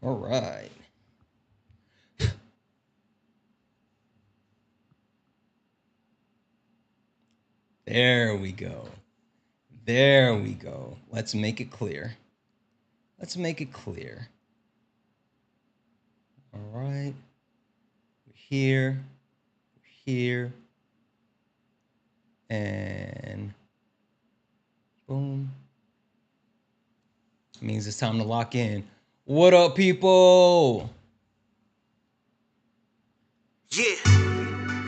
All right. There we go. There we go. Let's make it clear. Let's make it clear. All right. Here, here, and boom. It means it's time to lock in. What up, people? Yeah,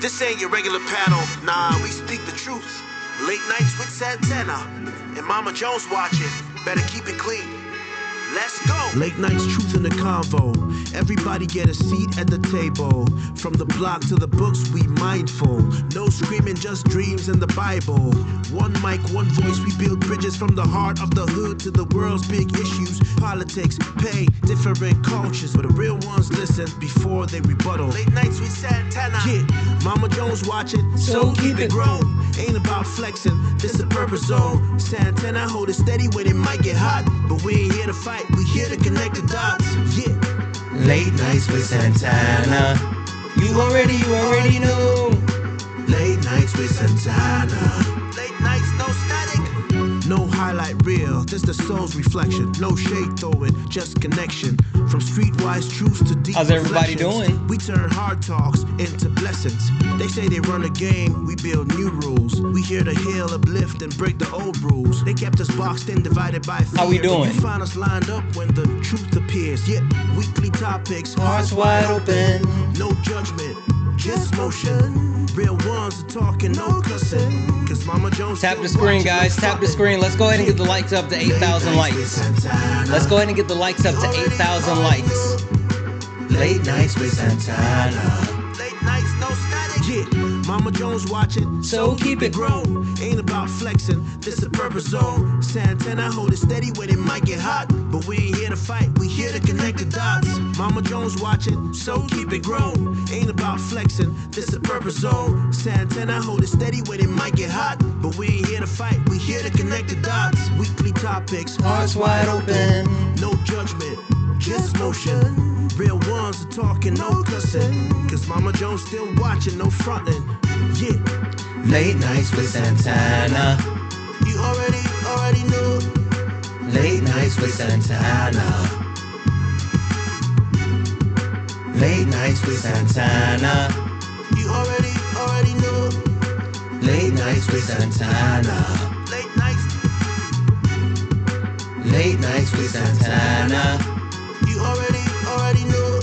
this ain't your regular panel. Nah, we speak the truth. Late nights with Santana and Mama Jones watching. Better keep it clean. Let's go. Late nights, truth in the convo. Everybody get a seat at the table. From the block to the books, we mindful. No screaming, just dreams in the Bible. One mic, one voice, we build bridges from the heart of the hood to the world's big issues. Politics, pay, different cultures, but the real ones listen before they rebuttal. Late nights with Santana. Yeah, Mama Jones watching, so keep it grown. Ain't about flexing, this a purpose zone. Santana hold it steady when it might get hot, but we ain't here to fight, we here to connect the dots. Yeah. Late nights with Santana. You already know. Late nights with Santana. Late nights, no static. No highlight reel, just the soul's reflection. No shade throwing, just connection. From streetwise truths to deep How's everybody reflections. doing? We turn hard talks into blessings. They say they run a game, we build new rules. We here to heal, uplift, and break the old rules. They kept us boxed in, divided by fear. How we doing? You find us lined up when the truth appears. Yeah, weekly topics, Hearts wide open. no judgment, just motion. Real ones are talking, no cussing. Cause Mama Jones Tap the screen, guys. Tap the screen. Let's go ahead and get the likes up to 8,000 likes. Let's go ahead and get the likes up to 8,000 likes. Late nights with Santana. Late nights, no static. Yeah, Mama Jones watching, So keep it grown. Ain't about flexing, this a purpose zone. Santana hold it steady when it might get hot, but we ain't here to fight, we here to connect the dots. Mama Jones watching, so keep it grown. Ain't about flexing, this a purpose zone. Santana hold it steady when it might get hot, but we ain't here to fight, we here to connect the dots. Weekly topics, Hearts wide open. no judgment, just motion. Real ones are talking, no cussing. Cause Mama Jones still watching, no fronting. Yeah. Late nights with Santana. You already know. Late nights with Santana. Late nights with Santana. You already know. Late nights with Santana. Late nights. Late nights with Santana. You already know.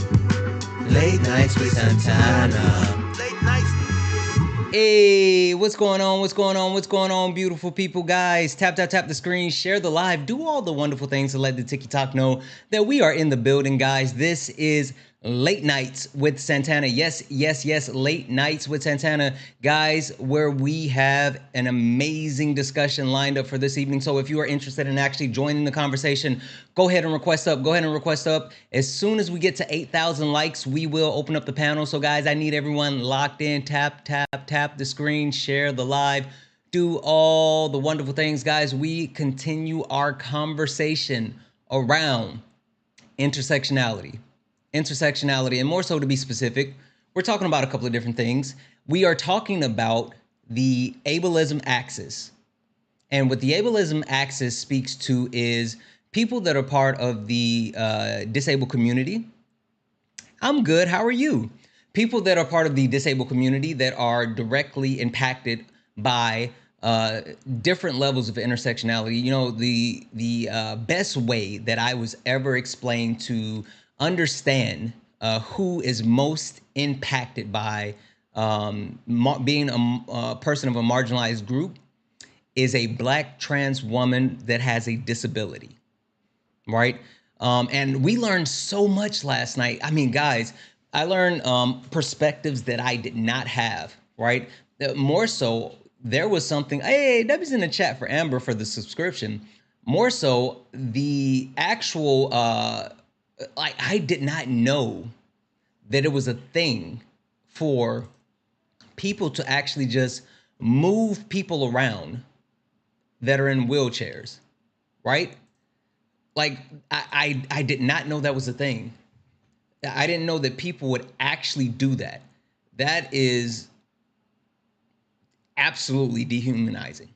Late nights with Santana. Late nights. Hey, what's going on? What's going on? What's going on, beautiful people, guys? Tap the screen, share the live, do all the wonderful things to let the TikTok know that we are in the building, guys. This is Late Nights with Santana. Yes, Late Nights with Santana, guys, where we have an amazing discussion lined up for this evening. So if you are interested in actually joining the conversation, go ahead and request up. As soon as we get to 8,000 likes, we will open up the panel. So guys, I need everyone locked in. Tap the screen, share the live, do all the wonderful things, guys. We continue our conversation around intersectionality, and more so to be specific, we're talking about a couple of different things. We are talking about the ableism axis. And what the ableism axis speaks to is people that are part of the disabled community. I'm good, how are you? People that are part of the disabled community that are directly impacted by different levels of intersectionality. You know, the best way that I was ever explained to understand who is most impacted by being a person of a marginalized group is a Black trans woman that has a disability, right? And we learned so much last night. I mean, guys, I learned perspectives that I did not have, right? More so, there was something, hey, Debbie's in the chat for Amber for the subscription. More so, the actual, I did not know that it was a thing for people to actually just move people around that are in wheelchairs, right? Like, I did not know that was a thing. I didn't know that people would actually do that. That is absolutely dehumanizing.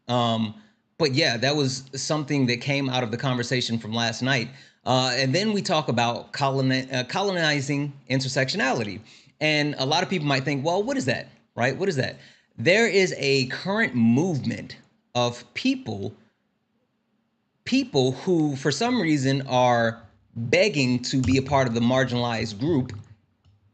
Um, but yeah, that was something that came out of the conversation from last night. And then we talk about colonizing intersectionality. And a lot of people might think, well, what is that? Right? What is that? There is a current movement of people who, for some reason, are begging to be a part of the marginalized group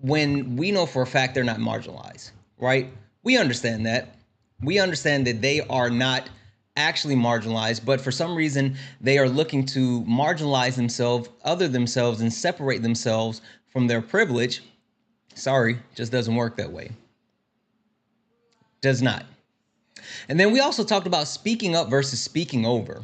when we know for a fact they're not marginalized, right? We understand that. We understand that they are not actually marginalized, but for some reason they are looking to marginalize themselves, other themselves, and separate themselves from their privilege. Sorry, just doesn't work that way. Does not. And then we also talked about speaking up versus speaking over,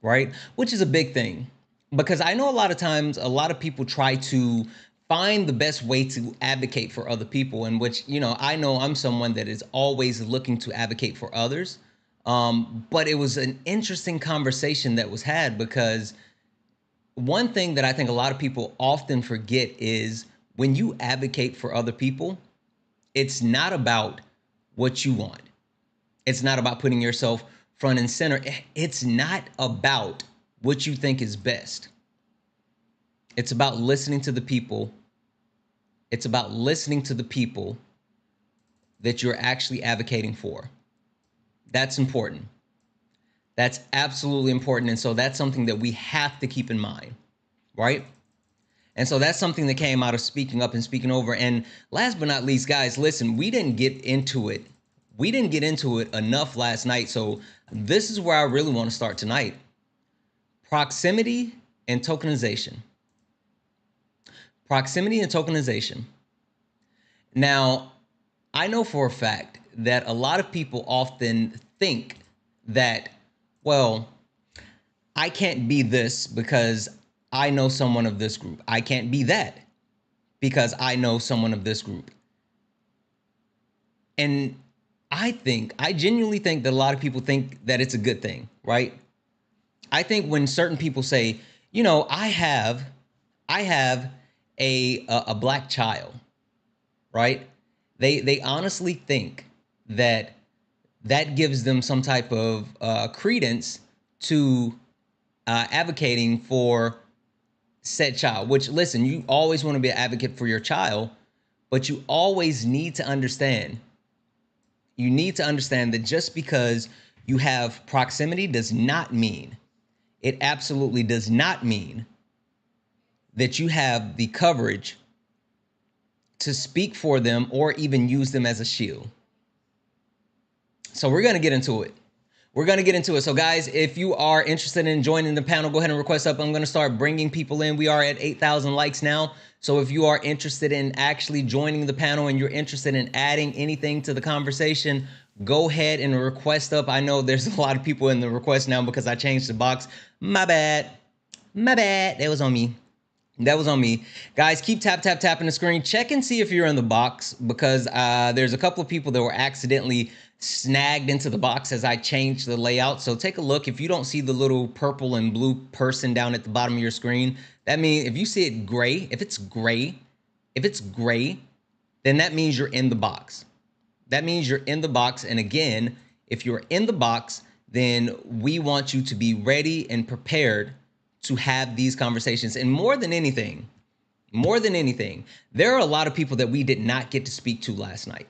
right? Which is a big thing because I know a lot of times a lot of people try to find the best way to advocate for other people, in which, I know I'm someone that is always looking to advocate for others. But it was an interesting conversation that was had because one thing that I think a lot of people often forget is when you advocate for other people, it's not about what you want. It's not about putting yourself front and center. It's not about what you think is best. It's about listening to the people. It's about listening to the people that you're actually advocating for. That's important. That's absolutely important. And so that's something that we have to keep in mind, right? And so that's something that came out of speaking up and speaking over. And last but not least, guys, listen, we didn't get into it. We didn't get into it enough last night. So this is where I really want to start tonight. Proximity and tokenization. Proximity and tokenization. Now, I know for a fact that a lot of people often think that, well, I can't be this because I know someone of this group. I can't be that because I know someone of this group. And I genuinely think that a lot of people think that it's a good thing, right? I think when certain people say, I have a black child, right? They honestly think that that gives them some type of credence to advocating for said child. Which, listen, you always want to be an advocate for your child, but you always need to understand. You need to understand that just because you have proximity does not mean, it absolutely does not mean that you have the coverage to speak for them or even use them as a shield. So we're going to get into it. We're going to get into it. So guys, if you are interested in joining the panel, go ahead and request up. I'm going to start bringing people in. We are at 8,000 likes now. So if you are interested in actually joining the panel and you're interested in adding anything to the conversation, go ahead and request up. I know there's a lot of people in the request now because I changed the box. My bad. My bad. That was on me. That was on me. Guys, keep tapping the screen. Check and see if you're in the box because there's a couple of people that were accidentally snagged into the box as I changed the layout. So take a look. If you don't see the little purple and blue person down at the bottom of your screen, that means if you see it gray, if it's gray, then that means you're in the box. That means you're in the box. And again, if you're in the box, then we want you to be ready and prepared to have these conversations. And more than anything, there are a lot of people that we did not get to speak to last night.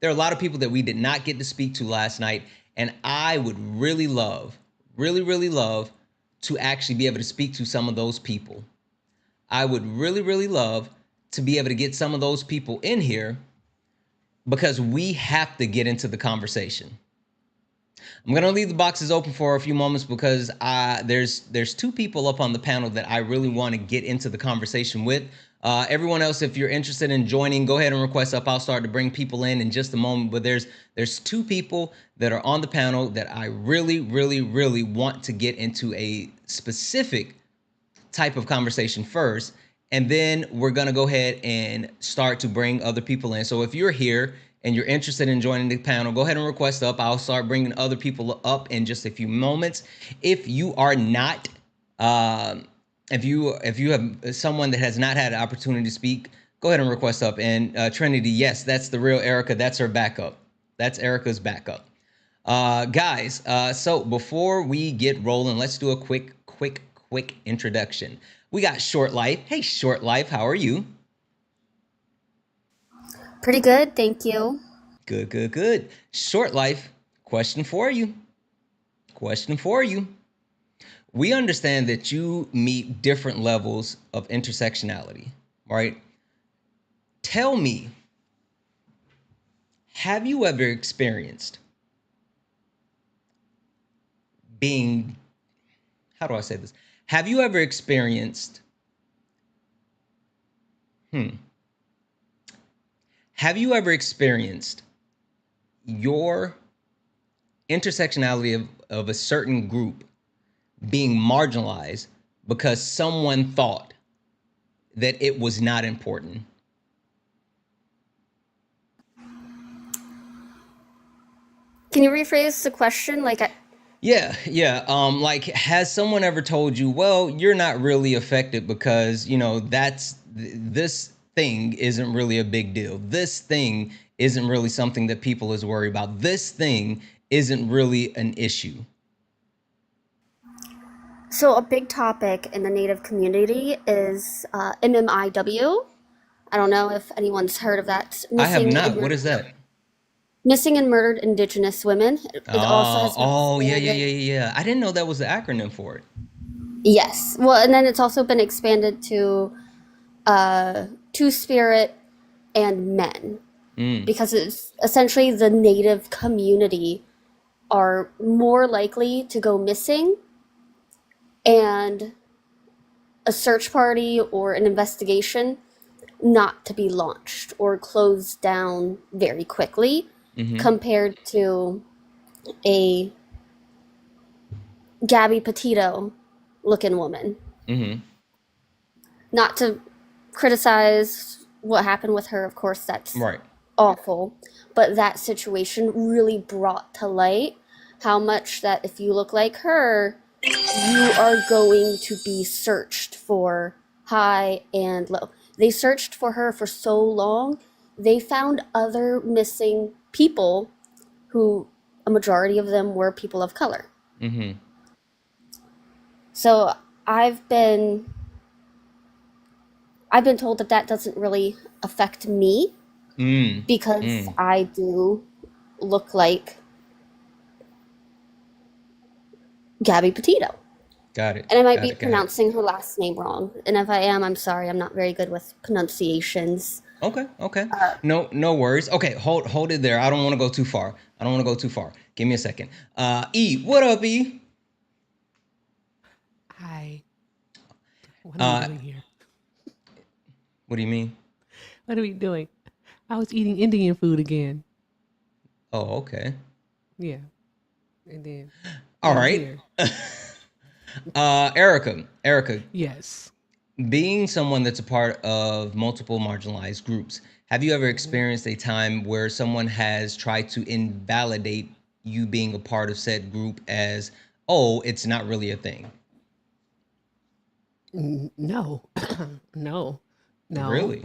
There are a lot of people that we did not get to speak to last night. And I would really love, really love to actually be able to speak to some of those people. I would really love to be able to get some of those people in here because we have to get into the conversation. I'm going to leave the boxes open for a few moments because there's two people up on the panel that I really want to get into the conversation with. Everyone else, if you're interested in joining, go ahead and request up. I'll start to bring people in just a moment. But there's two people that are on the panel that I really want to get into a specific type of conversation first. And then we're going to go ahead and start to bring other people in. So if you're here and you're interested in joining the panel, go ahead and request up. I'll start bringing other people up in just a few moments. If you are not if you have someone that has not had an opportunity to speak, go ahead and request up. And Trinity, yes, that's the real Erica. That's her backup. That's Erica's backup. Guys, so before we get rolling, let's do a quick introduction. We got Short Life. Hey, Short Life, how are you? Pretty good, thank you. Good. Short Life, question for you. Question for you. We understand that you meet different levels of intersectionality, right? Tell me, have you ever experienced being, how do I say this? Have you ever experienced, hmm, have you ever experienced your intersectionality of a certain group being marginalized because someone thought that it was not important? Can you rephrase the question? Yeah. Like, has someone ever told you, well, you're not really affected because, this thing isn't really a big deal. This thing isn't really something that people is worried about. This thing isn't really an issue. so a big topic in the Native community is MMIW. I don't know if anyone's heard of that. I have not. What is that? Missing and murdered Indigenous women. It also has been Yeah. expanded. I didn't know that was the acronym for it. Yes, well, and then it's also been expanded to Two Spirit and men Mm, because it's essentially the Native community are more likely to go missing and a search party or an investigation not to be launched or closed down very quickly mm-hmm, compared to a Gabby Petito looking woman. mm-hmm. Not to criticize what happened with her, of course, that's Right. awful, but that situation really brought to light how much that if you look like her, you are going to be searched for high and low. They searched for her for so long, they found other missing people who a majority of them were people of color. Mm-hmm. So I've been I've been told that that doesn't really affect me Mm, because mm. I do look like Gabby Petito. Got it. And I might Got be it. Got it. pronouncing her last name wrong. And if I am, I'm sorry. I'm not very good with pronunciations. Okay. No worries. Okay, hold it there. I don't want to go too far. I don't want to go too far. Give me a second. E, what up, E? Hi. What are we Uh, doing here? what do you mean? What are we doing? I was eating Indian food again. Oh, okay. Yeah. And then All now I'm right. here. Erica, Yes. being someone that's a part of multiple marginalized groups, have you ever hmm experienced a time where someone has tried to invalidate you being a part of said group as, oh, it's not really a thing? No. No. No. Really?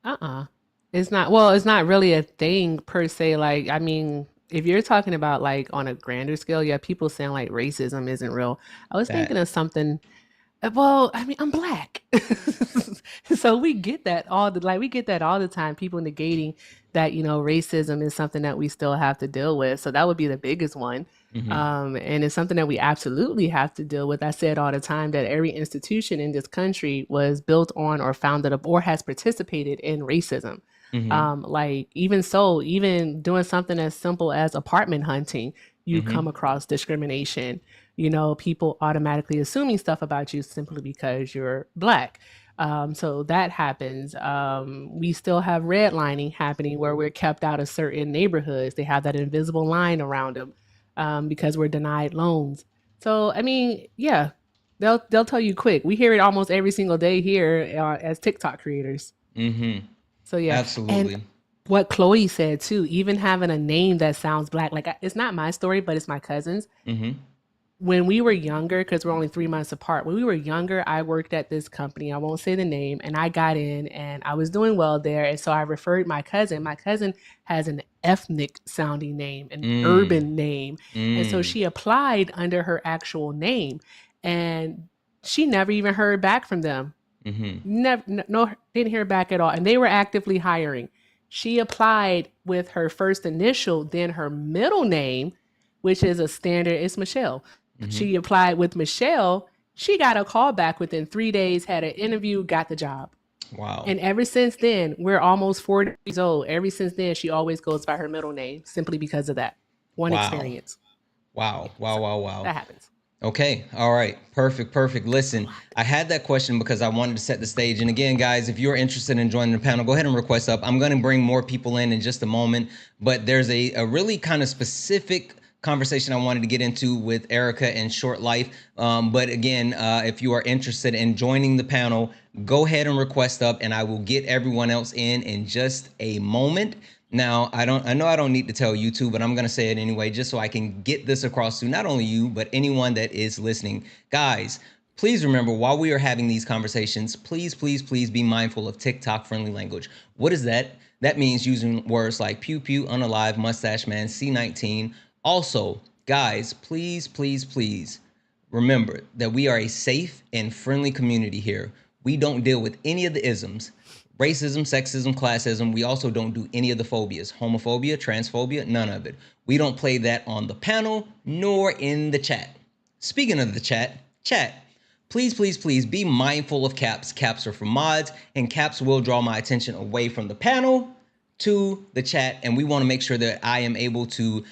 Uh-uh. It's not, well, it's not really a thing per se. Like, I mean, if you're talking about like on a grander scale, yeah, people saying like racism isn't real. I was thinking That. of something. Well, I mean, I'm black. So we get that we get that all the time. People negating that, racism is something that we still have to deal with. So that would be the biggest one. Mm-hmm. And it's something that we absolutely have to deal with. I said all the time that every institution in this country was built on or founded up or has participated in racism. Mm-hmm. Like even so, even doing something as simple as apartment hunting, you Mm-hmm. come across discrimination, people automatically assuming stuff about you simply because you're black. So that happens. We still have redlining happening where we're kept out of certain neighborhoods. They have that invisible line around them because we're denied loans. So I mean, yeah, they'll tell you quick. We hear it almost every single day here as TikTok creators. Mm-hmm. So yeah, and Absolutely. what Chloe said too, even having a name that sounds black, like it's not my story, but it's my cousin's. Mm-hmm. when we were younger, because we're only 3 months apart, when we were younger, I worked at this company. I won't say the name. And I got in and I was doing well there. And so I referred my cousin. My cousin has an ethnic sounding name, an urban name. And so she applied under her actual name. And she never even heard back from them. Never, no, didn't hear back at all. And they were actively hiring. She applied with her first initial, then her middle name, which is a standard. It's Michelle. She applied with Michelle. She got a call back within 3 days, had an interview, got the job. Wow. And ever since then, we're almost 40 years old. Ever since then, she always goes by her middle name simply because of that one experience. Wow. That happens. Okay. All right. Perfect. Listen, I had that question because I wanted to set the stage. And again, guys, if you're interested in joining the panel, go ahead and request up. I'm going to bring more people in just a moment, but there's a really kind of specific conversation I wanted to get into with Erica and Short Life. But again, if you are interested in joining the panel, go ahead and request up and I will get everyone else in just a moment. Now, I know I don't need to tell you to, but I'm going to say it anyway, just so I can get this across to not only you, but anyone that is listening. Guys, please remember, while we are having these conversations, please be mindful of TikTok friendly language. What is that? That means using words like pew pew, unalive, mustache man, C19. Also, guys, please remember that we are a safe and friendly community here. We don't deal with any of the isms. Racism, sexism, classism. We also don't do any of the phobias. Homophobia, transphobia, none of it. We don't play that on the panel nor in the chat. Speaking of the chat, please be mindful of caps. Caps are for mods, and caps will draw my attention away from the panel to the chat. And we want to make sure that I am able to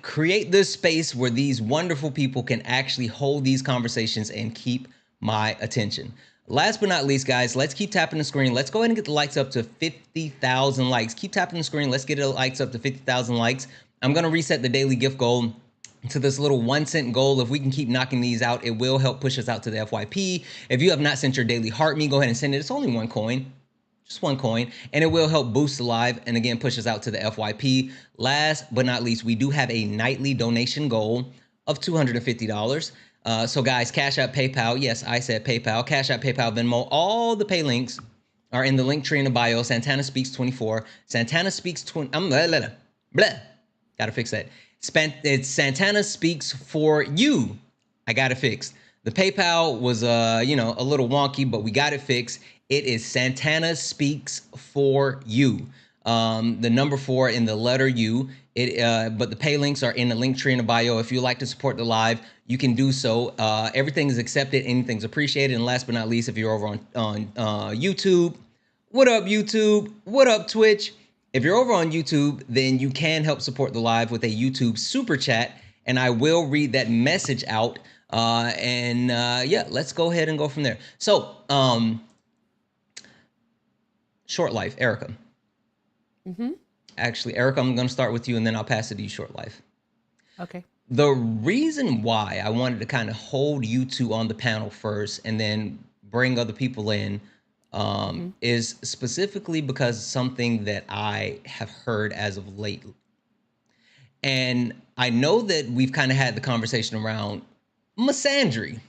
create this space where these wonderful people can actually hold these conversations and keep my attention. Last but not least, guys, let's keep tapping the screen. Let's go ahead and get the likes up to 50,000 likes. Keep tapping the screen. Let's get the likes up to 50,000 likes. I'm going to reset the daily gift goal to this little 1 cent goal. If we can keep knocking these out, it will help push us out to the FYP. If you have not sent your daily heart me, go ahead and send it. It's only 1 coin. Just 1 coin, and it will help boost the live and again push us out to the FYP. Last but not least, we do have a nightly donation goal of $250. So guys, Cash App, PayPal. Yes, I said PayPal. Cash App, PayPal, Venmo. All the pay links are in the link tree in the bio. Santana Speaks 24. Santana Speaks 20. Gotta fix that. It's Santana Speaks for you. I got it fixed. The PayPal was a little wonky, but we got it fixed. It is Santana Speaks for you. The number 4 in the letter U. But the pay links are in the link tree in the bio. If you'd like to support the live, you can do so. Everything is accepted. Anything's appreciated. And last but not least, if you're over on YouTube, what up YouTube? What up Twitch? If you're over on YouTube, then you can help support the live with a YouTube super chat, and I will read that message out. Yeah, let's go ahead and go from there. So, Short Life, Erica. Actually, Erica, I'm going to start with you, and then I'll pass it to you, Short Life. Okay. The reason why I wanted to kind of hold you two on the panel first and then bring other people in is specifically because something that I have heard as of late. And I know that we've kind of had the conversation around misandry,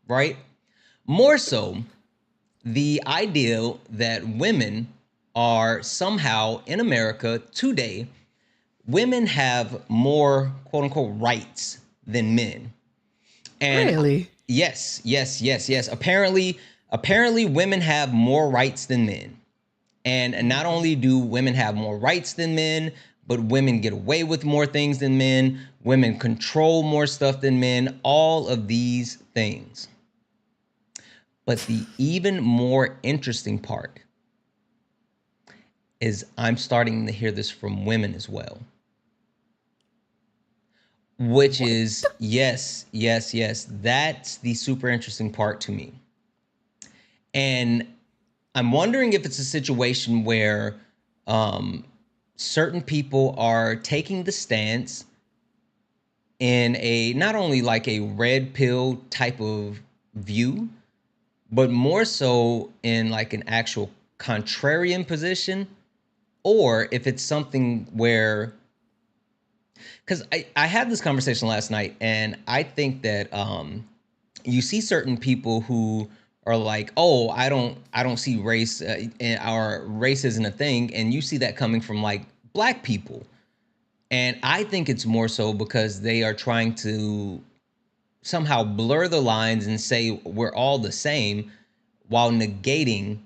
right? More so, the idea that women are somehow in America today, women have more quote unquote rights than men. And really? Yes. Apparently women have more rights than men. And not only do women have more rights than men, but women get away with more things than men. Women control more stuff than men, all of these things. But the even more interesting part is I'm starting to hear this from women as well. Which is, yes. That's the super interesting part to me. And I'm wondering if it's a situation where certain people are taking the stance in a, not only like a red pill type of view, but more so in like an actual contrarian position, or if it's something where Because I had this conversation last night, and I think that you see certain people who are like, oh, I don't see race, and our race isn't a thing, and you see that coming from like black people. And I think it's more so because they are trying to somehow blur the lines and say we're all the same while negating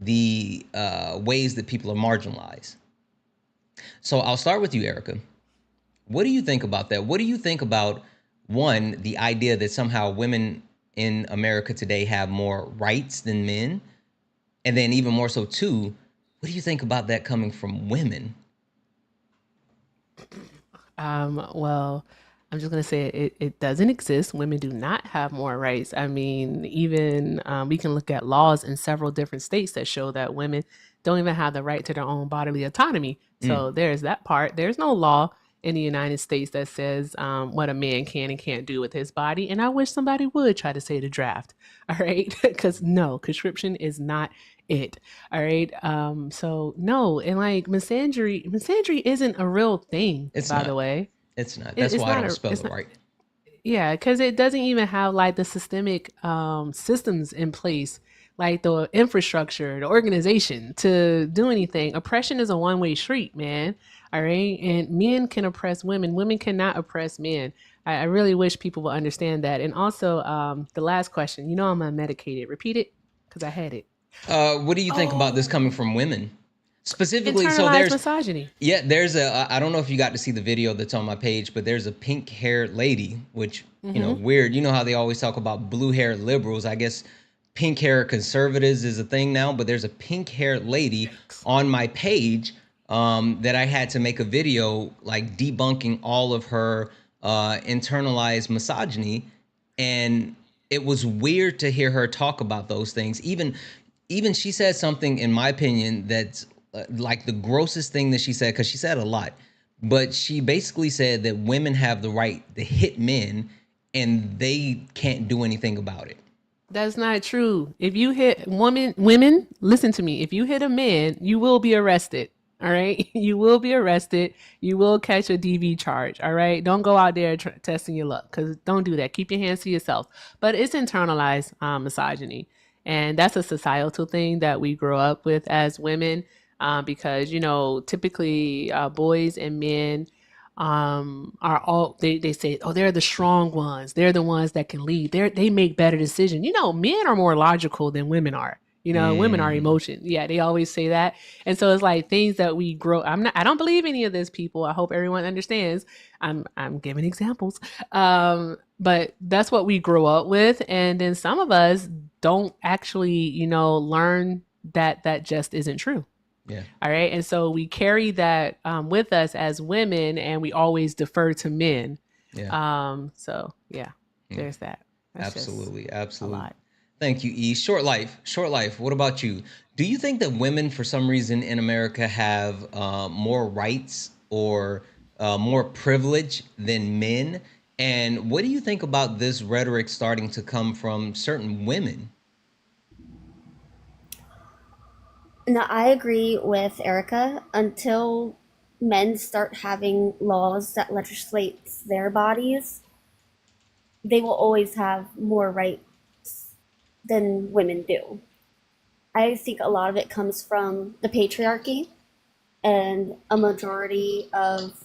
the ways that people are marginalized. So I'll start with you, Erica. What do you think about that? What do you think about, one, the idea that somehow women in America today have more rights than men? And then even more so, two, what do you think about that coming from women? Well, I'm just gonna say it doesn't exist. Women do not have more rights. I mean, even we can look at laws in several different states that show that women don't even have the right to their own bodily autonomy. Mm. So there's that part. There's no law in the United States that says what a man can and can't do with his body. And I wish somebody would try to say the draft. All right, because no, conscription is not it. All right. So no, and like misandry isn't a real thing, It's by the not. way. It's not. It, That's it's why I not don't a spell it's it not right. yeah, because it doesn't even have like the systemic systems in place, like the infrastructure, the organization to do anything. Oppression is a one-way street, man. All right. And men can oppress women. Women cannot oppress men. I really wish people would understand that. And also, the last question, I'm unmedicated. Repeat it because I had it. What do you think about this coming Oh, from women? Specifically, so internalized there's, misogyny. yeah, there's a, I don't know if you got to see the video that's on my page, but there's a pink haired lady, which, Mm-hmm. weird. You know how they always talk about blue haired liberals. I guess pink hair conservatives is a thing now, but there's a pink haired lady Yikes. on my page that I had to make a video like debunking all of her internalized misogyny. And it was weird to hear her talk about those things. Even she said something, in my opinion, that's like the grossest thing that she said, because she said a lot, but she basically said that women have the right to hit men and they can't do anything about it. That's not true. If you hit women, listen to me. If you hit a man, you will be arrested. All right, you will be arrested. You will catch a DV charge. All right, don't go out there testing your luck, because don't do that. Keep your hands to yourself. But it's internalized misogyny, and that's a societal thing that we grow up with as women, because typically boys and men are all they say, oh, they're the strong ones, they're the ones that can lead, they make better decisions. Men are more logical than women are. Women are Mm, emotion. Yeah, they always say that. And so it's like things that we grow. I don't believe any of this, people. I hope everyone understands. I'm giving examples. But that's what we grow up with. And then some of us don't actually, learn that just isn't true. yeah. All right. And so we carry that with us as women, and we always defer to men. Yeah. So yeah, Yeah. there's that. That's just Absolutely. a Absolutely. lot. Thank you, E. Short life. Short life. What about you? Do you think that women, for some reason in America, have more rights or more privilege than men? And what do you think about this rhetoric starting to come from certain women? Now, I agree with Erica. Until men start having laws that legislate their bodies, they will always have more rights than women do. I think a lot of it comes from the patriarchy, and a majority of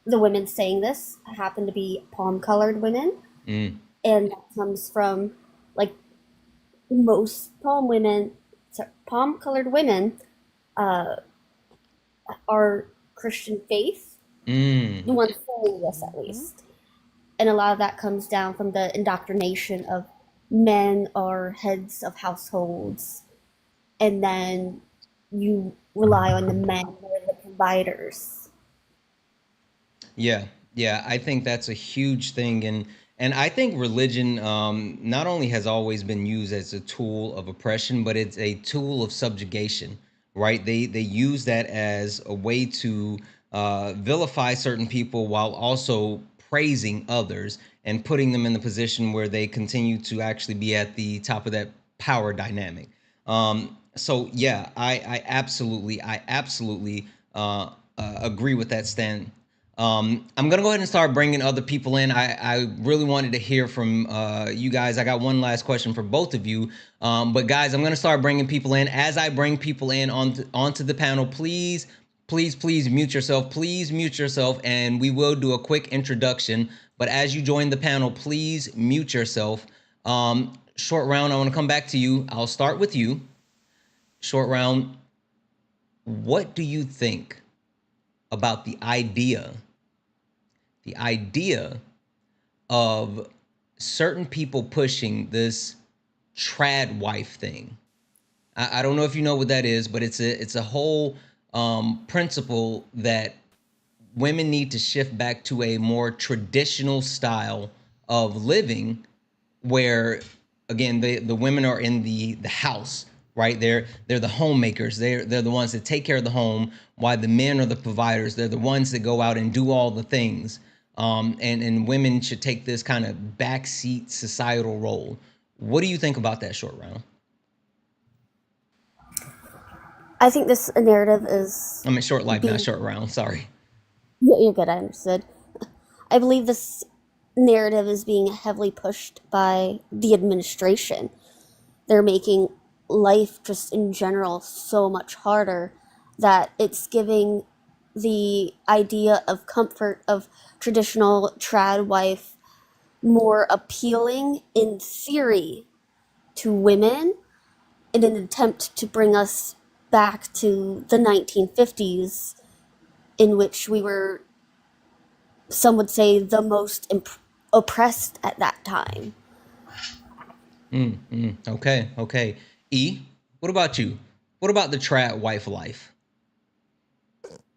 the women saying this happen to be palm colored women. Mm, And that comes from, like, most palm colored women uh, are Christian faith, mm. the ones saying this at Mhm. least. And a lot of that comes down from the indoctrination of men are heads of households, and then you rely on the men who are the providers. Yeah, yeah, I think that's a huge thing, and I think religion not only has always been used as a tool of oppression, but it's a tool of subjugation, right? They use that as a way to vilify certain people while also praising others and putting them in the position where they continue to actually be at the top of that power dynamic. So yeah, I absolutely agree with that stand. I'm gonna go ahead and start bringing other people in. I really wanted to hear from you guys. I got one last question for both of you. But guys, I'm gonna start bringing people in. As I bring people in onto the panel, please mute yourself. Please mute yourself, and we will do a quick introduction. But as you join the panel, please mute yourself. Short round, I want to come back to you. I'll start with you. Short round, what do you think about the idea of certain people pushing this trad wife thing? I don't know if you know what that is, but it's a whole principle that women need to shift back to a more traditional style of living, where again the women are in the house, right? They're the homemakers. They're the ones that take care of the home, while the men are the providers. They're the ones that go out and do all the things. And women should take this kind of backseat societal role. What do you think about that, short round? I think this narrative is I mean, short life, not being. short round. Sorry. You're good, I understood. I believe this narrative is being heavily pushed by the administration. They're making life just in general so much harder that it's giving the idea of comfort of traditional trad wife more appealing in theory to women in an attempt to bring us back to the 1950s, in which we were, some would say, the most oppressed at that time. Okay. E, what about you? What about the trad wife life?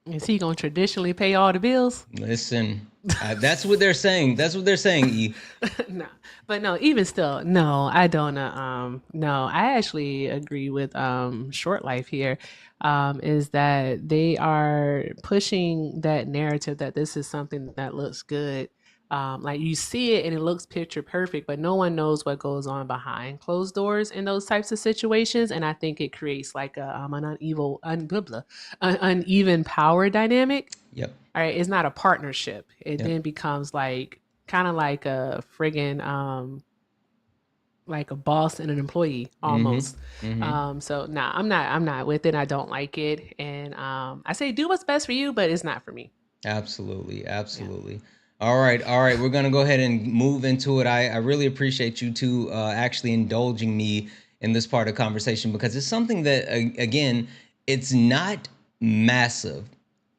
Is he gonna traditionally pay all the bills? Listen, that's what they're saying. That's what they're saying. E. No, but no, even still, no, I don't. No, I actually agree with Short Life here. Is that they are pushing that narrative that this is something that looks good. Like you see it and it looks picture perfect, but no one knows what goes on behind closed doors in those types of situations. And I think it creates like an uneven power dynamic. Yep. All right, it's not a partnership. It Yep. then becomes like kind of like a friggin' like a boss and an employee Mm-hmm. almost. Mm-hmm. So nah, I'm not with it. I don't like it, and I say do what's best for you, but it's not for me. Absolutely. Yeah. Absolutely. All right. All right. We're gonna go ahead and move into it. I really appreciate you two actually indulging me in this part of the conversation, because it's something that again, it's not massive,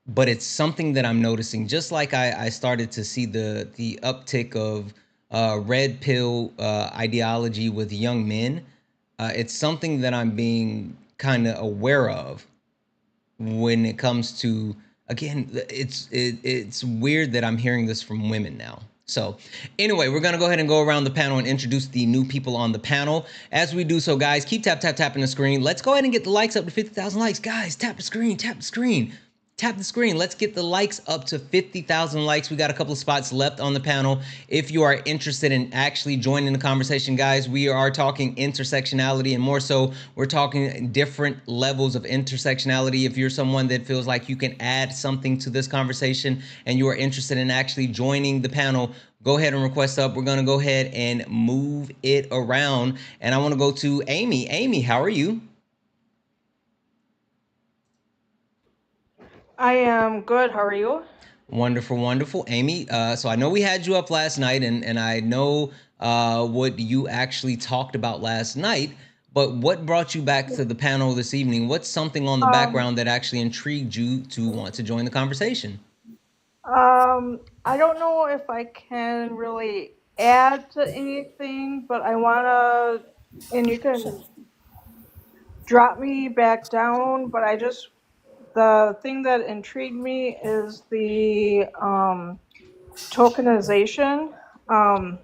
but it's something that I'm noticing. Just like I started to see the uptick of red pill ideology with young men. It's something that I'm being kind of aware of when it comes to, again, it's weird that I'm hearing this from women now. So anyway, we're gonna go ahead and go around the panel and introduce the new people on the panel. As we do so, guys, keep tapping the screen. Let's go ahead and get the likes up to 50,000 likes. Guys, tap the screen, tap the screen. Tap the screen. Let's get the likes up to 50,000 likes. We got a couple of spots left on the panel. If you are interested in actually joining the conversation, guys, we are talking intersectionality, and more so, we're talking different levels of intersectionality. If you're someone that feels like you can add something to this conversation and you are interested in actually joining the panel, go ahead and request up. We're going to go ahead and move it around. And I want to go to Amy. Amy, how are you? I am good. How are you? Wonderful, wonderful. Amy, so I know we had you up last night, and I know what you actually talked about last night, but what brought you back to the panel this evening? What's something on the Um, background that actually intrigued you to want to join the conversation? I don't know if I can really add to anything, but I wanna, and you can drop me back down, but the thing that intrigued me is the tokenization. Um,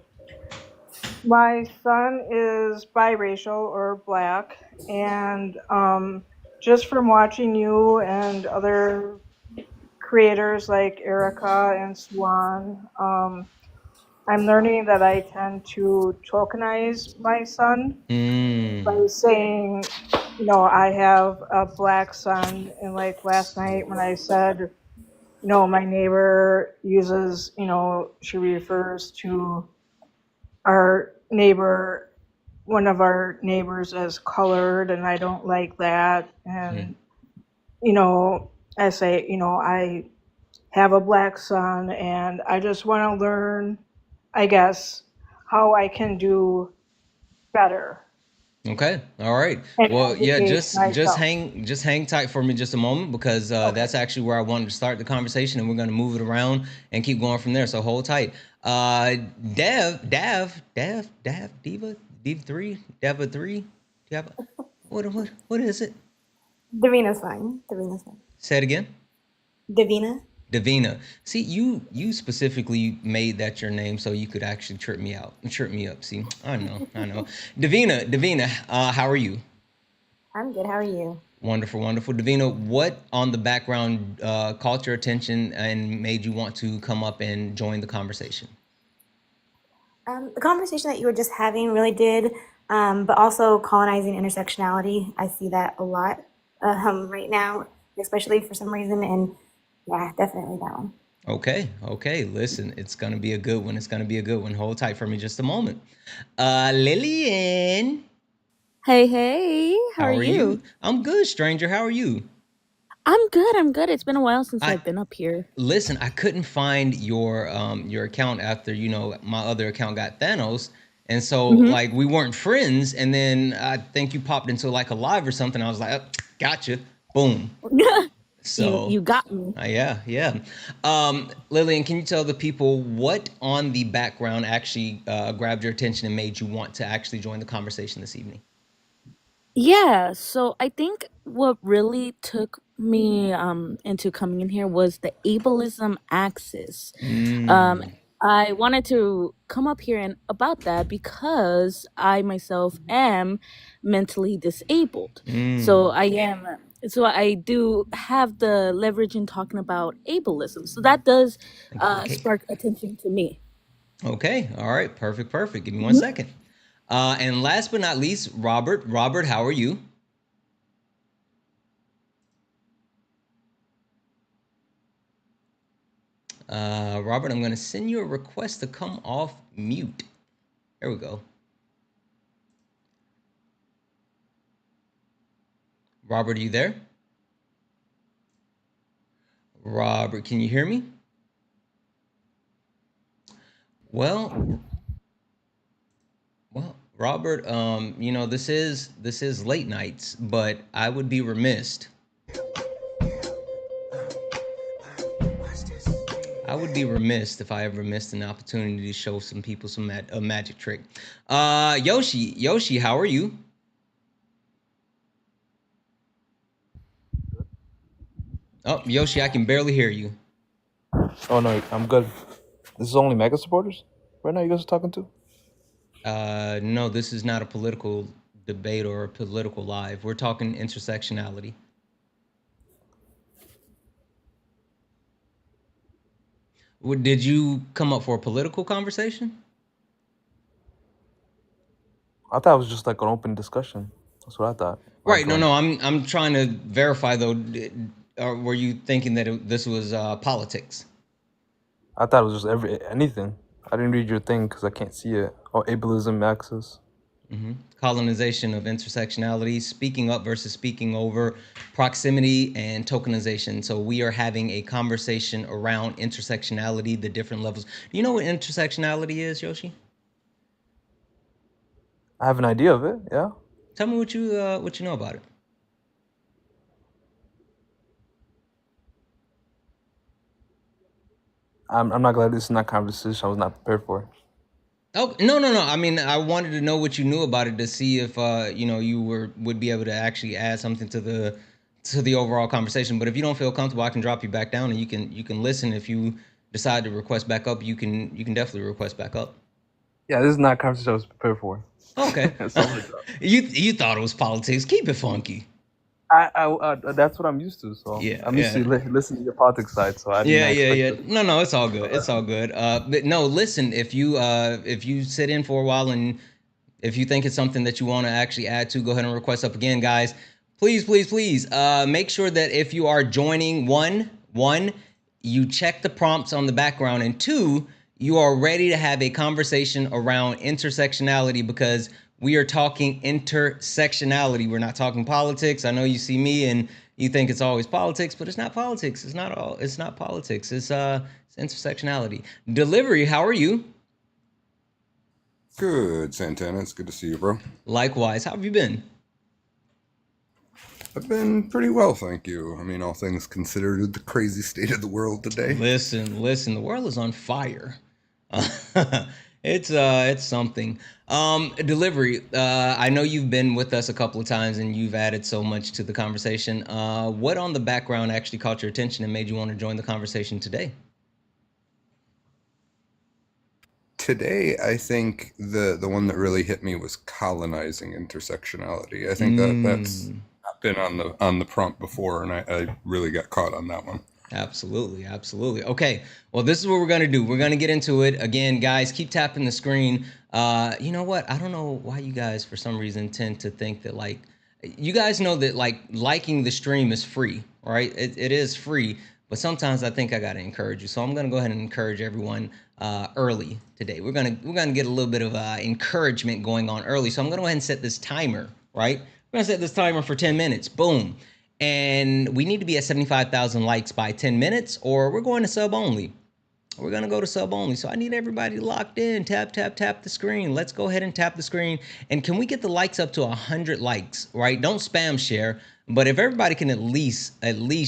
my son is biracial or black, and just from watching you and other creators like Erica and Swan, I'm learning that I tend to tokenize my son by Mm, saying, I have a black son. And like last night when I said my neighbor uses, she refers to our neighbor, one of our neighbors, as colored, and I don't like that. And, I say, I have a black son, and I just want to learn, I guess, how I can do better Okay. All right. and Well, yeah, educate myself. just hang tight for me just a moment because Okay. that's actually where I wanted to start the conversation, and we're gonna move it around and keep going from there. So hold tight. Diva 3, Deva 3. Do you have what is it? Davina's fine. Davina's fine. Say it again. Davina? Davina. See, you specifically made that your name so you could actually trip me up. See, I know. Davina, how are you? I'm good. How are you? Wonderful, wonderful. Davina, what on the background caught your attention and made you want to come up and join the conversation? The conversation that you were just having really did, but also colonizing intersectionality. I see that a lot right now, especially for some reason. And yeah, definitely that one. Okay. Listen, it's gonna be a good one. It's gonna be a good one. Hold tight for me just a moment. Lillian, Hey, how are how are you? you? I'm good, stranger. How are you? I'm good. It's been a while since I I've been up here. listen. I couldn't find your account after my other account got Thanos, and so hmm like we weren't friends. And then I think you popped into like a live or something. I was like, oh, gotcha, boom. you So you got me. yeah. Lillian, can you tell the people what on the background actually grabbed your attention and made you want to actually join the conversation this evening? Yeah, so I think what really took me into coming in here was the ableism axis. Um Mm, I wanted to come up here and about that because I myself am mentally disabled. So mm. I do have the leverage in talking about ableism. So that does Okay. spark attention to me. Okay. All right. Perfect. Give me 1 second. And last but not least, Robert. Robert, how are you? Robert, I'm going to send you a request to come off mute. There we go. Robert, are you there? Robert, can you hear me? Well, Robert, this is late nights, but I would be remiss. I would be remiss if I ever missed an opportunity to show some people a magic trick. Yoshi, how are you? Oh, Yoshi, I can barely hear you. Oh no, I'm good. This is only MAGA supporters right now. You guys are talking to? No, this is not a political debate or a political live. We're talking intersectionality. Did you come up for a political conversation? I thought it was just like an open discussion. That's what I thought when I Right. No, joined. no. I'm trying to verify though. Or were you thinking that this was politics? I thought it was just anything. I didn't read your thing because I can't see it. Oh, ableism access. Colonization of intersectionality, speaking up versus speaking over, proximity, and tokenization. So we are having a conversation around intersectionality, the different levels. Do you know what intersectionality is, Yoshi? I have an idea of it. Yeah. Tell me what you know about it. I'm not glad this is not conversation. I was not prepared for. Oh, no. I mean, I wanted to know what you knew about it to see if you would be able to actually add something to the overall conversation. But if you don't feel comfortable, I can drop you back down and you can listen. If you decide to request back up, you can definitely request back up. Yeah, this is not conversation I was prepared for. Okay. So like, You thought it was politics. Keep it funky. that's what I'm used to. So Yeah, I'm used yeah. to listening to your politics side. So I did Yeah, not yeah, expect yeah. this. No, it's all good. It's all good. But no, listen, if you sit in for a while and if you think it's something that you want to actually add to, go ahead and request up again, guys. Please, please, please. Make sure that if you are joining one, you check the prompts on the background, and 2, you are ready to have a conversation around intersectionality, because we are talking intersectionality. We're not talking politics. I know you see me and you think it's always politics, but it's not politics. It's not politics. It's intersectionality. Delivery, how are you? Good, Santana. It's good to see you, bro. Likewise, how have you been? I've been pretty well, thank you. I mean, all things considered, the crazy state of the world today. Listen, the world is on fire. It's something. Delivery. I know you've been with us a couple of times and you've added so much to the conversation. What on the background actually caught your attention and made you want to join the conversation today? Today, I think the one that really hit me was colonizing intersectionality. I think that's been on the prompt before, and I really got caught on that one. Absolutely, absolutely. Okay, well, this is what we're gonna do. We're gonna get into it. Again, guys, keep tapping the screen. You know what? I don't know why you guys, for some reason, tend to think that, like, you guys know that, like, liking the stream is free, right? It is free, but sometimes I think I gotta encourage you. So I'm gonna go ahead and encourage everyone early today. We're gonna get a little bit of encouragement going on early. So I'm gonna go ahead and set this timer, right? We're gonna set this timer for 10 minutes. Boom. And we need to be at 75,000 likes by 10 minutes, or we're going to sub only. We're going to go to sub only. So I need everybody locked in. Tap, tap, tap the screen. Let's go ahead and tap the screen. And can we get the likes up to 100 likes, right? Don't spam share. But if everybody can at least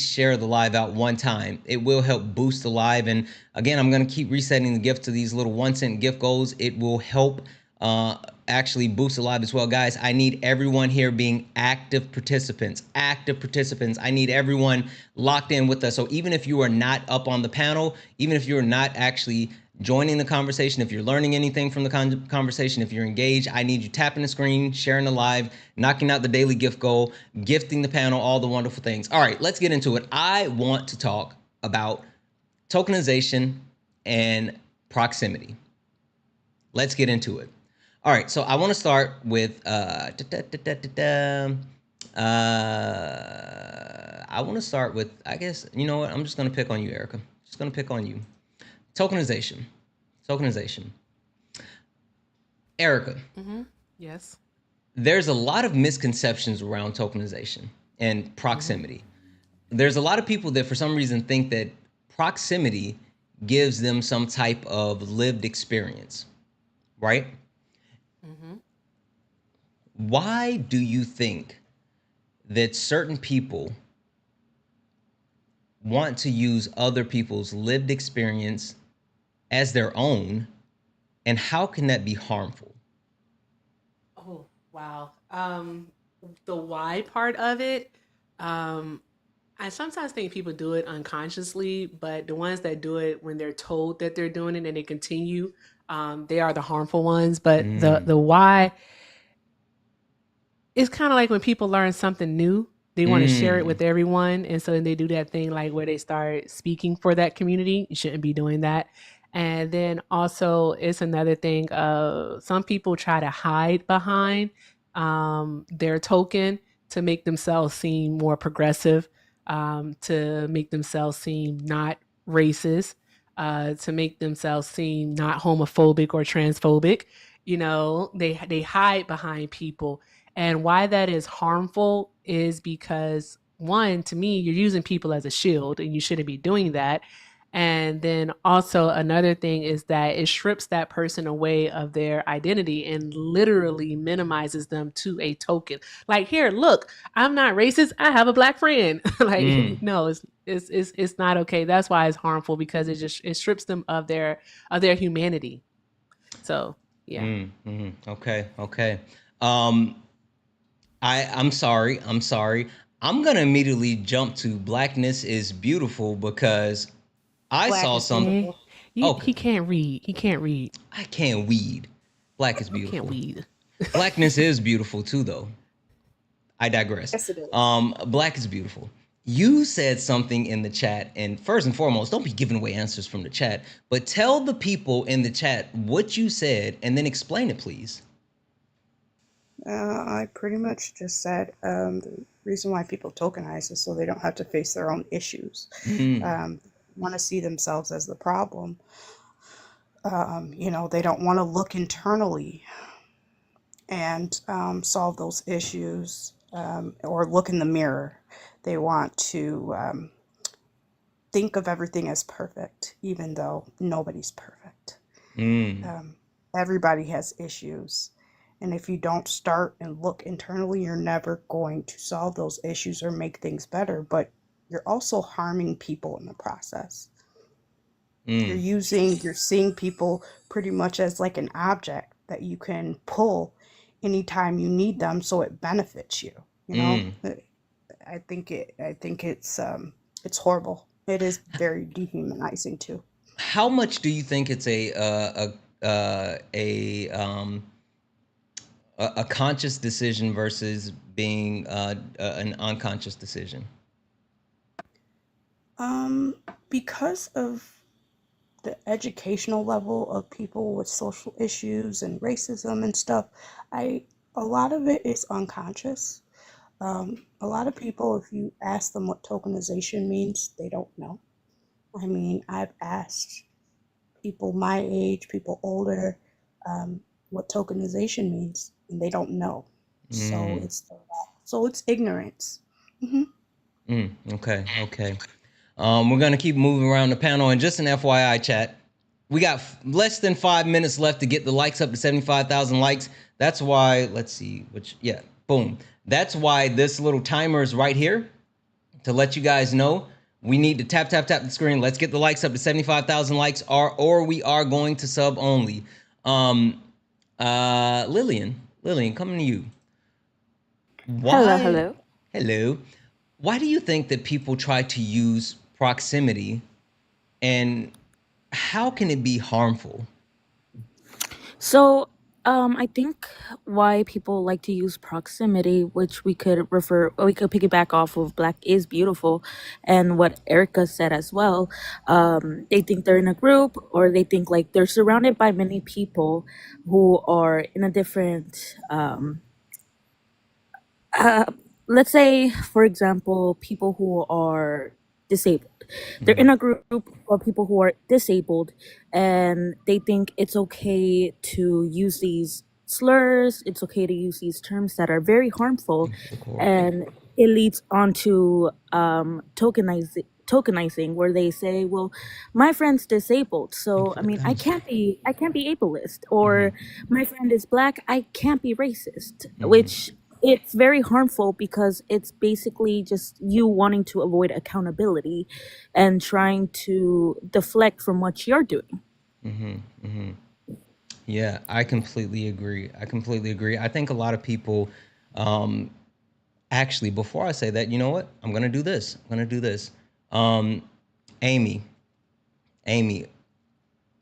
share the live out one time, it will help boost the live. And again, I'm going to keep resetting the gift to these little 1-cent gift goals. It will help actually boost the live as well. Guys, I need everyone here being active participants. I need everyone locked in with us. So even if you are not up on the panel, even if you're not actually joining the conversation, if you're learning anything from the conversation, if you're engaged, I need you tapping the screen, sharing the live, knocking out the daily gift goal, gifting the panel, all the wonderful things. All right, let's get into it. I want to talk about tokenization and proximity. Let's get into it. All right, so I want to start with I want to start with, I guess, you know what? I'm just going to pick on you, Erica. Just going to pick on you. Tokenization. Erica. Yes. There's a lot of misconceptions around tokenization and proximity. There's a lot of people that for some reason think that proximity gives them some type of lived experience, right? Why do you think that certain people want to use other people's lived experience as their own, and how can that be harmful? Oh, wow. The why part of it, I sometimes think people do it unconsciously, but the ones that do it when they're told that they're doing it and they continue, they are the harmful ones. But the why, it's kind of like when people learn something new, they want to share it with everyone. And so then they do that thing like where they start speaking for that community. You shouldn't be doing that. And then also, it's another thing. Some people try to hide behind their token to make themselves seem more progressive, to make themselves seem not racist, to make themselves seem not homophobic or transphobic. You know, they hide behind people, and why that is harmful is because, one, to me, you're using people as a shield and you shouldn't be doing that. And then also another thing is that it strips that person away of their identity and literally minimizes them to a token. Like, here, look, I'm not racist. I have a black friend. Like, no, it's not okay. That's why it's harmful, because it strips them of their humanity. So yeah. Okay. I'm sorry. I'm gonna immediately jump to blackness is beautiful, because I Black saw is something. beautiful. Okay, He can't read. He can't read. I can't weed. Black is He can't beautiful. weed. Blackness is beautiful too, though. I digress. Yes, it is. Black is beautiful. You said something in the chat, and first and foremost, don't be giving away answers from the chat, but tell the people in the chat what you said and then explain it, please. I pretty much just said the reason why people tokenize is so they don't have to face their own issues. want to see themselves as the problem. They don't want to look internally and solve those issues, or look in the mirror. They want to think of everything as perfect, even though nobody's perfect. Everybody has issues. And if you don't start and look internally, you're never going to solve those issues or make things better. But you're also harming people in the process. You're seeing people pretty much as like an object that you can pull anytime you need them, so it benefits you. I think it's horrible. It is very dehumanizing too. How much do you think it's a conscious decision versus being an unconscious decision? Because of the educational level of people with social issues and racism and stuff, a lot of it is unconscious. A lot of people, if you ask them what tokenization means, they don't know. I mean, I've asked people my age, people older, what tokenization means, and they don't know. So it's ignorance. Okay. We're gonna keep moving around the panel, and just an FYI, chat, we got less than 5 minutes left to get the likes up to 75,000 likes. That's why, let's see, boom. That's why this little timer is right here to let you guys know we need to tap the screen. Let's get the likes up to 75,000 likes, or we are going to sub only. Lillian, coming to you. Hello. Hello. Why do you think that people try to use proximity, and how can it be harmful? So, I think why people like to use proximity, which we could piggyback off of Black is Beautiful and what Erica said as well. They think they're in a group, or they think like they're surrounded by many people who are in a different, let's say, for example, people who are disabled. They're in a group of people who are disabled, and they think it's okay to use these slurs, it's okay to use these terms that are very harmful, and it leads on to tokenizing, where they say, well, my friend's disabled, so I mean, I can't be ableist, or my friend is Black, I can't be racist, which it's very harmful, because it's basically just you wanting to avoid accountability and trying to deflect from what you're doing. Yeah, I completely agree. I think a lot of people, actually, before I say that, you know what? I'm going to do this. Amy,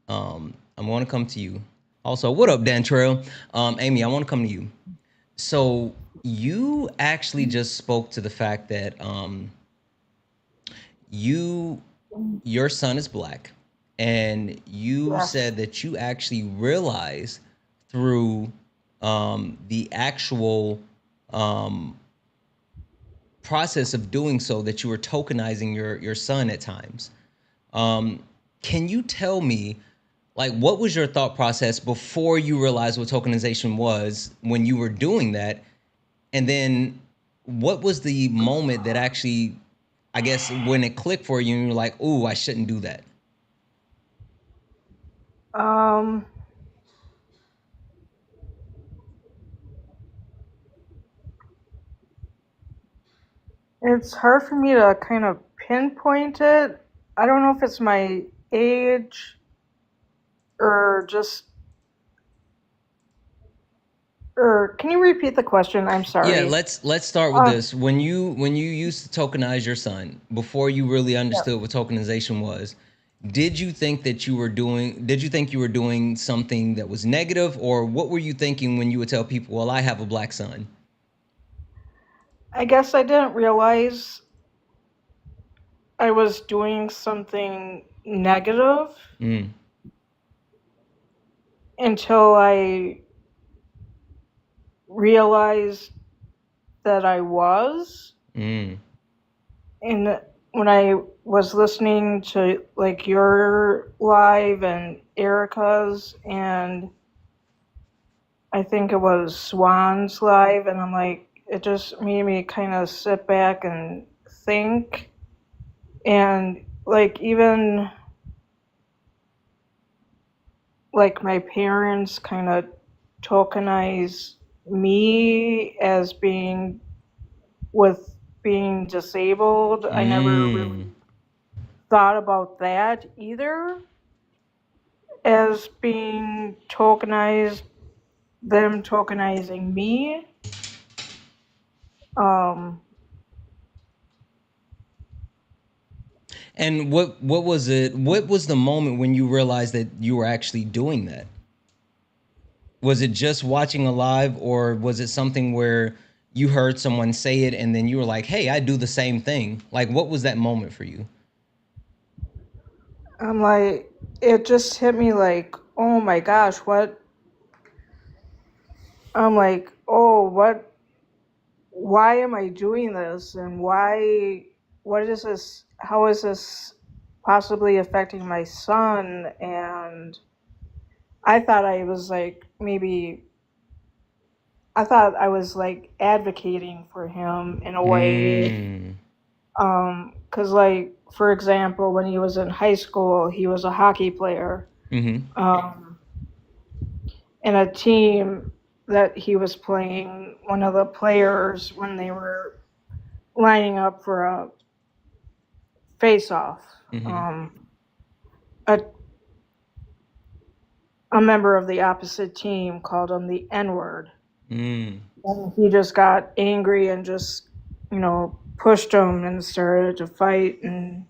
I'm going to come to you. Also, what up, Dan Trail? Amy, I want to come to you. So you actually just spoke to the fact that your son is Black, and you said that you actually realized through the actual process of doing so that you were tokenizing your son at times. Can you tell me, like, what was your thought process before you realized what tokenization was when you were doing that? And then what was the moment that actually, I guess, when it clicked for you and you're like, "Ooh, I shouldn't do that"? It's hard for me to kind of pinpoint it. I don't know if it's my age or just. Or can you repeat the question? I'm sorry. Yeah, let's start with this. When you used to tokenize your son, before you really understood what tokenization was, did you think you were doing something that was negative, or what were you thinking when you would tell people, "Well, I have a Black son"? I guess I didn't realize I was doing something negative until I realized that I was. And when I was listening to like your live and Erica's, and I think it was Swan's live, and I'm like, it just made me kind of sit back and think, and like even like my parents kind of tokenize me as being with being disabled. I never really thought about that either as being tokenized, them tokenizing me. Um, And what was it? What was the moment when you realized that you were actually doing that? Was it just watching a live, or was it something where you heard someone say it and then you were like, "Hey, I do the same thing." Like, what was that moment for you? I'm like, it just hit me like, oh my gosh, what? I'm like, oh, what? Why am I doing this? And why? What is this? How is this possibly affecting my son? And I thought I was like, maybe, I thought I was like advocating for him in a way. Because, like, for example, when he was in high school, he was a hockey player. In a team that he was playing, one of the players, when they were lining up for a face-off, a, a member of the opposite team called him the N-word. And he just got angry and just, pushed him and started to fight. And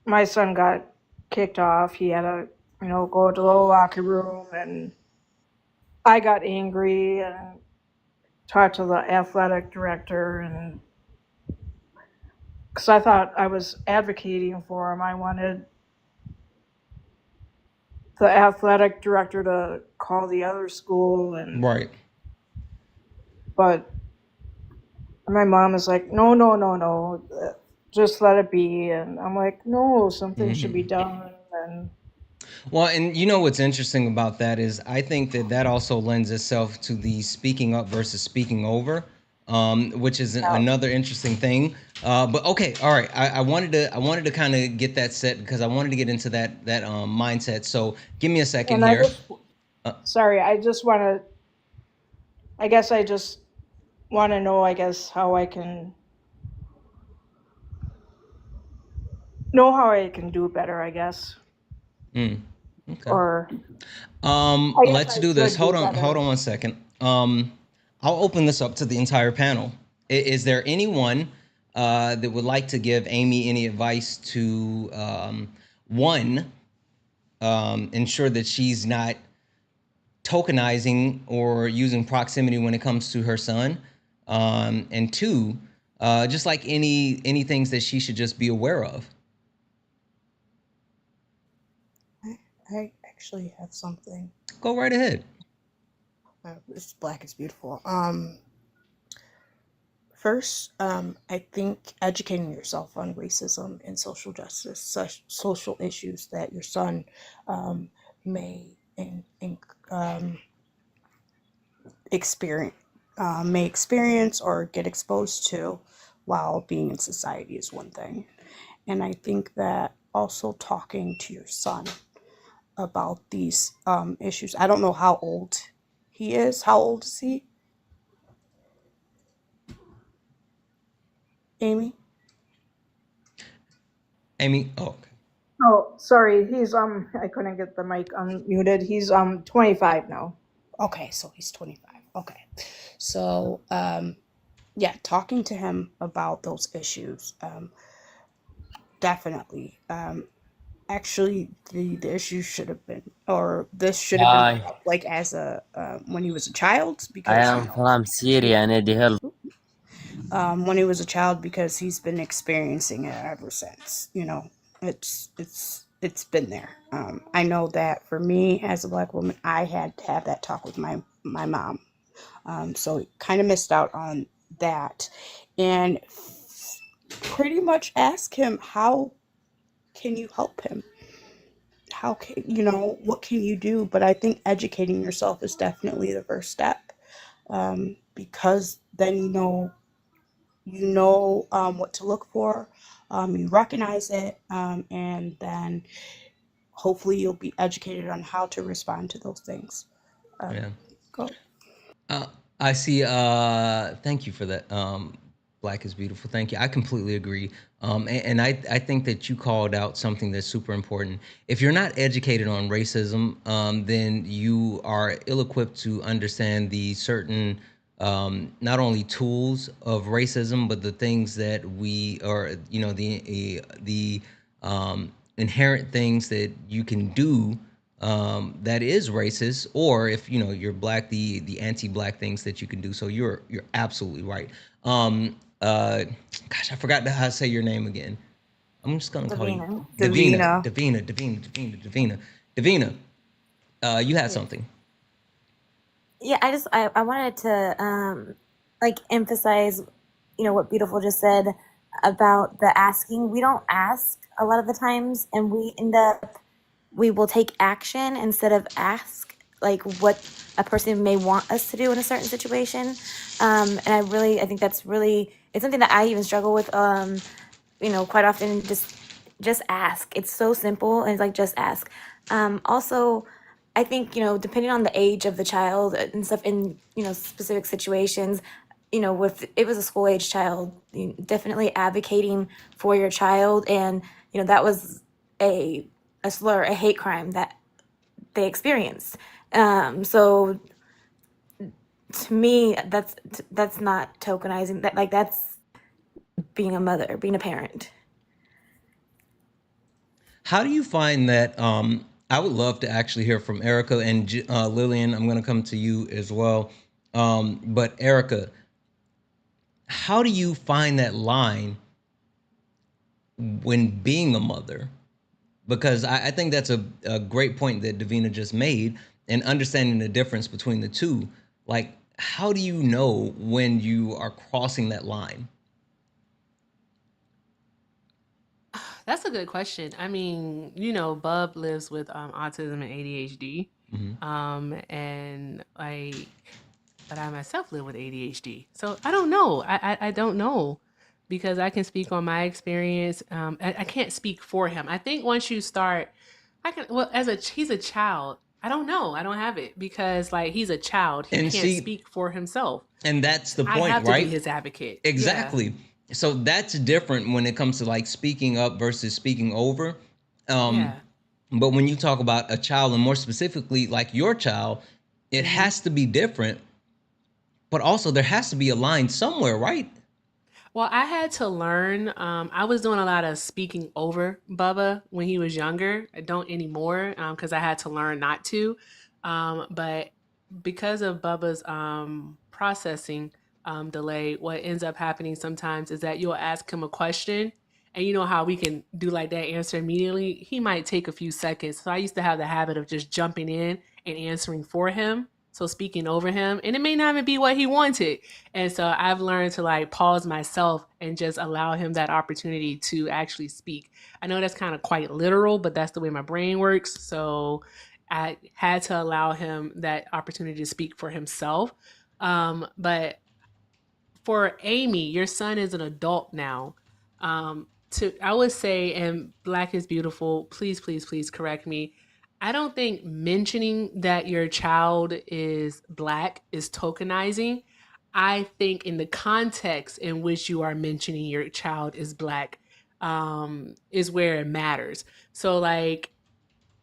my son got kicked off. He had to, go to the locker room. And I got angry and talked to the athletic director, and because I thought I was advocating for him, I wanted the athletic director to call the other school, and Right. but my mom is like, no, just let it be, and I'm like, no, something should be done. And Well, and you know what's interesting about that is I think that that also lends itself to the speaking up versus speaking over, which is another interesting thing. But okay, all right. I wanted to kind of get that set because I wanted to get into that mindset. So give me a second and I here. just sorry, I just want to. I guess I just want to know, I guess, how I can do better, I guess. Okay. Or I guess Let's I do this. should do Hold better. on one second. I'll open this up to the entire panel. Is there anyone that would like to give Amy any advice to one, ensure that she's not tokenizing or using proximity when it comes to her son, and two, just like any things that she should just be aware of? I actually have something. Go right ahead. This Black is beautiful. First, I think educating yourself on racism and social justice, such social issues that your son may experience or get exposed to while being in society is one thing. And I think that also talking to your son about these issues. I don't know how old he is. How old is he? Amy? Amy? Oh, okay. Oh, sorry. He's I couldn't get the mic unmuted. He's 25 now. Okay, so he's 25. Okay. So yeah, talking to him about those issues, definitely. Actually, the issue should have been, or this should have been Hi, like as a when he was a child, I because am from Syria. I need help. when he was a child, because he's been experiencing it ever since. It's been there. I know that for me as a Black woman, I had to have that talk with my mom. So kind of missed out on that. And pretty much ask him, how can you help him? How can, what can you do? But I think educating yourself is definitely the first step, because then what to look for, you recognize it, and then hopefully you'll be educated on how to respond to those things. Yeah. Go. I see. Thank you for that. Black is beautiful. Thank you. I completely agree. And I think that you called out something that's super important. If you're not educated on racism, then you are ill-equipped to understand the certain, not only tools of racism, but the things that we are, the inherent things that you can do that is racist, or if you're black, the anti-black things that you can do. So you're absolutely right. Gosh, I forgot how to say your name again. I'm just gonna call you Davina. Davina. Davina. Davina. Davina. Davina. Davina. Davina. You had Yes. something. Yeah, I wanted to like emphasize, what Beautiful just said about the asking. We don't ask a lot of the times, and we will take action instead of ask, like what a person may want us to do in a certain situation. And I think that's really, it's something that I even struggle with. Quite often, just ask. It's so simple, and it's like, just ask. Also, I think, depending on the age of the child and stuff, in specific situations, if it was a school age child, definitely advocating for your child, and that was a slur, a hate crime that they experienced. So to me, that's not tokenizing. That's being a mother, being a parent. How do you find that? I would love to actually hear from Erica and Lillian. I'm going to come to you as well. But Erica, how do you find that line when being a mother? Because I think that's a great point that Davina just made, and understanding the difference between the two. Like, how do you know when you are crossing that line? That's a good question. I mean, Bub lives with autism and ADHD. And like, but I myself live with ADHD. So I don't know. I don't know, because I can speak on my experience. I can't speak for him. I think once you start, I can, well, he's a child. I don't know. I don't have it, because like, he's a child. He And can't see, speak for himself. and that's the I point, have to be right? his advocate. Yeah. Exactly. So that's different when it comes to like speaking up versus speaking over. Um, Yeah. but when you talk about a child, and more specifically like your child, it Mm-hmm. has to be different. But also there has to be a line somewhere, right? Well, I had to learn. I was doing a lot of speaking over Bubba when he was younger. I don't anymore, because I had to learn not to. But because of Bubba's processing delay, what ends up happening sometimes is that you'll ask him a question, and you know how we can do like that answer immediately. He might take a few seconds. So I used to have the habit of just jumping in and answering for him. So speaking over him, and it may not even be what he wanted. And so I've learned to like pause myself and just allow him that opportunity to actually speak. I know that's kind of quite literal, but that's the way my brain works. So I had to allow him that opportunity to speak for himself. But for Amy, your son is an adult now. I would say, and Black is beautiful. Please, please, please correct me. I don't think mentioning that your child is Black is tokenizing. I think in the context in which you are mentioning your child is Black, is where it matters. So, like,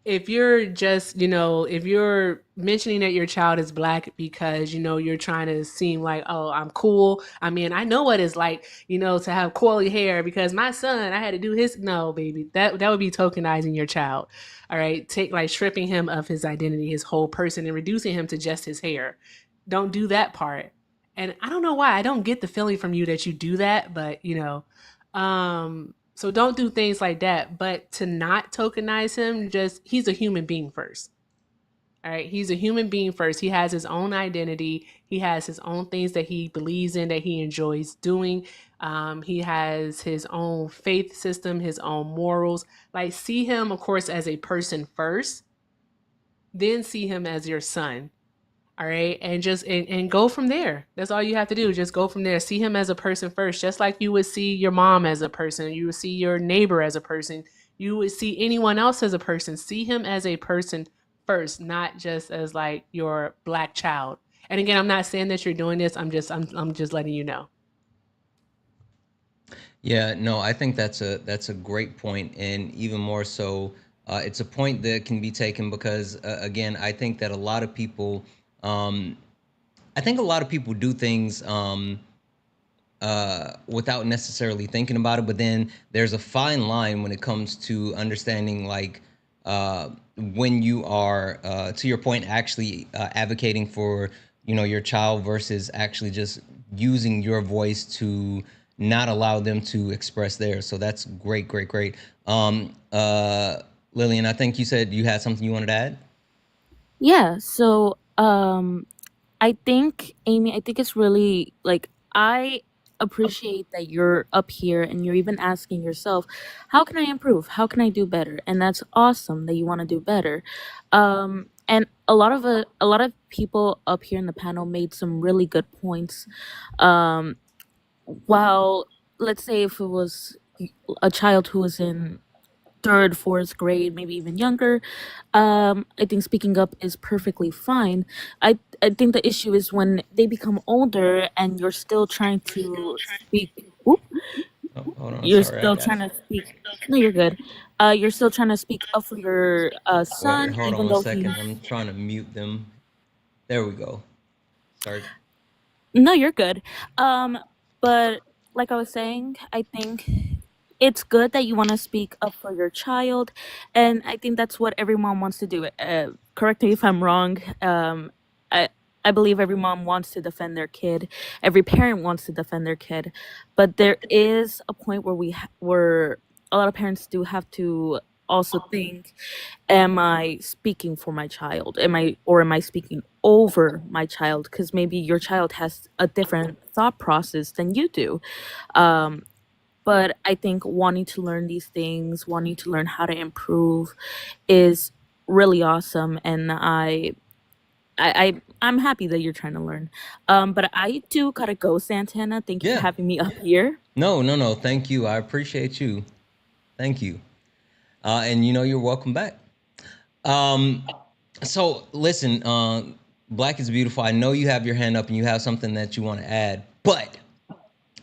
if you're just, if you're mentioning that your child is Black because, you're trying to seem like, oh, I'm cool. I mean, I know what it's like, to have curly hair because my son, I had to do his, no, baby, that would be tokenizing your child. All right. Take like stripping him of his identity, his whole person, and reducing him to just his hair. Don't do that part. And I don't know why. I don't get the feeling from you that you do that, but so don't do things like that. But to not tokenize him, just, he's a human being first. All right. He's a human being first. He has his own identity. He has his own things that he believes in, that he enjoys doing. He has his own faith system, his own morals. Like, see him, of course, as a person first, then see him as your son. All right. And just and go from there. That's all you have to do. Just go from there. See him as a person first, just like you would see your mom as a person. You would see your neighbor as a person. You would see anyone else as a person. See him as a person first, not just as like your black child. And again, I'm not saying that you're doing this. I'm just letting you know. Yeah, no, I think that's a great point, and even more so, it's a point that can be taken because again, I think that a lot of people, um, I think a lot of people do things without necessarily thinking about it. But then there's a fine line when it comes to understanding, like, when you are, to your point, actually advocating for, your child versus actually just using your voice to not allow them to express theirs. So that's great, great, great. Lillian, I think you said you had something you wanted to add. Yeah, so I think, Amy, I think it's really like I appreciate that you're up here and you're even asking yourself, how can I improve? How can I do better? And that's awesome that you want to do better. And a lot of people up here in the panel made some really good points. Um, while let's say if it was a child who was in third, fourth grade, maybe even younger, I think speaking up is perfectly fine. I think the issue is when they become older and you're still trying to speak. Oop, Oh, hold on, you're sorry, I still got trying you. to speak. No, you're good. You're still trying to speak up for your Wait, son, hold on even one though he's. second. I'm trying to mute them. There we go. Sorry. No, you're good. Um, but like I was saying, I think it's good that you want to speak up for your child, and I think that's what every mom wants to do. Correct me if I'm wrong. I I believe every mom wants to defend their kid. Every parent wants to defend their kid, but there is a point where where a lot of parents do have to also think, am I speaking for my child? Am I speaking over my child? Because maybe your child has a different thought process than you do. Um, but I think wanting to learn these things, wanting to learn how to improve, is really awesome, and I'm happy that you're trying to learn. But I do gotta go, Santana. Thank you for Yeah. having me up here. No, no, no. Thank you. I appreciate you. Thank you. And you're welcome back. Um, so listen, Black is beautiful. I know you have your hand up and you have something that you want to add, but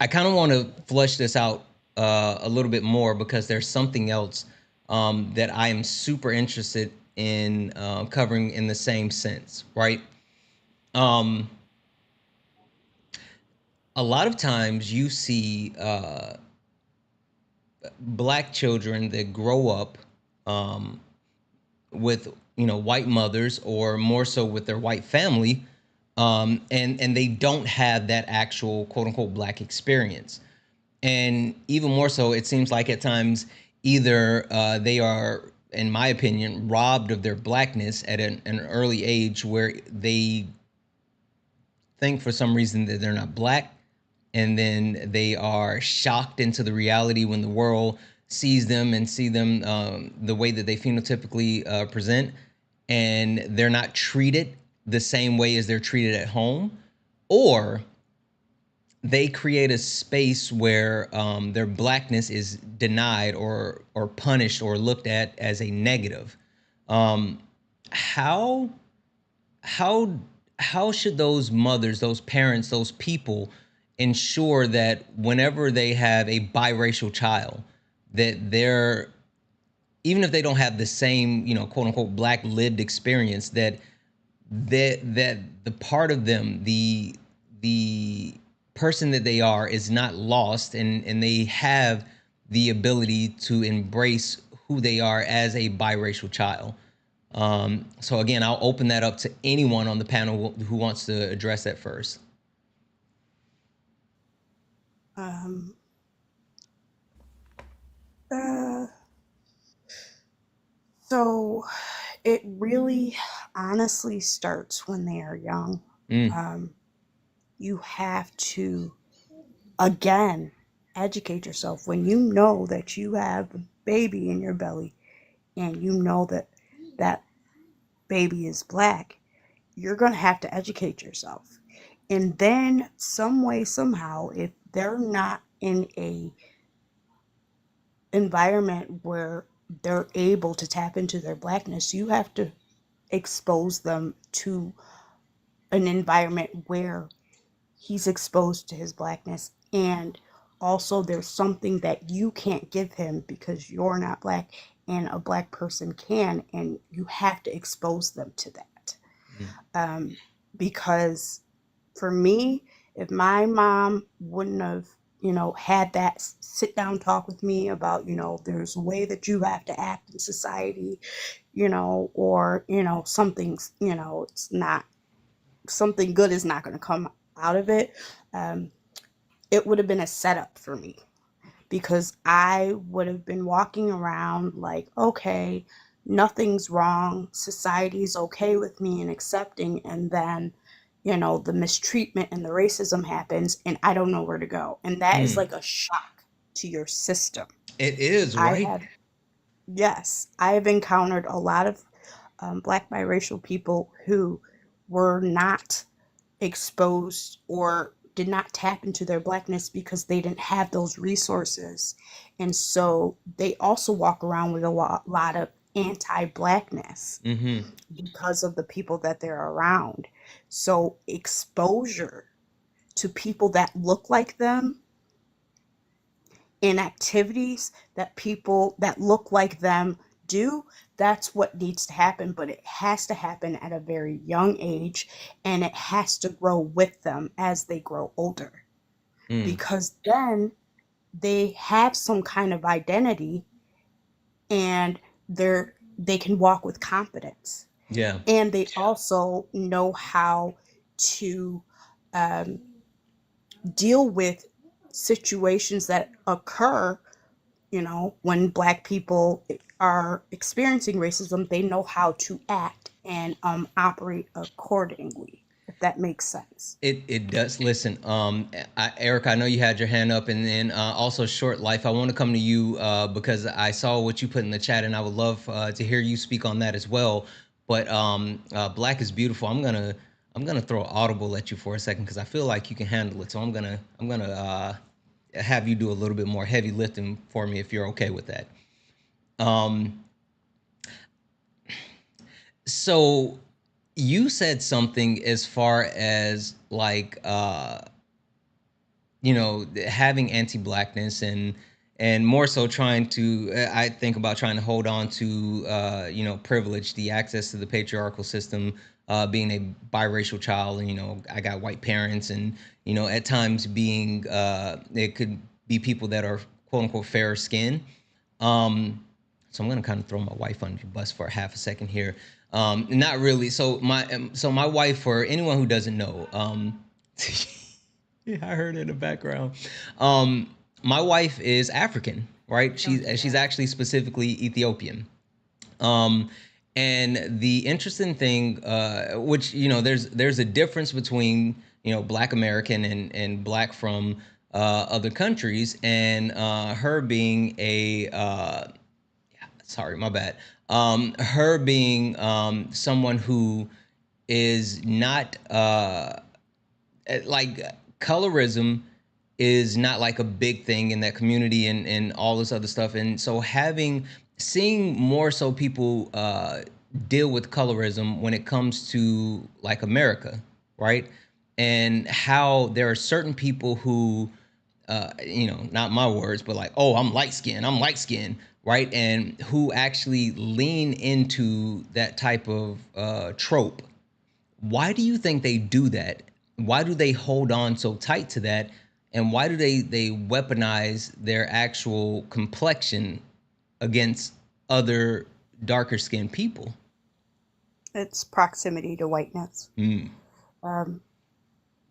I kind of want to flush this out a little bit more because there's something else that I am super interested in covering in the same sense, right? Um, a lot of times you see Black children that grow up um, with white mothers or more so with their white family, and they don't have that actual quote unquote Black experience. And even more so, it seems like at times either they are, in my opinion, robbed of their Blackness at an early age where they think for some reason that they're not Black, and then they are shocked into the reality when the world sees them and see them the way that they phenotypically present, and they're not treated the same way as they're treated at home, or they create a space where their Blackness is denied or punished or looked at as a negative. Um, how how how should those mothers, those parents, those people ensure that whenever they have a biracial child, that they're, even if they don't have the same, quote unquote Black lived experience, that the part of them, the person that they are, is not lost, and they have the ability to embrace who they are as a biracial child. So again, I'll open that up to anyone on the panel who wants to address that first. Um, uh, so it really, honestly starts when they are young. You have to, again, educate yourself. When you know that you have a baby in your belly and you know that that baby is black, you're going to have to educate yourself. And then some way, somehow, if they're not in a environment where they're able to tap into their blackness, you have to expose them to an environment where he's exposed to his blackness. And also there's something that you can't give him because you're not black and a black person can, and you have to expose them to that. Because for me, if my mom wouldn't have, had that sit down talk with me about, there's a way that you have to act in society, or, something's, it's not, something good is not going to come out of it. It would have been a setup for me, because I would have been walking around like, okay, nothing's wrong. Society's okay with me and accepting. And then, the mistreatment and the racism happens and I don't know where to go. And that is like a shock to your system. It is, right? Yes, I have encountered a lot of Black biracial people who were not exposed or did not tap into their blackness because they didn't have those resources. And so they also walk around with a lot of anti-blackness because of the people that they're around. So exposure to people that look like them in activities that people that look like them do, that's what needs to happen. But it has to happen at a very young age, and it has to grow with them as they grow older, because then they have some kind of identity and they can walk with confidence. Yeah. And they also know how to deal with situations that occur. When Black people are experiencing racism, they know how to act and operate accordingly, if that makes sense. It does. Listen, Eric, I know you had your hand up, and then also Short Life. I want to come to you because I saw what you put in the chat, and I would love to hear you speak on that as well. But Black is Beautiful. I'm gonna throw Audible at you for a second because I feel like you can handle it. So I'm gonna have you do a little bit more heavy lifting for me if you're okay with that. So you said something as far as like having anti-blackness and more so trying to I think about trying to hold on to privilege, the access to the patriarchal system, being a biracial child, and I got white parents, and at times being it could be people that are quote unquote fair skin. So I'm gonna kind of throw my wife under the bus for half a second here. Not really. So my wife, for anyone who doesn't know, yeah, I heard it in the background. My wife is African, right? She's actually specifically Ethiopian. And the interesting thing, which there's a difference between Black American and Black from other countries, and her being a sorry, my bad. Her being someone who is not like colorism is not like a big thing in that community and all this other stuff. And so seeing more so people deal with colorism when it comes to like America, right? And how there are certain people who not my words, but like, oh, I'm light skinned, right? And who actually lean into that type of trope. Why do you think they do that? Why do they hold on so tight to that? And why do they weaponize their actual complexion against other darker skinned people? It's proximity to whiteness.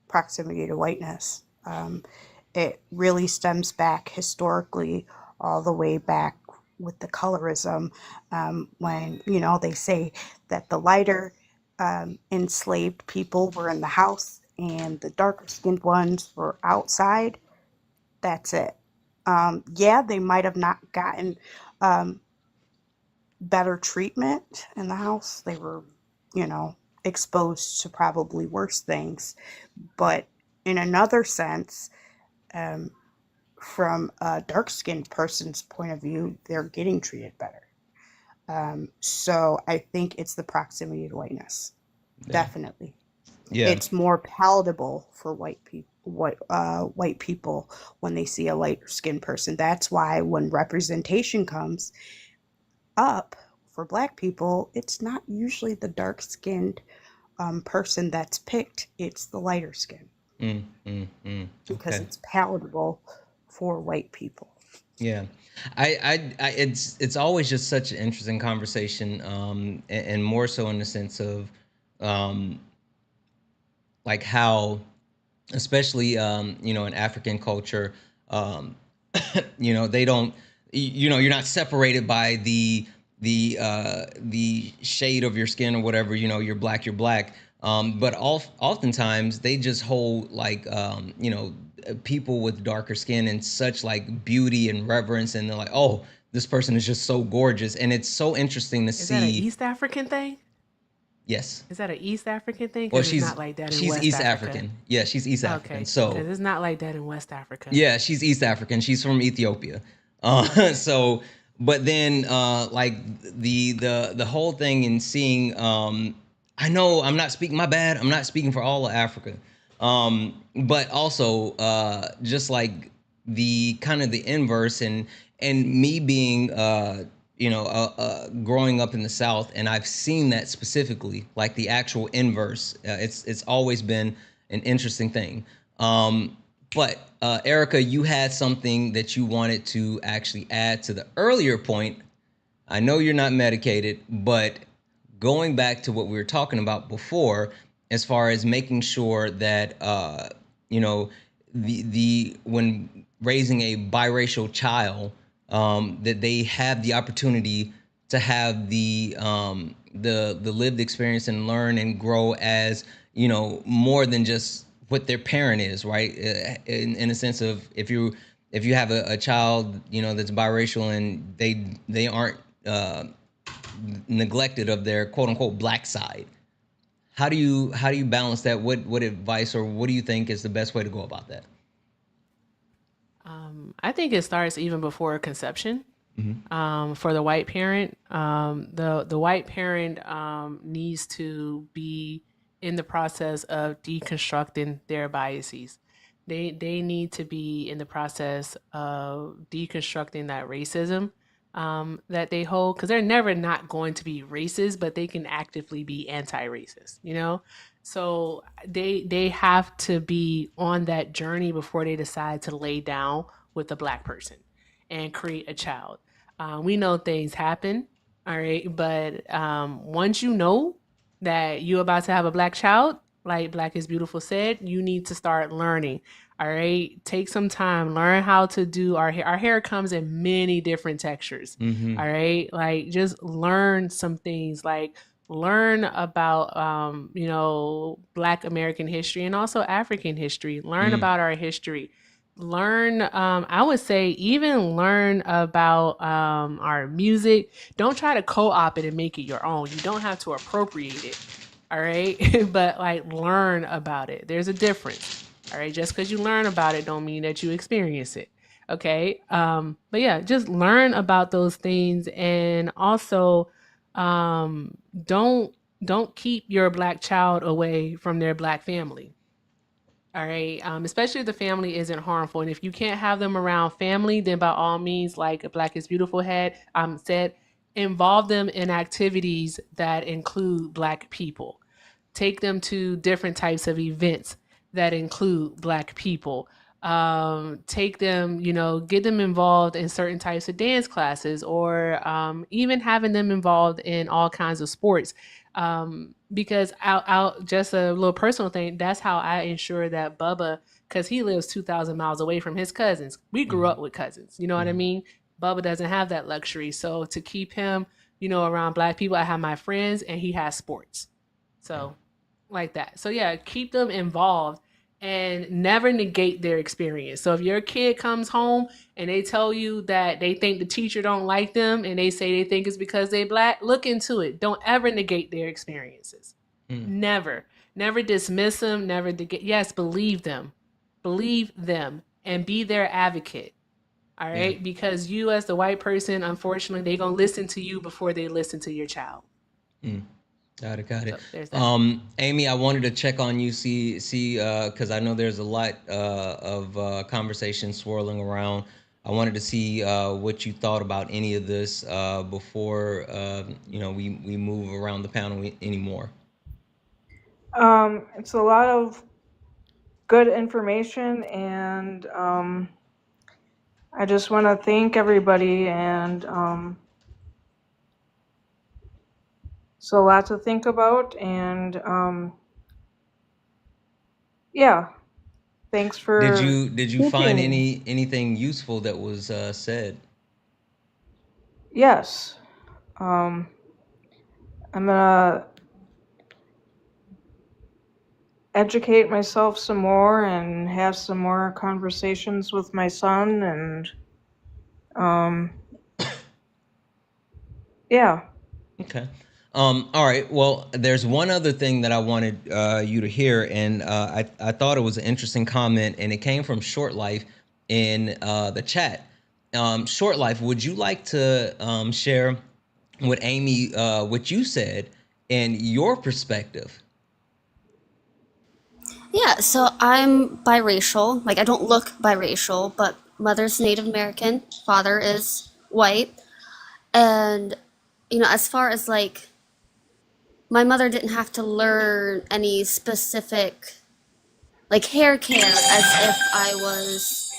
Proximity to whiteness. It really stems back historically, all the way back with the colorism, when they say that the lighter enslaved people were in the house and the darker skinned ones were outside, that's it. Yeah, they might have not gotten better treatment in the house. They were, exposed to probably worse things. But in another sense, from a dark skinned person's point of view, they're getting treated better. So I think it's the proximity to whiteness. Definitely. Yeah. It's more palatable for white people when they see a lighter skinned person. That's why when representation comes up for Black people, it's not usually the dark skinned person that's picked, it's the lighter skin. Because Okay. it's palatable for white people. Yeah, it's always just such an interesting conversation, and more so in the sense of, like how, especially in African culture, um, they don't, you're not separated by the shade of your skin or whatever. You're black, you're black. But oftentimes they just hold like people with darker skin in such like beauty and reverence, and they're like, oh, this person is just so gorgeous, and it's so interesting to Is that an see. East African thing? Yes. Is that an East African thing? Well, Because it's not like that in she's West East Africa. African. Yeah, she's East African. Okay, So because it's not like that in West Africa. yeah, she's East African. She's from Ethiopia. So, but then like the whole thing in seeing, I know I'm not speaking. My bad. I'm not speaking for all of Africa. But also just like the kind of the inverse, and me being growing up in the South, and I've seen that specifically, like the actual inverse. It's always been an interesting thing. But Erica, you had something that you wanted to actually add to the earlier point. I know you're not medicated, but going back to what we were talking about before, as far as making sure that the when raising a biracial child, that they have the opportunity to have the lived experience and learn and grow as more than just what their parent is, right? In a sense of, if you have a child that's biracial and they aren't neglected of their quote unquote black side, how do you balance that? What advice, or what do you think is the best way to go about that? I think it starts even before conception. For the white parent, the white parent needs to be in the process of deconstructing their biases. They need to be in the process of deconstructing that racism that they hold, because they're never not going to be racist, but they can actively be anti-racist. So they have to be on that journey before they decide to lay down with a black person and create a child. We know things happen, all right, but once you know that you're about to have a black child, like Black is Beautiful said, you need to start learning. All right, take some time, learn how to do our hair. Our hair comes in many different textures. All right, like just learn some things, like learn about Black American history and also African history. Learn about our history. Learn, I would say, even learn about our music. Don't try to co-op it and make it your own. You don't have to appropriate it, all right? But like learn about it. There's a difference, all right? Just because you learn about it don't mean that you experience it, okay? But yeah, just learn about those things, and also don't keep your black child away from their black family. All right. Especially if the family isn't harmful. And if you can't have them around family, then by all means, like a Black is Beautiful said, involve them in activities that include Black people. Take them to different types of events that include Black people. Take them, get them involved in certain types of dance classes, or even having them involved in all kinds of sports. Because I'll just a little personal thing. That's how I ensure that Bubba, because he lives 2,000 miles away from his cousins. We grew up with cousins. You know what I mean? Bubba doesn't have that luxury. So to keep him, around Black people, I have my friends, and he has sports. So, like that. So yeah, keep them involved and never negate their experience. So if your kid comes home and they tell you that they think the teacher don't like them and they say they think it's because they black, look into it. Don't ever negate their experiences. Never. Never dismiss them, never negate. Yes, believe them. Believe them and be their advocate. All right? Yeah. Because you as the white person, unfortunately, they're going to listen to you before they listen to your child. Got it. So there's that. Amy, I wanted to check on you, because I know there's a lot of conversation swirling around. I wanted to see what you thought about any of this before we move around the panel anymore. It's a lot of good information, and I just want to thank everybody, and it's a lot to think about, and yeah, thanks Did for you thinking find me. anything useful that was said? Yes, I'm gonna educate myself some more and have some more conversations with my son, and yeah. Okay. All right. Well, there's one other thing that I wanted you to hear, and I thought it was an interesting comment, and it came from Short Life in the chat. Short Life, would you like to share with Amy what you said and your perspective? Yeah, so I'm biracial. Like, I don't look biracial, but mother's Native American, father is white. And, as far as like, my mother didn't have to learn any specific, like, hair care as if I was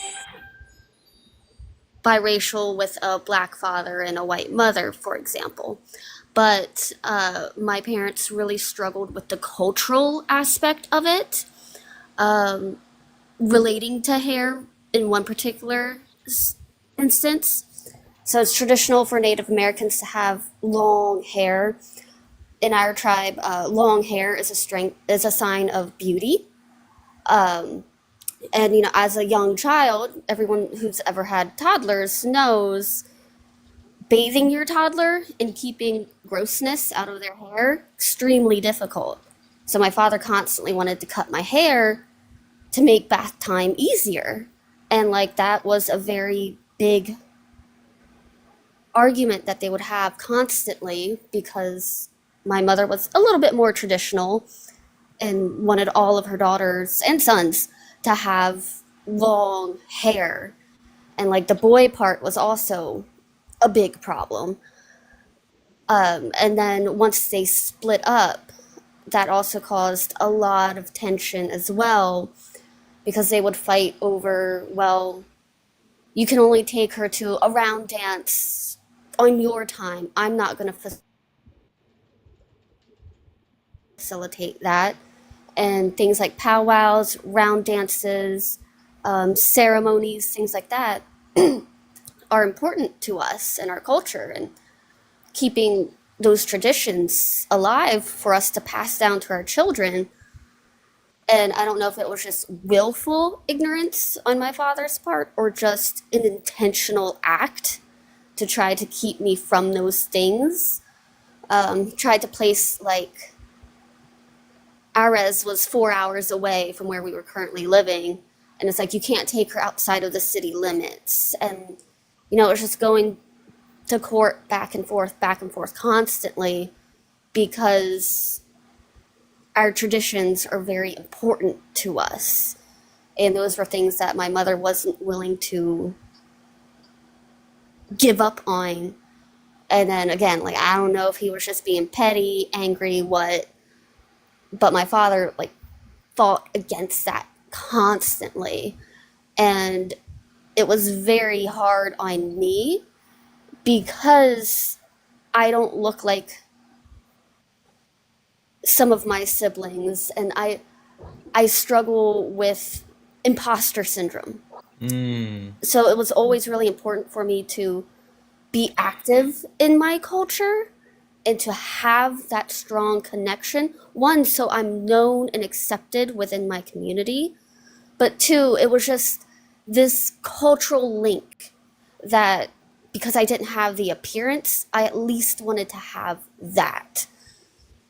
biracial with a black father and a white mother, for example. But my parents really struggled with the cultural aspect of it, relating to hair in one particular instance. So it's traditional for Native Americans to have long hair. In our tribe, long hair is a sign of beauty. And as a young child, everyone who's ever had toddlers knows bathing your toddler and keeping grossness out of their hair extremely difficult. So my father constantly wanted to cut my hair to make bath time easier. And like that was a very big argument that they would have constantly because my mother was a little bit more traditional and wanted all of her daughters and sons to have long hair. And like the boy part was also a big problem. And then once they split up, that also caused a lot of tension as well because they would fight over, well, you can only take her to a round dance on your time. I'm not going to facilitate that. And things like powwows, round dances, ceremonies, things like that are important to us and our culture. And keeping those traditions alive for us to pass down to our children. And I don't know if it was just willful ignorance on my father's part or just an intentional act to try to keep me from those things. Tried to place like Ares was 4 hours away from where we were currently living. And it's like, you can't take her outside of the city limits. And, it was just going to court back and forth constantly because our traditions are very important to us. And those were things that my mother wasn't willing to give up on. And then again, like, I don't know if he was just being petty, angry, what, but my father, like, fought against that constantly. And it was very hard on me because I don't look like some of my siblings, and I struggle with imposter syndrome. So it was always really important for me to be active in my culture and to have that strong connection, one, so I'm known and accepted within my community, but two, it was just this cultural link that because I didn't have the appearance, I at least wanted to have that.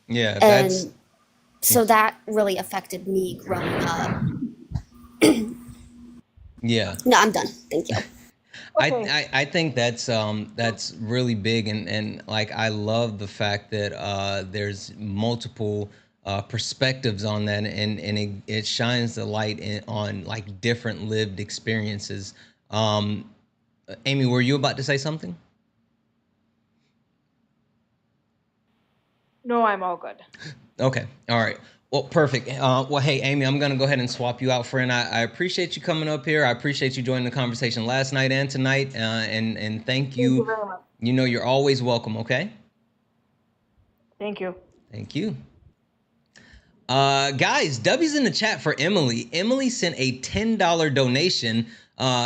Yeah, that's And so that really affected me growing up. yeah. No, I'm done. Thank you. Okay. I think that's really big, and like I love the fact that there's multiple perspectives on that, and it shines the light on like different lived experiences. Um, Amy, were you about to say something? No, I'm all good. Okay. All right. Well, perfect. Well, hey, Amy, I'm going to go ahead and swap you out, friend. I appreciate you coming up here. I appreciate you joining the conversation last night and tonight. And thank Thank you you. very much. You know, you're always welcome. Okay. Thank you. Thank you. Guys, W's in the chat for Emily. Emily sent a $10 donation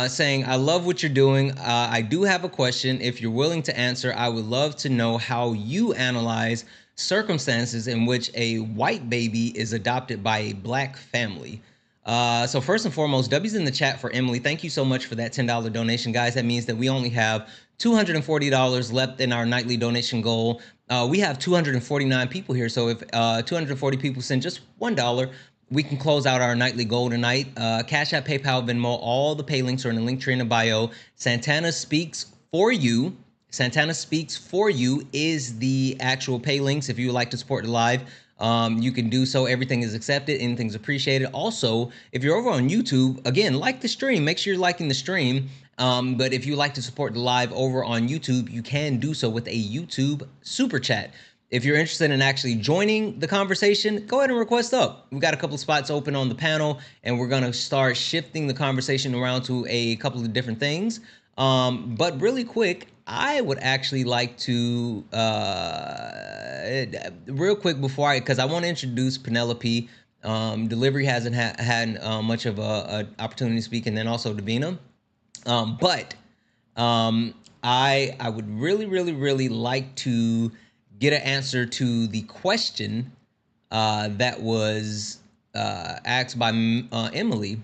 saying, I love what you're doing. I do have a question. If you're willing to answer, I would love to know how you analyze circumstances in which a white baby is adopted by a black family. So first and foremost, W's in the chat for Emily. Thank you so much for that $10 donation, guys. That means that we only have $240 left in our nightly donation goal. We have 249 people here, so if 240 people send just $1, we can close out our nightly goal tonight. Cash App, PayPal, Venmo, all the pay links are in the link tree in the bio. Santana Speaks for You. Santana Speaks for You is the actual pay links. If you would like to support the live, you can do so. Everything is accepted. Anything's appreciated. Also, if you're over on YouTube, again, like the stream. Make sure you're liking the stream. But if you like to support the live over on YouTube, you can do so with a YouTube super chat. If you're interested in actually joining the conversation, go ahead and request up. We've got a couple of spots open on the panel, and we're going to start shifting the conversation around to a couple of different things. But really quick, I would actually like to, real quick before because I want to introduce Penelope. Delivery hasn't had much of a opportunity to speak, and then also Davina. But I would really like to get an answer to the question that was asked by Emily.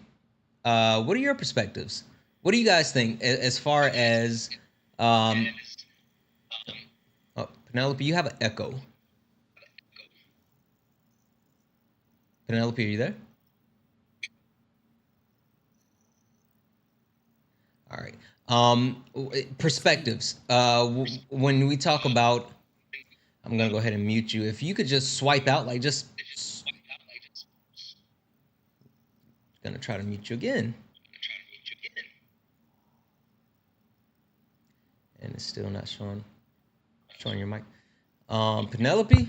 What are your perspectives? What do you guys think as far as um, oh, Penelope? You have an echo. Penelope, are you there? All right. Perspectives. When we talk about, I'm gonna go ahead and mute you. If you could just swipe out, like just gonna try to mute you again, and it's still not showing your mic. Penelope.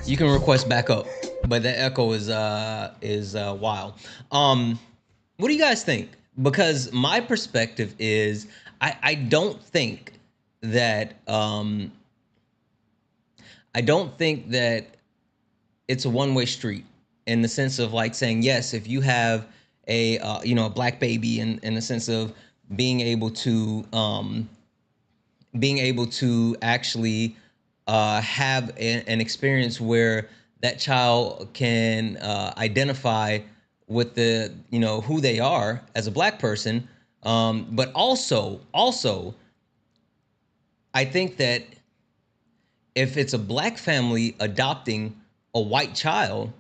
You can request back up, but the echo is wild. What do you guys think? Because my perspective is I don't think that it's a one-way street in the sense of like saying yes, if you have a a black baby in the sense of being able to actually have an experience where that child can identify with the who they are as a black person, but also I think that if it's a black family adopting a white child,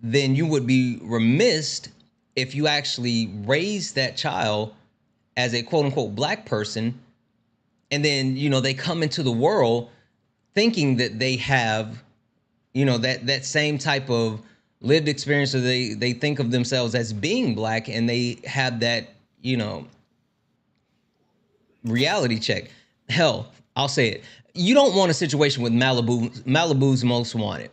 then you would be remiss if you actually raise that child as a quote unquote black person, and then they come into the world thinking that they have that same type of lived experience, or they think of themselves as being black, and they have that reality check. Hell, I'll say it. You don't want a situation with Malibu's Most Wanted.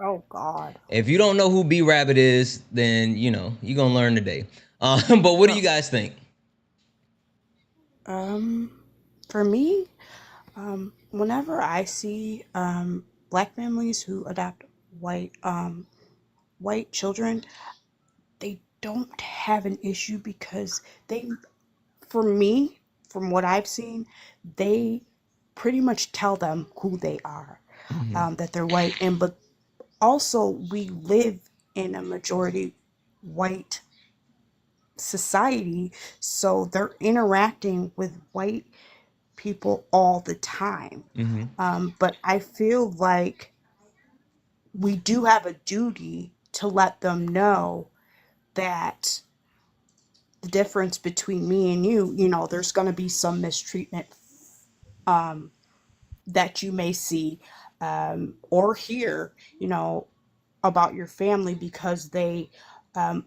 Oh God. If you don't know who B Rabbit is, then you're gonna learn today. But what do you guys think? For me, whenever I see black families who adopt white white children, they don't have an issue because they, for me, from what I've seen, they pretty much tell them who they are, that they're white. And but also we live in a majority white society, so they're interacting with white people all the time. But I feel like we do have a duty to let them know that the difference between me and you know, there's going to be some mistreatment that you may see or hear, you know, about your family because they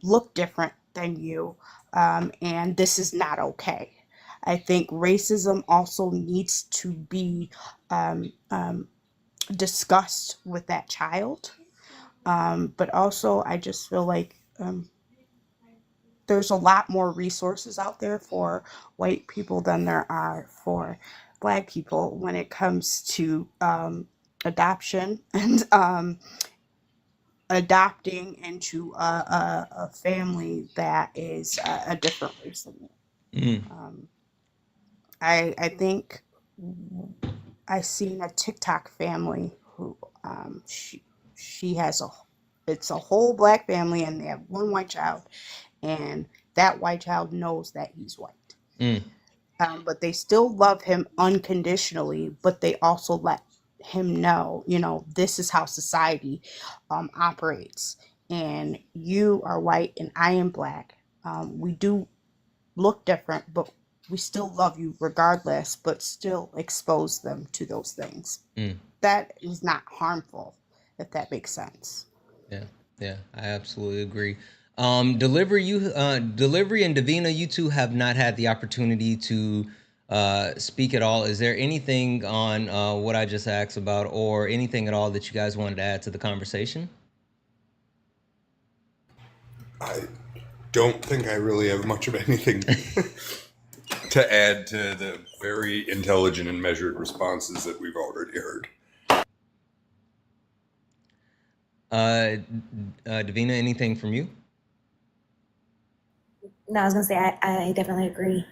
look different than you. And this is not okay. I think racism also needs to be discussed with that child. But also, I just feel like there's a lot more resources out there for white people than there are for Black people when it comes to adoption and adopting into a family that is a different race than you. I think I seen a TikTok family who she has it's a whole Black family and they have one white child, and that white child knows that he's white. But they still love him unconditionally, but they also let him know, you know, this is how society operates. And you are white and I am Black. We do look different, but we still love you regardless, but still expose them to those things. That is not harmful, if that makes sense. Yeah, I absolutely agree. Delivery and Davina, you two have not had the opportunity to speak at all. Is there anything on what I just asked about, or anything at all that you guys wanted to add to the conversation? I don't think I really have much of anything to add to the very intelligent and measured responses that we've already heard. Davina, anything from you? No, I was gonna say I definitely agree.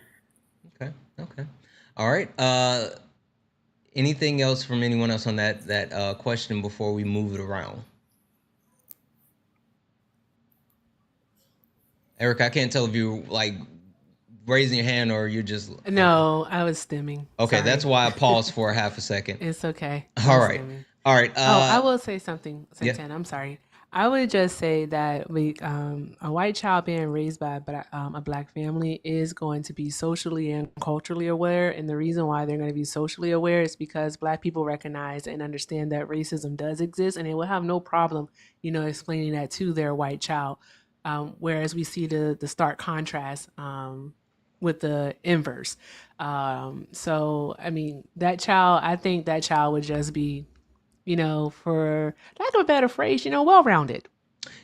Okay. All right. Anything else from anyone else on that question before we move it around? Eric, I can't tell if you like raising your hand or you're just No, I was stimming. Okay, Sorry. that's why I paused for a half a second. It's okay. All right. All right. I will say something, Santana. I'm sorry. I would just say that a white child being raised by a Black family is going to be socially and culturally aware. And the reason why they're going to be socially aware is because Black people recognize and understand that racism does exist, and they will have no problem, you know, explaining that to their white child. Whereas we see the stark contrast with the inverse. So, I mean, I think that child would just be, you know, for lack of a better phrase, you know, well-rounded.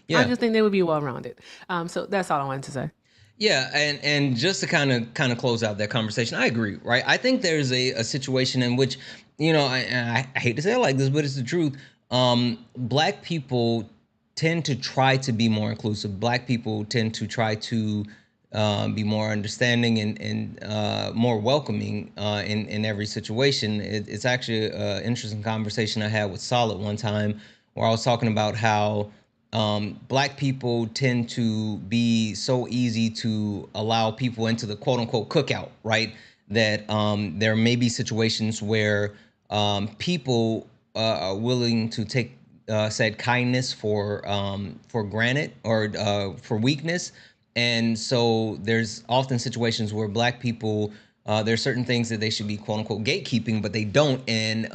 Yeah. I just think they would be well-rounded. So that's all I wanted to say. Yeah, and just to kind of close out that conversation, I agree, right? I think there's a situation in which, you know, I hate to say it like this, but it's the truth. Black people tend to try to be more inclusive. Black people tend to try to be more understanding and more welcoming in every situation. It's actually an interesting conversation I had with Solid one time where I was talking about how Black people tend to be so easy to allow people into the quote unquote cookout, right? That there may be situations where people are willing to take said kindness for granted or for weakness. And so there's often situations where Black people, there's certain things that they should be quote unquote gatekeeping, but they don't. And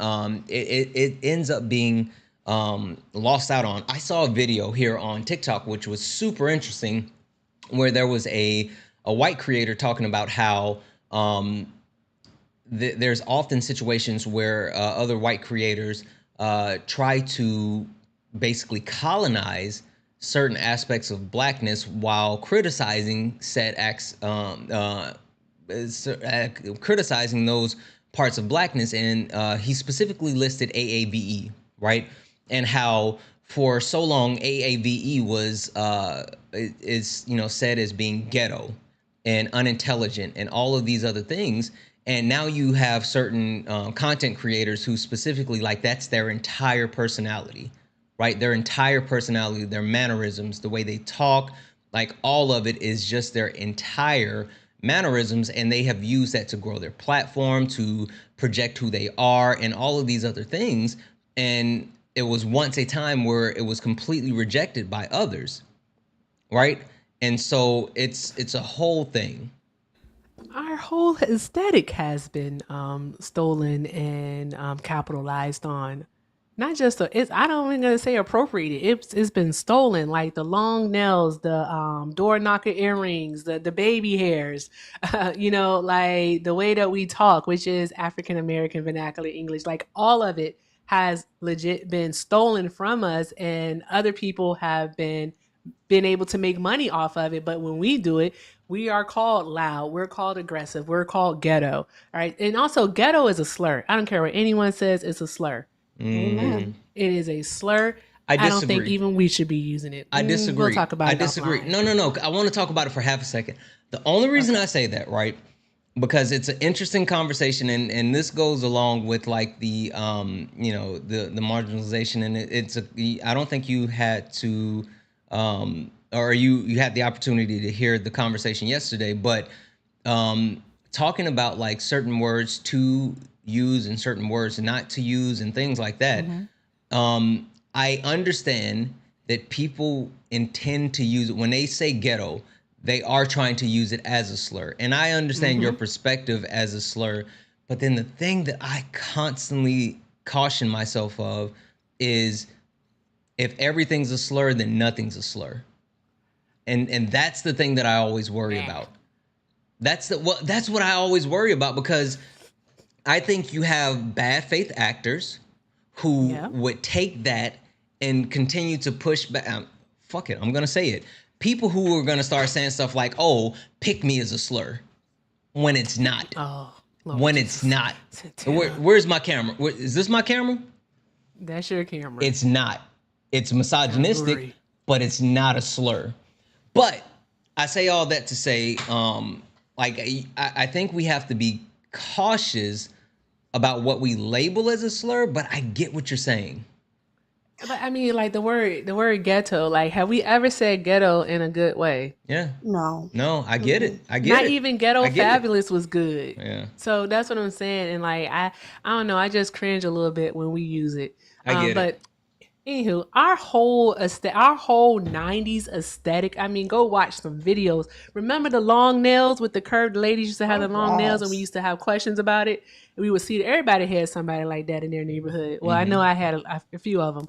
it ends up being lost out on. I saw a video here on TikTok, which was super interesting, where there was a white creator talking about how there's often situations where other white creators try to basically colonize certain aspects of Blackness while criticizing said acts, criticizing those parts of Blackness. And he specifically listed AAVE, right? And how for so long AAVE was is, you know, said as being ghetto and unintelligent and all of these other things. And now you have certain content creators who specifically, like, that's their entire personality, right? Their entire personality, their mannerisms, the way they talk, like all of it is just their entire mannerisms. And they have used that to grow their platform, to project who they are, and all of these other things. And it was once a time where it was completely rejected by others, right? And so it's a whole thing. Our whole aesthetic has been stolen and capitalized on. Not just it's I don't even gonna say appropriated. It's been stolen, like the long nails, the door knocker earrings, the baby hairs, you know, like the way that we talk, which is African American vernacular English. Like all of it has legit been stolen from us, and other people have been able to make money off of it. But when we do it, we are called loud, we're called aggressive, we're called ghetto. All right. And also, ghetto is a slur. I don't care what anyone says, it's a slur. Mm. It is a slur. I I don't think disagree. even we should be using it. I We'll disagree. talk about I it disagree. offline. No. I want to talk about it for half a second. The only reason I say that, right? Because it's an interesting conversation, and this goes along with like the you know, the marginalization, and it's a, I don't think you had to or you had the opportunity to hear the conversation yesterday, but talking about like certain words to use and certain words not to use and things like that. I understand that people intend to use it when they say ghetto, they are trying to use it as a slur. And I understand your perspective as a slur, but then the thing that I constantly caution myself of is, if everything's a slur, then nothing's a slur. And that's the thing that I always worry about. That's what I always worry about, because I think you have bad faith actors who would take that and continue to push back. Fuck it, I'm gonna say it. People who are gonna start saying stuff like, "Oh, pick me" is a slur, when it's not. Oh, Lord When Jesus. it's not. Santana. Where's my camera? Is this my camera? That's your camera. It's not. It's misogynistic, Agree. but it's not a slur. But I say all that to say, like, I think we have to be cautious about what we label as a slur, but I get what you're saying. But I mean, like the word ghetto. Like, have we ever said ghetto in a good way? Yeah. No. No, I get it. I get Not it. even ghetto I get it. fabulous was good. Yeah. So that's what I'm saying. And like I don't know, I just cringe a little bit when we use it. I get it. But anywho, our whole 90s aesthetic. I mean, go watch some videos. Remember the long nails with the curved ladies used to have the long nails, and we used to have questions about it. We would see that everybody had somebody like that in their neighborhood. Well, I know I had a few of them.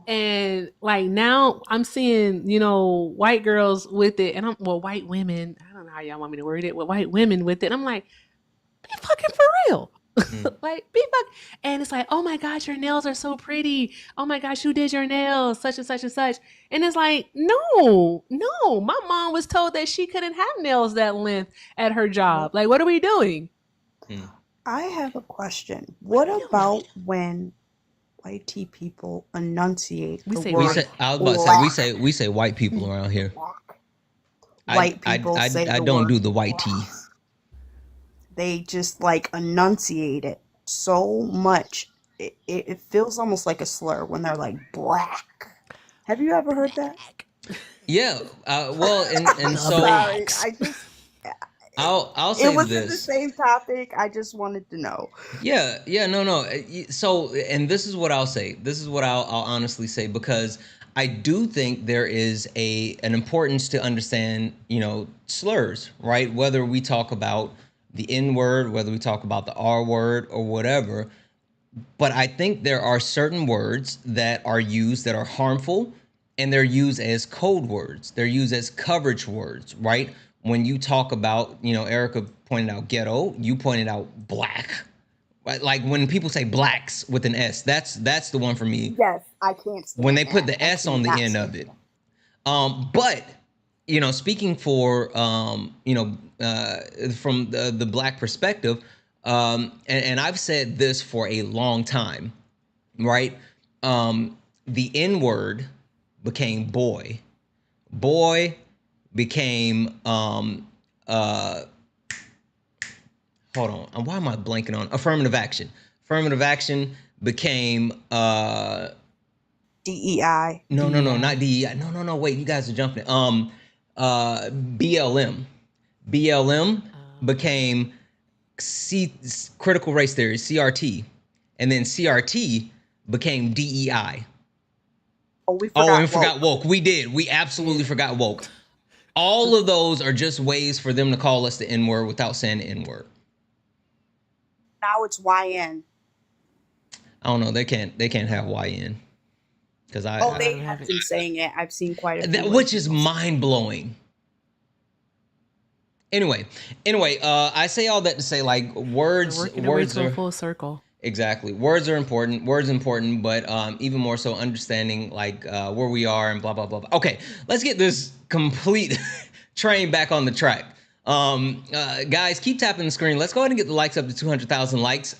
And like now I'm seeing, you know, white girls with it, and white women. I don't know how y'all want me to word it. Well, white women with it. I'm like, be fucking for real. Like, be fucking. And it's like, oh my gosh, your nails are so pretty. Oh my gosh, who did your nails? Such and such and such. And it's like, no. My mom was told that she couldn't have nails that length at her job. Like, what are we doing? I have a question. What about when white people enunciate the word I was about to say we say white people around here. White people say I the don't word do the white tea. They just like enunciate it so much. It feels almost like a slur when they're like black. Have you ever heard that? Yeah. Well, and so Sorry, I just I'll say it was this. in the same topic. I just wanted to know. Yeah, no. So, and this is what I'll say. This is what I'll honestly say, because I do think there is an importance to understand, you know, slurs, right? Whether we talk about the N word, whether we talk about the R word or whatever. But I think there are certain words that are used that are harmful, and they're used as code words. They're used as coverage words, right? When you talk about, you know, Erica pointed out ghetto, you pointed out black. Right? Like when people say blacks with an S, that's the one for me. Yes, I can't stand When they that. put the S on the end of it. But, you know, speaking for, you know, from the black perspective, and I've said this for a long time, right? The N word became boy. Boy, became hold on. Why am I blanking on affirmative action? Affirmative action became DEI. no, not DEI. No. Wait, you guys are jumping. BLM. BLM became critical race theory, CRT, and then CRT became DEI. Oh, we Oh, forgot and forgot woke. We did. We absolutely forgot woke. All of those are just ways for them to call us the N word without saying the N word. Now it's YN. I don't know. They can't have YN because They have been saying it. I've seen quite a few. which is mind blowing. Anyway, I say all that to say, like, words are are full circle. Exactly. Words are important. But even more so understanding like where we are and blah, blah, blah. Okay, let's get this complete train back on the track. Guys, keep tapping the screen. Let's go ahead and get the likes up to 200,000 likes.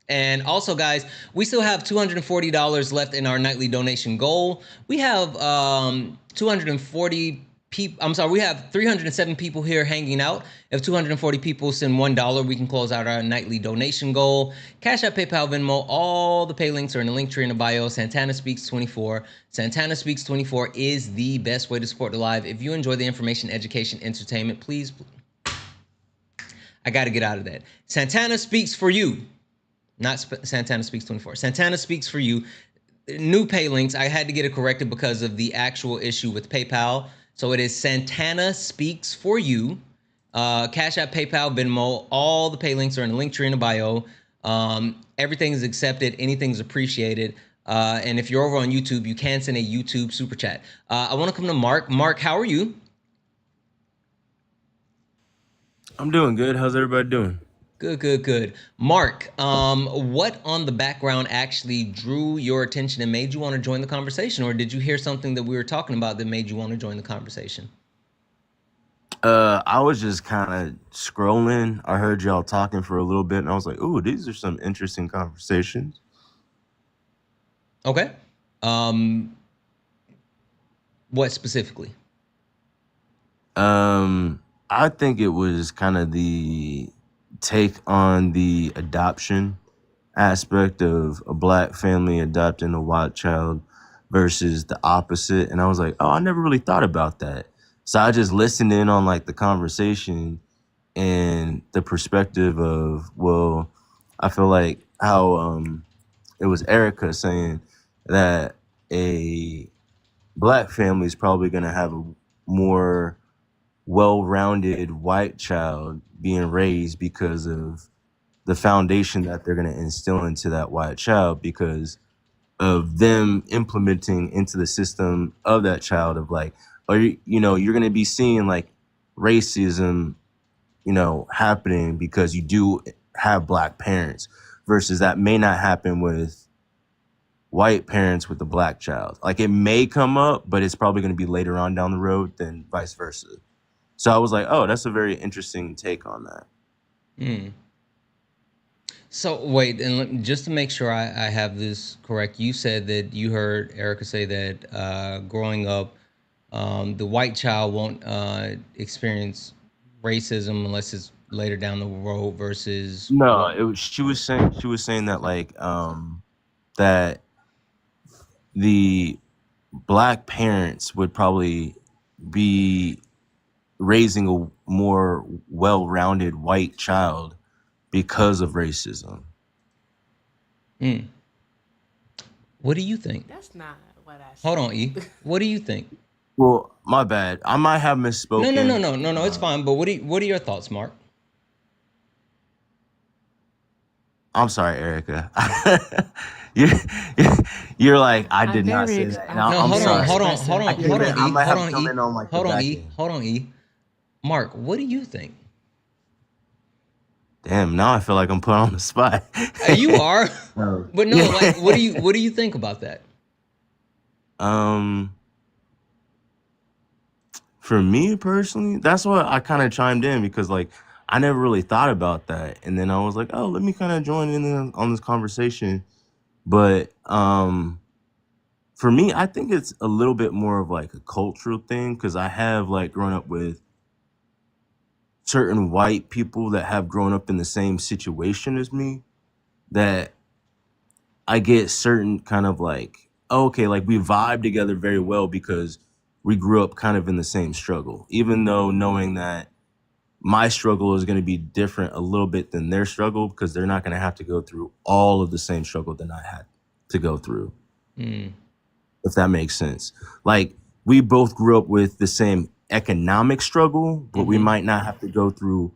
And also, guys, we still have $240 left in our nightly donation goal. We have 240 people. I'm sorry, we have 307 people here hanging out. If 240 people send $1, we can close out our nightly donation goal. Cash App, PayPal, Venmo, all the pay links are in the link tree in the bio. Santana Speaks 24. Santana Speaks 24 is the best way to support the live. If you enjoy the information, education, entertainment, please. I got to get out of that. Santana Speaks for you. Not Santana Speaks 24. Santana Speaks for you. New pay links. I had to get it corrected because of the actual issue with PayPal. So it is Santana Speaks for you. Cash App, PayPal, Venmo. All the pay links are in the link tree in the bio. Everything is accepted. Anything is appreciated. And if you're over on YouTube, you can send a YouTube super chat. I want to come to Mark. Mark, how are you? I'm doing good. How's everybody doing? Good. Mark, what on the background actually drew your attention and made you want to join the conversation? Or did you hear something that we were talking about that made you want to join the conversation? I was just kind of scrolling. I heard y'all talking for a little bit, and I was like, ooh, these are some interesting conversations. Okay. What specifically? I think it was kind of the take on the adoption aspect of a black family adopting a white child versus the opposite. And I was like, oh, I never really thought about that. So I just listened in on like the conversation and the perspective of, well, I feel like how it was Erica saying that a black family is probably going to have a more well-rounded white child being raised because of the foundation that they're going to instill into that white child because of them implementing into the system of that child of like, or you're going to be seeing like racism, happening because you do have black parents versus that may not happen with white parents with a black child. Like it may come up, but it's probably going to be later on down the road than vice versa. So I was like, oh, that's a very interesting take on that. So wait, and just to make sure I have this correct, you said that you heard Erica say that growing up, the white child won't experience racism unless it's later down the road versus no. She was saying that like that the black parents would probably be raising a more well-rounded white child because of racism. What do you think? That's not what I said. Hold on, E. What do you think? Well, my bad. I might have misspoken. No. It's fine. But what are your thoughts, Mark? I'm sorry, Erica. You're like, I did not say that. No, hold on, E. Mark, what do you think? Damn, now I feel like I'm put on the spot. You are. But no, like what do you think about that? For me personally, that's what I kind of chimed in because like I never really thought about that. And then I was like, oh, let me kind of join in on this conversation. But For me, I think it's a little bit more of like a cultural thing because I have like grown up with certain white people that have grown up in the same situation as me that I get certain kind of like, okay, like we vibe together very well because we grew up kind of in the same struggle, even though knowing that my struggle is going to be different a little bit than their struggle because they're not going to have to go through all of the same struggle that I had to go through. If that makes sense. Like we both grew up with the same economic struggle, but we might not have to go through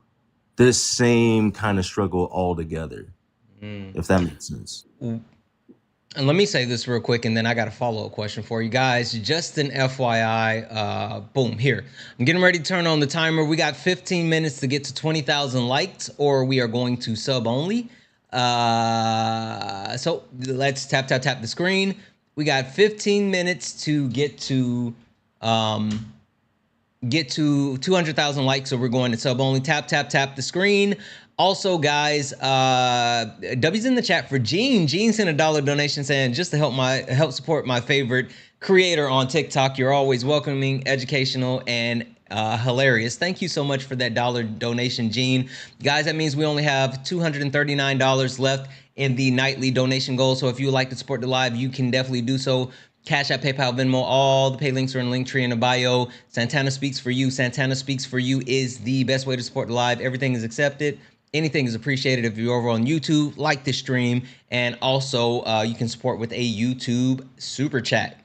this same kind of struggle all together. If that makes sense. And let me say this real quick, and then I got a follow-up question for you guys. Just an FYI, boom, here. I'm getting ready to turn on the timer. We got 15 minutes to get to 20,000 likes, or we are going to sub only. So let's tap the screen. We got 15 minutes to get to 200,000 likes, so we're going to sub only. Tap the screen. Also, guys, W's in the chat for Gene. Gene sent a $1 donation saying just to help support my favorite creator on TikTok. You're always welcoming, educational, and hilarious. Thank you so much for that $1 donation, Gene. Guys, that means we only have $239 left in the nightly donation goal. So if you would like to support the live, you can definitely do so. Cash App, PayPal, Venmo, all the pay links are in the link tree in the bio. Santana Speaks For You. Santana Speaks For You is the best way to support the live. Everything is accepted. Anything is appreciated. If you're over on YouTube, like the stream. And also, you can support with a YouTube super chat.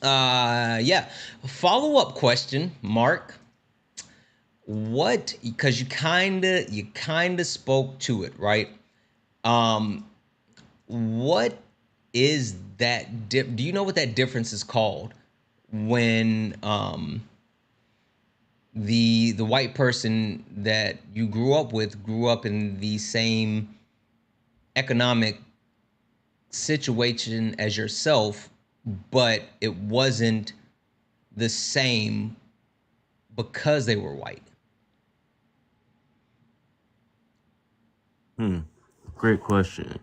Yeah. Follow-up question, Mark. What, because you kind of spoke to it, right? What is that do you know what that difference is called when the white person that you grew up with grew up in the same economic situation as yourself, but it wasn't the same because they were white? Great question.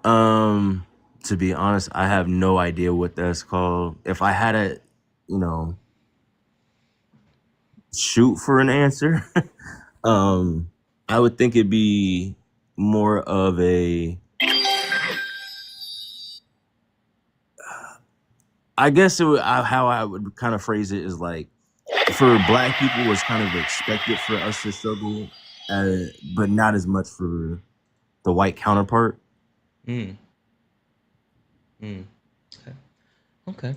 To be honest, I have no idea what that's called. If I had to, shoot for an answer, I would think it'd be more of a, I guess how I would kind of phrase it is like, for black people, it's kind of expected for us to struggle, but not as much for the white counterpart. Okay.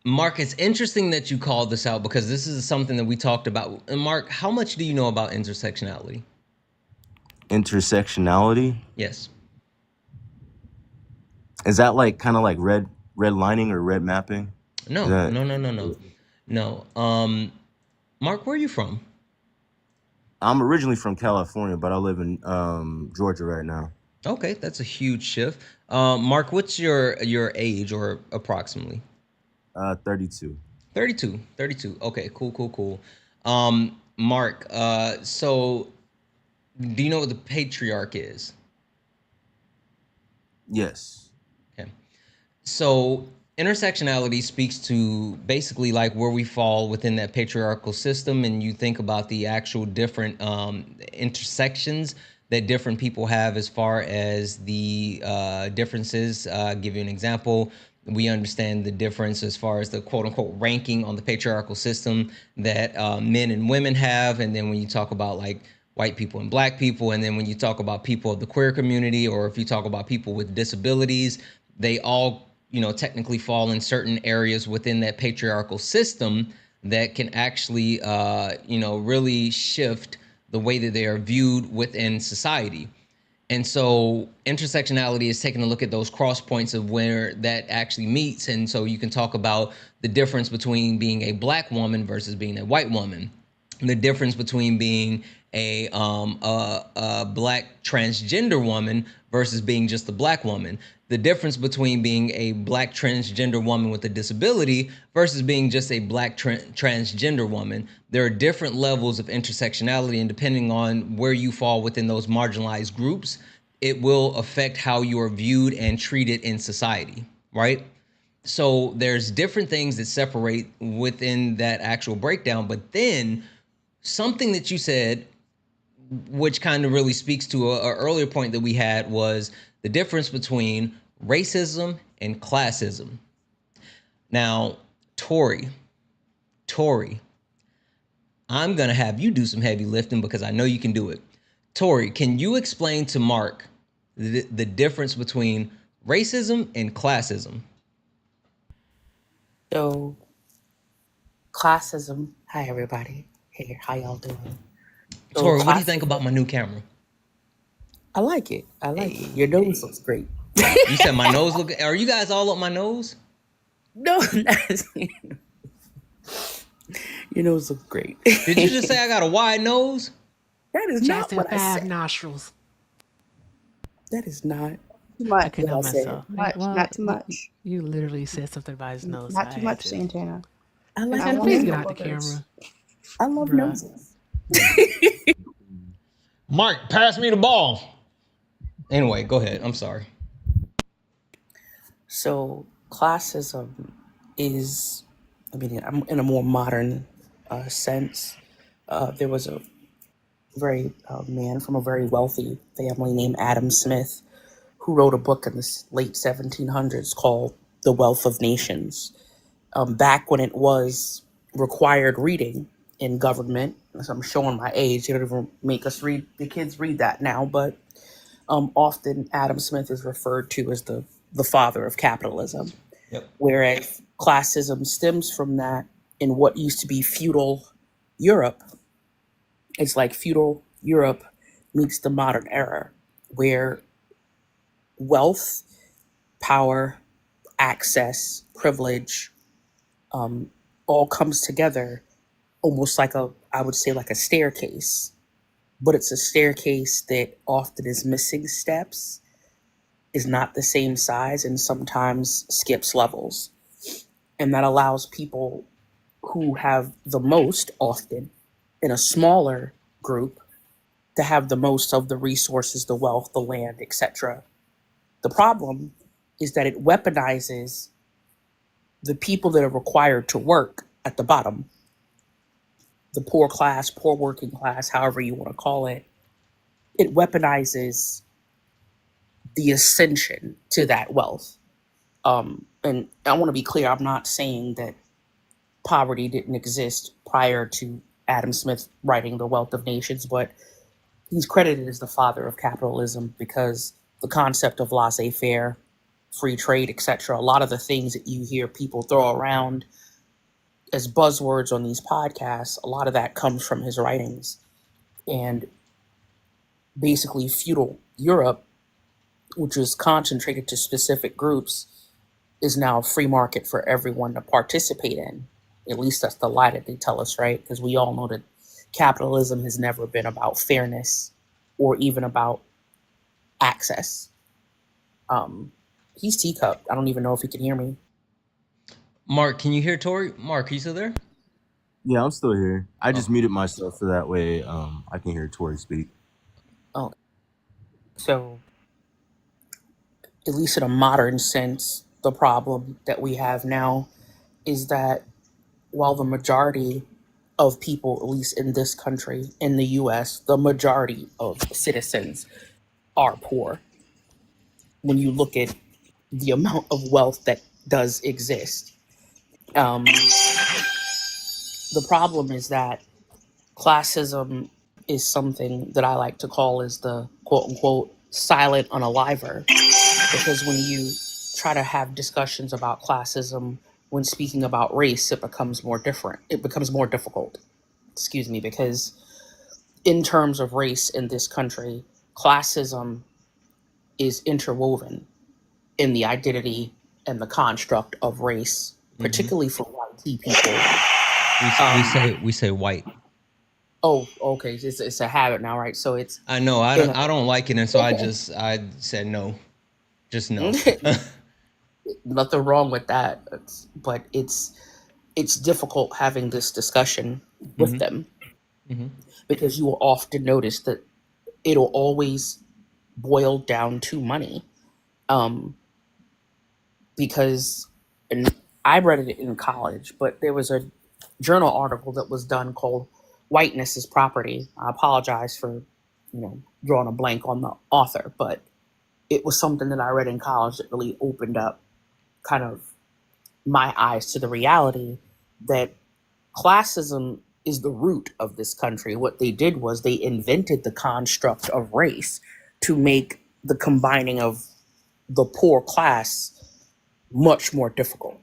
Mark, it's interesting that you called this out because this is something that we talked about. And Mark, how much do you know about intersectionality? Intersectionality? Yes. Is that like kind of like red lining or red mapping? No. Mark, where are you from? I'm originally from California, but I live in Georgia right now. Okay, that's a huge shift. Mark, what's your age or approximately? 32. 32. Okay, cool. Mark, so do you know what the patriarch is? Yes. Okay. So intersectionality speaks to basically like where we fall within that patriarchal system, and you think about the actual different intersections that different people have as far as the differences. Give you an example. We understand the difference as far as the quote unquote ranking on the patriarchal system that men and women have. And then when you talk about like white people and black people, and then when you talk about people of the queer community, or if you talk about people with disabilities, they all, technically fall in certain areas within that patriarchal system that can actually, really shift the way that they are viewed within society. And so intersectionality is taking a look at those cross points of where that actually meets. And so you can talk about the difference between being a black woman versus being a white woman, the difference between being a black transgender woman versus being just a black woman, the difference between being a black transgender woman with a disability versus being just a black transgender woman. There are different levels of intersectionality, and depending on where you fall within those marginalized groups, it will affect how you are viewed and treated in society. right? So there's different things that separate within that actual breakdown, but then something that you said, which kind of really speaks to a earlier point that we had, was the difference between racism and classism. Now, Tori, I'm gonna have you do some heavy lifting because I know you can do it. Tori, can you explain to Mark the difference between racism and classism? So, classism. Hi, everybody. Hey, how y'all doing? So, Tori, what do you think about classism. my new camera? I like it. I like it. Hey, Your nose hey. looks great. You said my nose look. Are you guys all up my nose? No, your nose looks great. Did you just say I got a wide nose? That is Chest not and what I 5 said. nostrils. That is not Too I much. could what I not said. myself. Much. Well, Not too much. you literally said something about his nose, so Not I too had much, to. Santana. I like Santana, I want please him get to out the boogers. camera, I love bruh. noses. Mark, pass me the ball. Anyway, go ahead. I'm sorry. So, classism is, I mean, I'm in a more modern sense. There was a very man from a very wealthy family named Adam Smith who wrote a book in the late 1700s called The Wealth of Nations. Back when it was required reading in government, so I'm showing my age, they don't even make us read, the kids read that now, but often Adam Smith is referred to as the father of capitalism, Yep. whereas classism stems from that in what used to be feudal Europe. It's like feudal Europe meets the modern era, where wealth, power, access, privilege, all comes together almost like I would say like a staircase, but it's a staircase that often is missing steps, is not the same size, and sometimes skips levels. And that allows people who have the most often in a smaller group to have the most of the resources, the wealth, the land, etc. The problem is that it weaponizes the people that are required to work at the bottom, the poor class, poor working class, however you want to call it. It weaponizes the ascension to that wealth. And I want to be clear, I'm not saying that poverty didn't exist prior to Adam Smith writing The Wealth of Nations, but he's credited as the father of capitalism because the concept of laissez-faire, free trade, etc., a lot of the things that you hear people throw around as buzzwords on these podcasts, a lot of that comes from his writings. And basically, feudal Europe, which is concentrated to specific groups, is now a free market for everyone to participate in. At least that's the lie that they tell us, right? Because we all know that capitalism has never been about fairness or even about access. He's teacup. I don't even know if he can hear me. Mark, can you hear Tori? Mark, are you still there? Yeah, I'm still here. I just Oh. muted myself so that way I can hear Tori speak. Oh, so at least in a modern sense, the problem that we have now is that while the majority of people, at least in this country, in the US, the majority of citizens are poor. When you look at the amount of wealth that does exist, um, the problem is that classism is something that I like to call as the quote unquote silent unaliver. Because when you try to have discussions about classism when speaking about race, it becomes more different. It becomes more difficult. Excuse me, because in terms of race in this country, classism is interwoven in the identity and the construct of race, particularly for white people. We say white. Oh, okay. It's a habit now, right? So it's I know. I in don't. I don't like it, and so I said no. Just no. nothing wrong with that, but it's difficult having this discussion with them because you will often notice that it'll always boil down to money. Um, because, and I read it in college, but there was a journal article that was done called "Whiteness is Property." I apologize for, drawing a blank on the author, but it was something that I read in college that really opened up kind of my eyes to the reality that classism is the root of this country. What they did was they invented the construct of race to make the combining of the poor class much more difficult.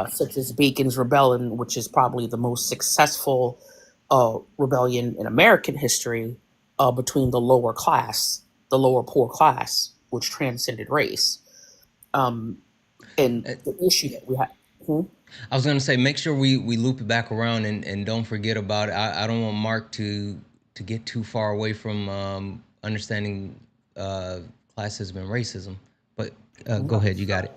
Such as Bacon's Rebellion, which is probably the most successful rebellion in American history between the lower poor class, which transcended race. And the issue that we have. I was gonna say, make sure we loop it back around and don't forget about it. I don't want Mark to get too far away from understanding classism and racism. But go ahead, you got it.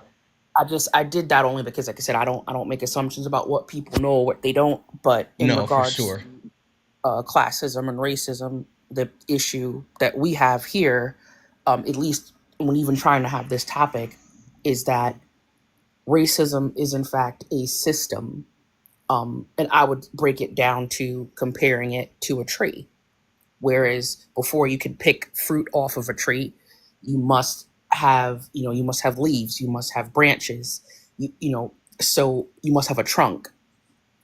I did that only because, like I said, I don't make assumptions about what people know or what they don't. But in No, for regards sure. to classism and racism, the issue that we have here, at least when even trying to have this topic, is that racism is in fact a system. And I would break it down to comparing it to a tree. Whereas before you can pick fruit off of a tree, you must have leaves, you must have branches, so you must have a trunk.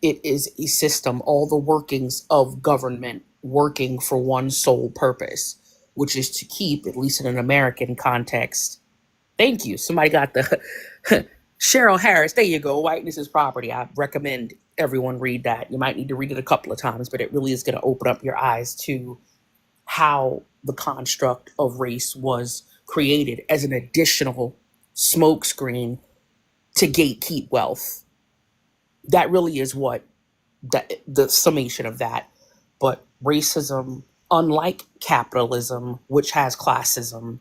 It is a system, all the workings of government working for one sole purpose, which is to keep, at least in an American context. Thank you. Somebody got the Cheryl Harris. There you go. Whiteness is Property. I recommend everyone read that. You might need to read it a couple of times, but it really is going to open up your eyes to how the construct of race was created as an additional smokescreen to gatekeep wealth. That really is what the summation of that. But racism, unlike capitalism, which has classism,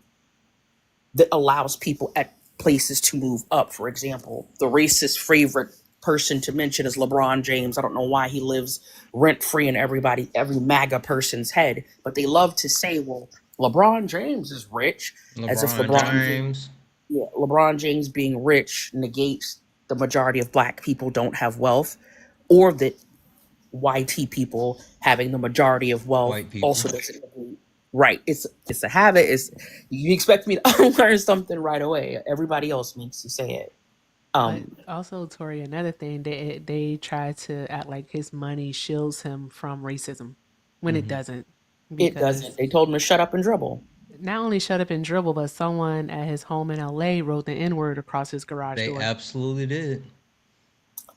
that allows people at places to move up. For example, the racist favorite person to mention is LeBron James. I don't know why he lives rent-free in every MAGA person's head, but they love to say, well, LeBron James is rich, as if LeBron James being rich negates the majority of black people don't have wealth, or that YT people having the majority of wealth also doesn't negate. Right. It's a habit. You expect me to learn something right away. Everybody else makes you say it. Also, Tori, another thing, they try to act like his money shields him from racism when it doesn't. It doesn't. They told him to shut up and dribble. Not only shut up and dribble, but someone at his home in LA wrote the N-word across his garage door. They absolutely did.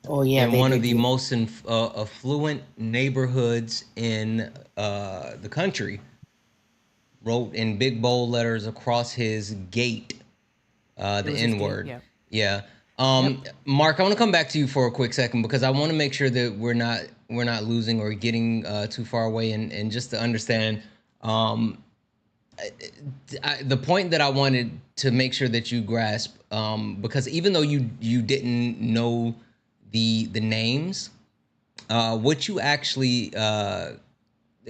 Oh yeah, in one of the most affluent neighborhoods in the country, wrote in big bold letters across his gate the N-word. Yeah. Mark, I want to come back to you for a quick second because I want to make sure that we're not losing or getting too far away, and just to understand the point that I wanted to make sure that you grasp, because even though you didn't know the names, what you actually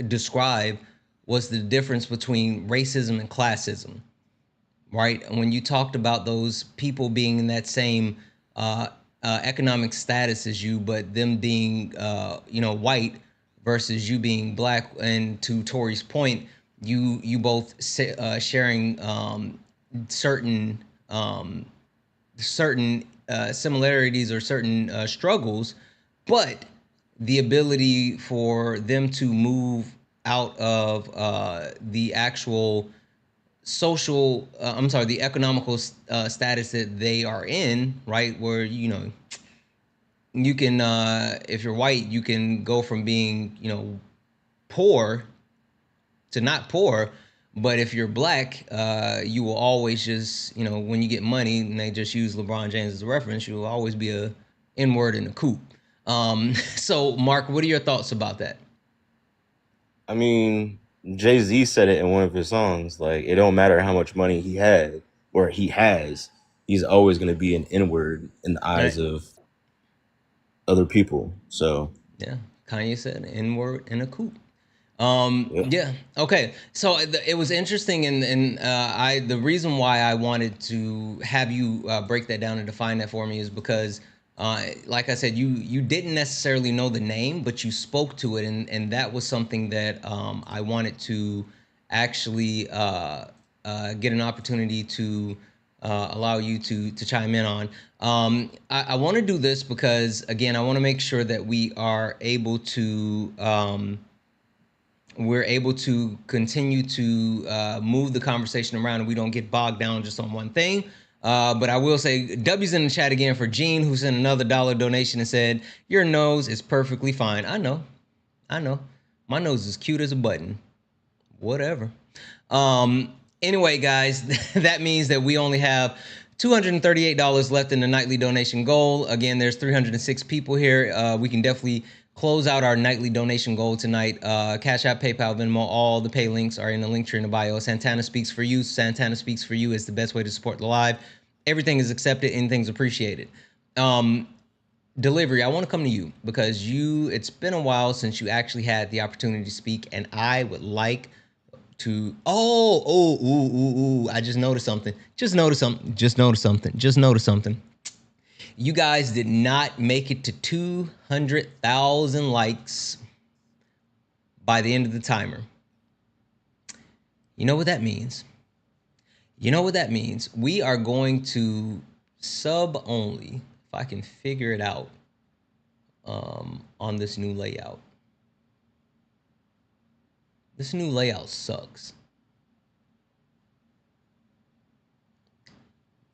described was the difference between racism and classism, right? And when you talked about those people being in that same economic status as you, but them being white versus you being black, and to Tori's point, you both sharing certain similarities or certain struggles, but the ability for them to move out of the actual the economical status that they are in, right? Where, you can, if you're white, you can go from being, poor to not poor. But if you're black, you will always just, when you get money, and they just use LeBron James as a reference, you will always be a N-word in a coupe. So, Mark, what are your thoughts about that? I mean, Jay-Z said it in one of his songs. Like, it don't matter how much money he had or he has, he's always going to be an N-word in the eyes of other people. So yeah, Kanye said N-word in a coupe. Yeah. Okay. So it was interesting, and the reason why I wanted to have you break that down and define that for me is because, like I said, you didn't necessarily know the name, but you spoke to it, and that was something that I wanted to actually get an opportunity to allow you to chime in on. I want to do this because, again, I want to make sure that we are able to. We're able to continue to move the conversation around and we don't get bogged down just on one thing. But I will say, W's in the chat again for Gene, who sent another $1 donation and said, your nose is perfectly fine. I know. My nose is cute as a button. Whatever. Anyway, guys, that means that we only have $238 left in the nightly donation goal. Again, there's 306 people here. We can definitely close out our nightly donation goal tonight. Cash App, PayPal, Venmo, all the pay links are in the link tree in the bio. Santana Speaks for You. Santana Speaks for You is the best way to support the live. Everything is accepted, anything's appreciated. Delivery, I want to come to you because it's been a while since you actually had the opportunity to speak, and I would like to I just noticed something. You guys did not make it to 200,000 likes by the end of the timer. You know what that means? We are going to sub only, if I can figure it out, on this new layout. This new layout sucks.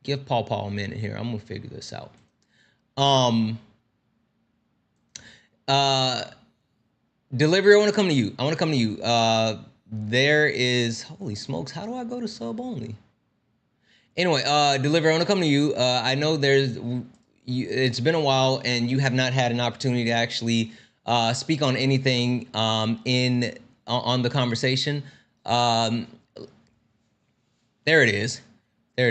Give Paul a minute here. I'm gonna figure this out. Delivery, I want to come to you. There is, holy smokes, how do I go to sub only? Anyway, Delivery, I want to come to you. I know it's been a while and you have not had an opportunity to actually speak on anything on the conversation. There it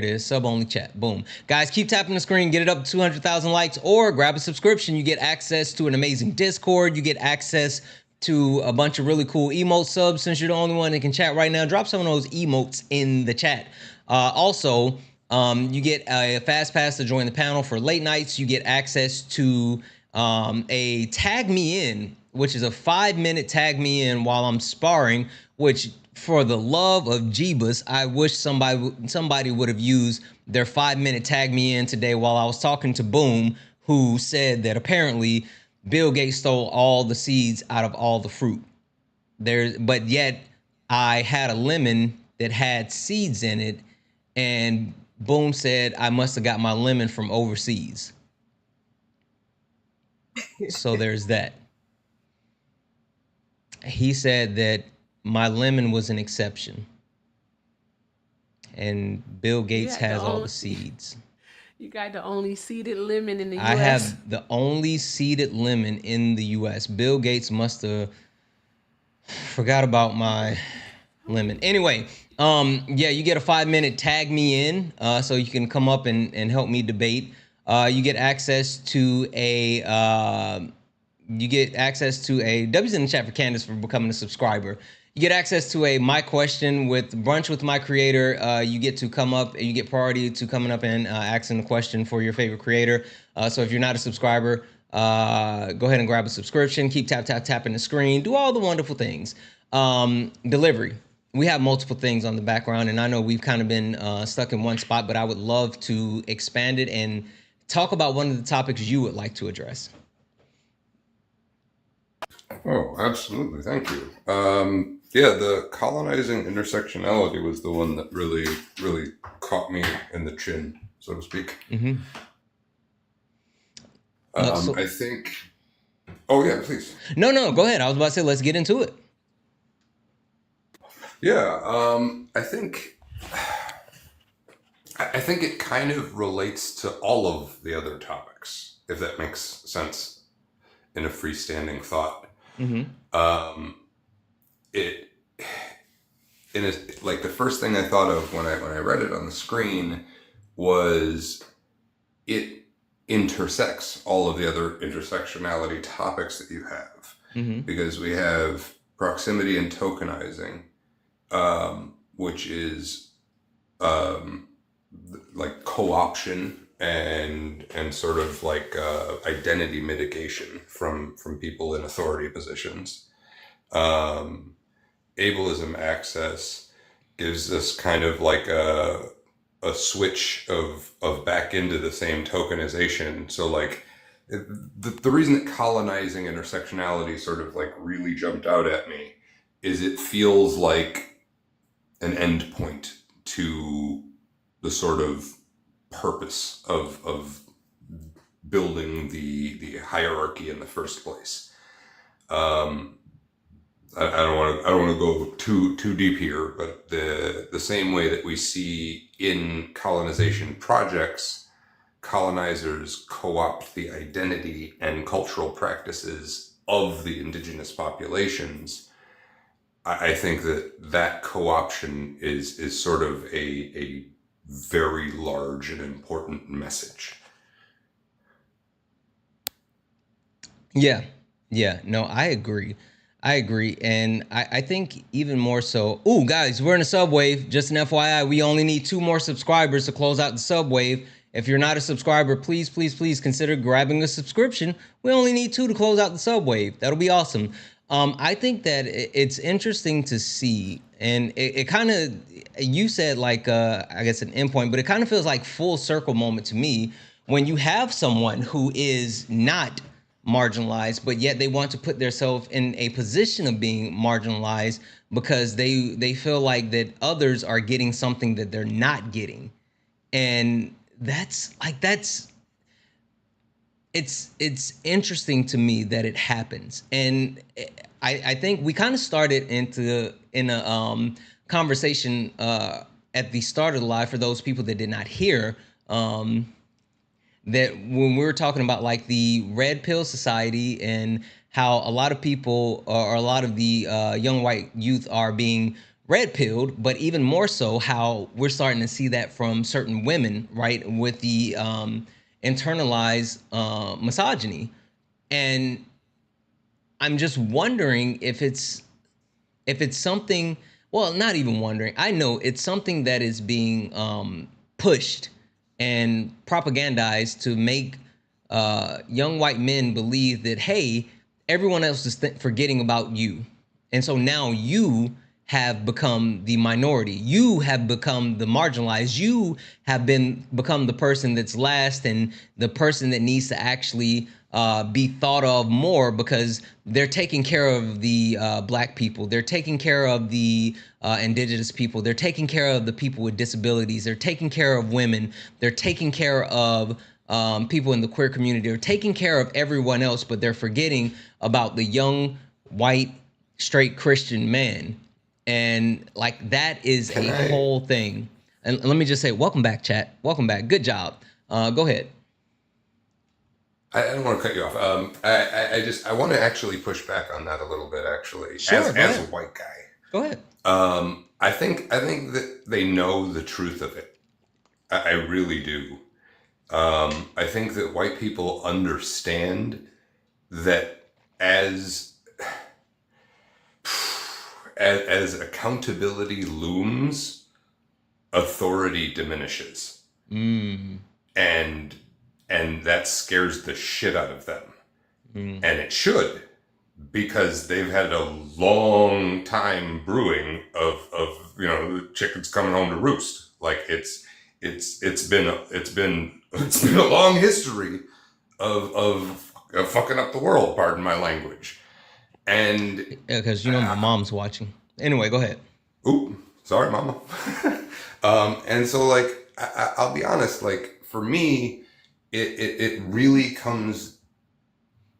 is. Sub only chat. Boom. Guys, keep tapping the screen. Get it up to 200,000 likes or grab a subscription. You get access to an amazing Discord. You get access to a bunch of really cool emote subs. Since you're the only one that can chat right now, drop some of those emotes in the chat. Also, you get a fast pass to join the panel for late nights. You get access to a tag me in, which is a 5-minute tag me in while I'm sparring, which for the love of Jeebus, I wish somebody would have used their 5-minute tag me in today while I was talking to Boom, who said that apparently Bill Gates stole all the seeds out of all the fruit. But yet I had a lemon that had seeds in it, and Boom said I must have got my lemon from overseas. So there's that. He said that my lemon was an exception, and Bill Gates has all the seeds. You got the only seeded lemon in the US. I have the only seeded lemon in the US. Bill Gates must have forgot about my lemon. Anyway, yeah, you get a 5-minute tag me in, so you can come up and help me debate. You get access to a W's in the chat for Candace for becoming a subscriber. You get access to a My Question with Brunch with My Creator. You get to come up, you get priority to coming up and asking the question for your favorite creator. So if you're not a subscriber, go ahead and grab a subscription. Keep tapping the screen. Do all the wonderful things. Delivery. We have multiple things on the background, and I know we've kind of been stuck in one spot, but I would love to expand it and talk about one of the topics you would like to address. Oh, absolutely. Thank you. Yeah, the colonizing intersectionality was the one that really, really caught me in the chin, so to speak. Mm-hmm. I think... Oh, yeah, please. No, go ahead. I was about to say, let's get into it. Yeah, I think it kind of relates to all of the other topics, if that makes sense in a freestanding thought. Mm-hmm. Like the first thing I thought of when I read it on the screen was it intersects all of the other intersectionality topics that you have. Mm-hmm. Because we have proximity and tokenizing, which is like co-option and sort of like identity mitigation from people in authority positions. Ableism access gives us kind of like a switch of back into the same tokenization. So like the reason that colonizing intersectionality sort of like really jumped out at me is it feels like an end point to the sort of purpose of building the hierarchy in the first place. I don't want to go too deep here, but the same way that we see in colonization projects, colonizers co-opt the identity and cultural practices of the indigenous populations. I think that co-option is sort of a very large and important message. Yeah, no, I agree. And I think even more so. Ooh, guys, we're in a subwave. Just an FYI, we only need 2 more subscribers to close out the subwave. If you're not a subscriber, please consider grabbing a subscription. We only need 2 to close out the subwave. That'll be awesome. I think that it's interesting to see, and it kind of, you said like, I guess an endpoint, but it kind of feels like full circle moment to me when you have someone who is not marginalized, but yet they want to put themselves in a position of being marginalized because they feel like that others are getting something that they're not getting. And it's interesting to me that it happens. And I think we kind of started in a conversation at the start of the live for those people that did not hear, that when we were talking about like the red pill society and how a lot of people or a lot of the young white youth are being red pilled, but even more so how we're starting to see that from certain women, right, with the internalized misogyny. And I'm just wondering if it's something, well, not even wondering, I know it's something that is being pushed and propagandized to make young white men believe that, hey, everyone else is forgetting about you. And so now you have become the minority. You have become the marginalized. You have become the person that's last and the person that needs to actually be thought of more because they're taking care of the black people. They're taking care of the indigenous people. They're taking care of the people with disabilities. They're taking care of women. They're taking care of people in the queer community. They're taking care of everyone else, but they're forgetting about the young, white, straight Christian man. And like that is whole thing. And let me just say, welcome back, chat. Welcome back. Good job. Go ahead. I don't want to cut you off. I want to actually push back on that a little bit. Actually, sure, as a white guy, go ahead. I think that they know the truth of it. I really do. I think that white people understand that as accountability looms, authority diminishes. And that scares the shit out of them. And it should, because they've had a long time brewing of the chickens coming home to roost. Like it's been a long history of fucking up the world, pardon my language. And because my mom's watching. Anyway, go ahead. Ooh, sorry, mama. And so like I'll be honest, like for me, it really comes,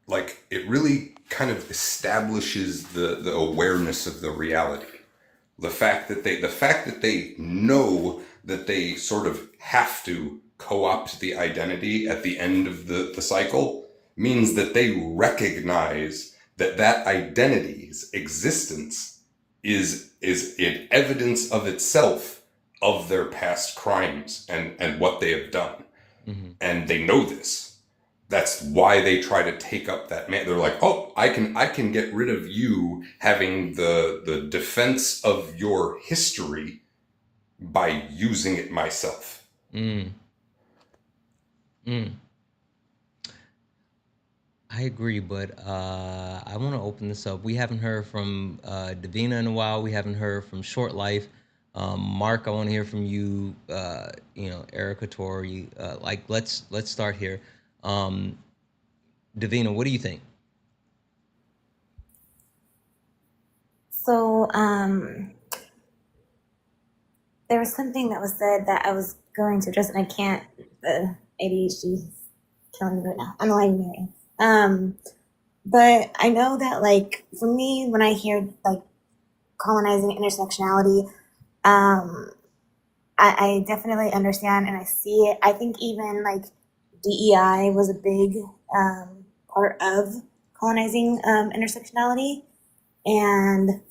like it really kind of establishes the awareness of the reality. The fact that they know that they sort of have to co-opt the identity at the end of the cycle means that they recognize that identity's existence is an evidence of itself of their past crimes and what they have done. And they know this. that's why they try to take up that man. They're like, oh, I can get rid of you having the defense of your history by using it myself. I agree, but I want to open this up. We haven't heard from Davina in a while. We haven't heard from Short Life. Mark, I want to hear from you. Erica, Tori. Let's start here. Davina, what do you think? So, there was something that was said that I was going to address, and I can't. The ADHD is killing me right now. I'm not even hearing. But I know that, like, for me, when I hear like colonizing intersectionality, I definitely understand and I see it. I think even like DEI was a big part of colonizing intersectionality, and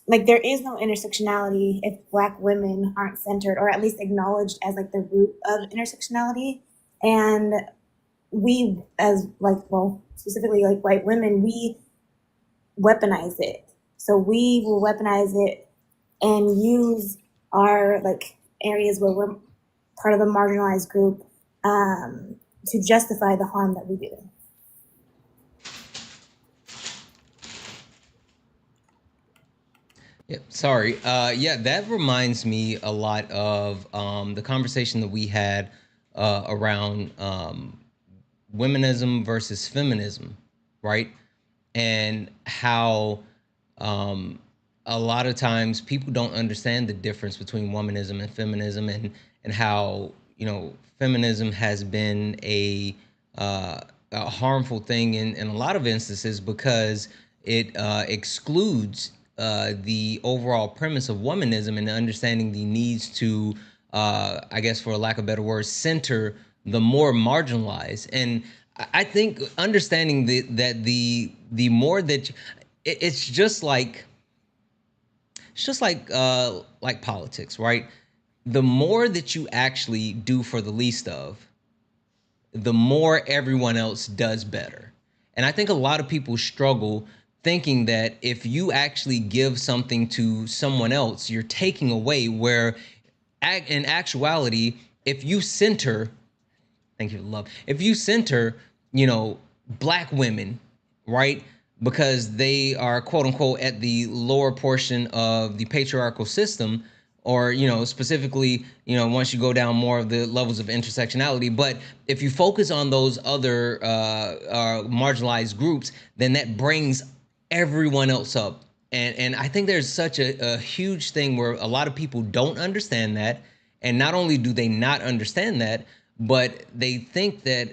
like there is no intersectionality if Black women aren't centered or at least acknowledged as like the root of intersectionality. And we, as specifically like white women, we weaponize it. So we will weaponize it and use our like areas where we're part of a marginalized group to justify the harm that we do. Yeah, sorry. That reminds me a lot of the conversation that we had around womenism versus feminism, right? And how a lot of times people don't understand the difference between womanism and feminism, and how feminism has been a harmful thing in a lot of instances because it excludes the overall premise of womanism and understanding the needs to, I guess, for lack of better words, center the more marginalized. And I think understanding that the more that it's just like politics, right? The more that you actually do for the least of, the more everyone else does better. And I think a lot of people struggle thinking that if you actually give something to someone else, you're taking away, where in actuality, if you center, thank you, love, if you center, Black women, right? Because they are quote unquote at the lower portion of the patriarchal system, or specifically, once you go down more of the levels of intersectionality. But if you focus on those other marginalized groups, then that brings everyone else up. And I think there's such a huge thing where a lot of people don't understand that. And not only do they not understand that, but they think that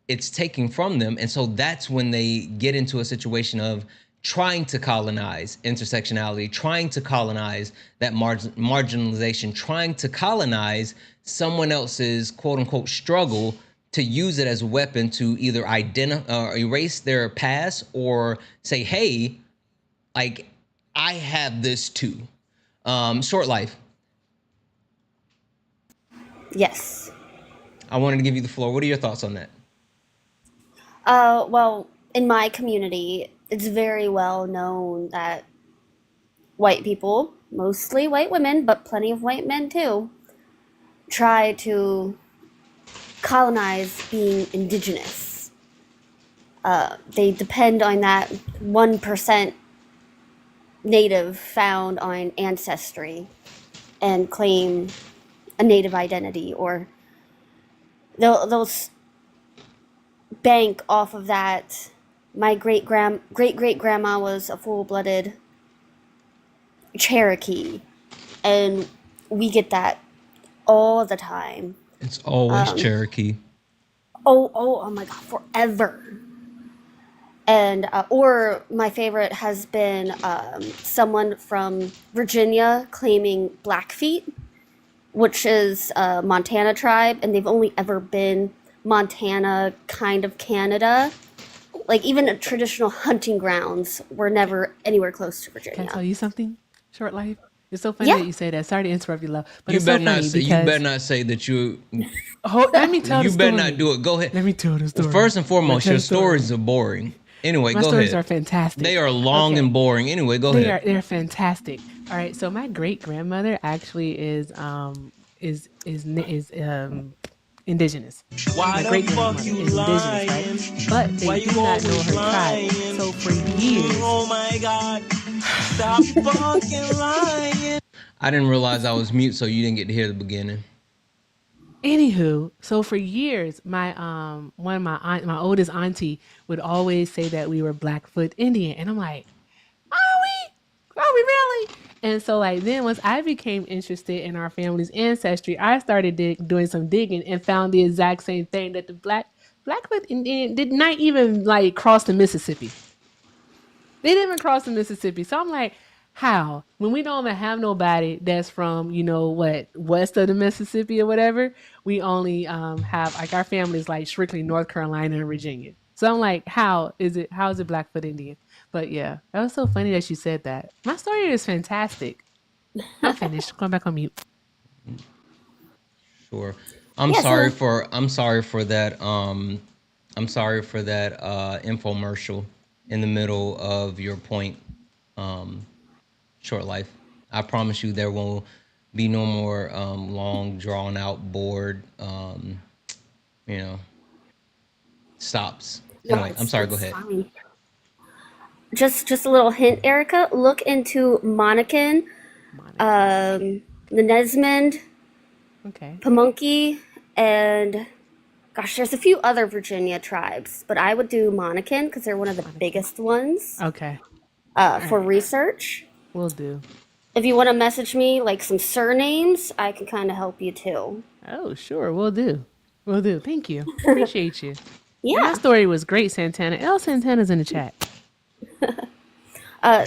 it's taking from them. And so that's when they get into a situation of trying to colonize intersectionality, trying to colonize that marginalization, trying to colonize someone else's quote unquote struggle, to use it as a weapon to either erase their past, or say, hey, like, I have this too. Short Life, Yes. I wanted to give you the floor. What are your thoughts on that? Well, in my community, it's very well known that white people, mostly white women, but plenty of white men too, try to colonize being indigenous. They depend on that 1% native found on Ancestry and claim a native identity, or they'll bank off of that. My great great grandma was a full-blooded Cherokee, and we get that all the time. It's always Cherokee. Oh my god, forever. And or my favorite has been someone from Virginia claiming Blackfeet, which is a Montana tribe, and they've only ever been Montana, kind of Canada. Like, even traditional hunting grounds were never anywhere close to Can I Virginia. tell you something, Short Life? It's so funny Yeah. that you say that. Sorry to interrupt you, love, but You it's so better not funny say. You better because not say that you. let me tell the You story. better not do it. Go ahead. Let me tell the story. First and foremost, Tell your the story. stories are boring. Anyway, My go stories ahead. are fantastic. They are long Okay. and boring. Anyway, go ahead. They're fantastic. All right, so my great grandmother actually is indigenous. My great grandmother is indigenous, right? But they do not know her tribe. So for years, Oh my God! Stop fucking lying! I didn't realize I was mute, so you didn't get to hear the beginning. anywho, so for years, my one of my oldest auntie would always say that we were Blackfoot Indian, and I'm like, are we really? And so like then once I became interested in our family's ancestry, I started doing some digging and found the exact same thing, that the Blackfoot Indian did not even like cross the Mississippi. They didn't even cross the Mississippi. So I'm like, how? When we don't even have nobody that's from, west of the Mississippi or whatever, we only have like our family is like strictly North Carolina and Virginia. So I'm like, how is it Blackfoot Indian? But yeah, that was so funny that you said that. My story is fantastic. I'm finished. Going back on mute. Sure. I'm Yeah, sorry so for that. I'm sorry for that infomercial in the middle of your point. Short life. I promise you, there will be no more long, drawn out, bored. Stops. no, Anyway, I'm sorry. Go it's ahead. fine. Just a little hint, Erica. Look into Monacan, the Nesmond, Okay. Pamunkey, and gosh, there's a few other Virginia tribes, but I would do Monacan because they're one of the biggest ones Okay. for research. Will do. If you want to message me like some surnames, I can kind of help you too. Oh, sure. Will do. Will do. Thank you. Appreciate you. And my Yeah. story was great, Santana. L Santana's in the chat. And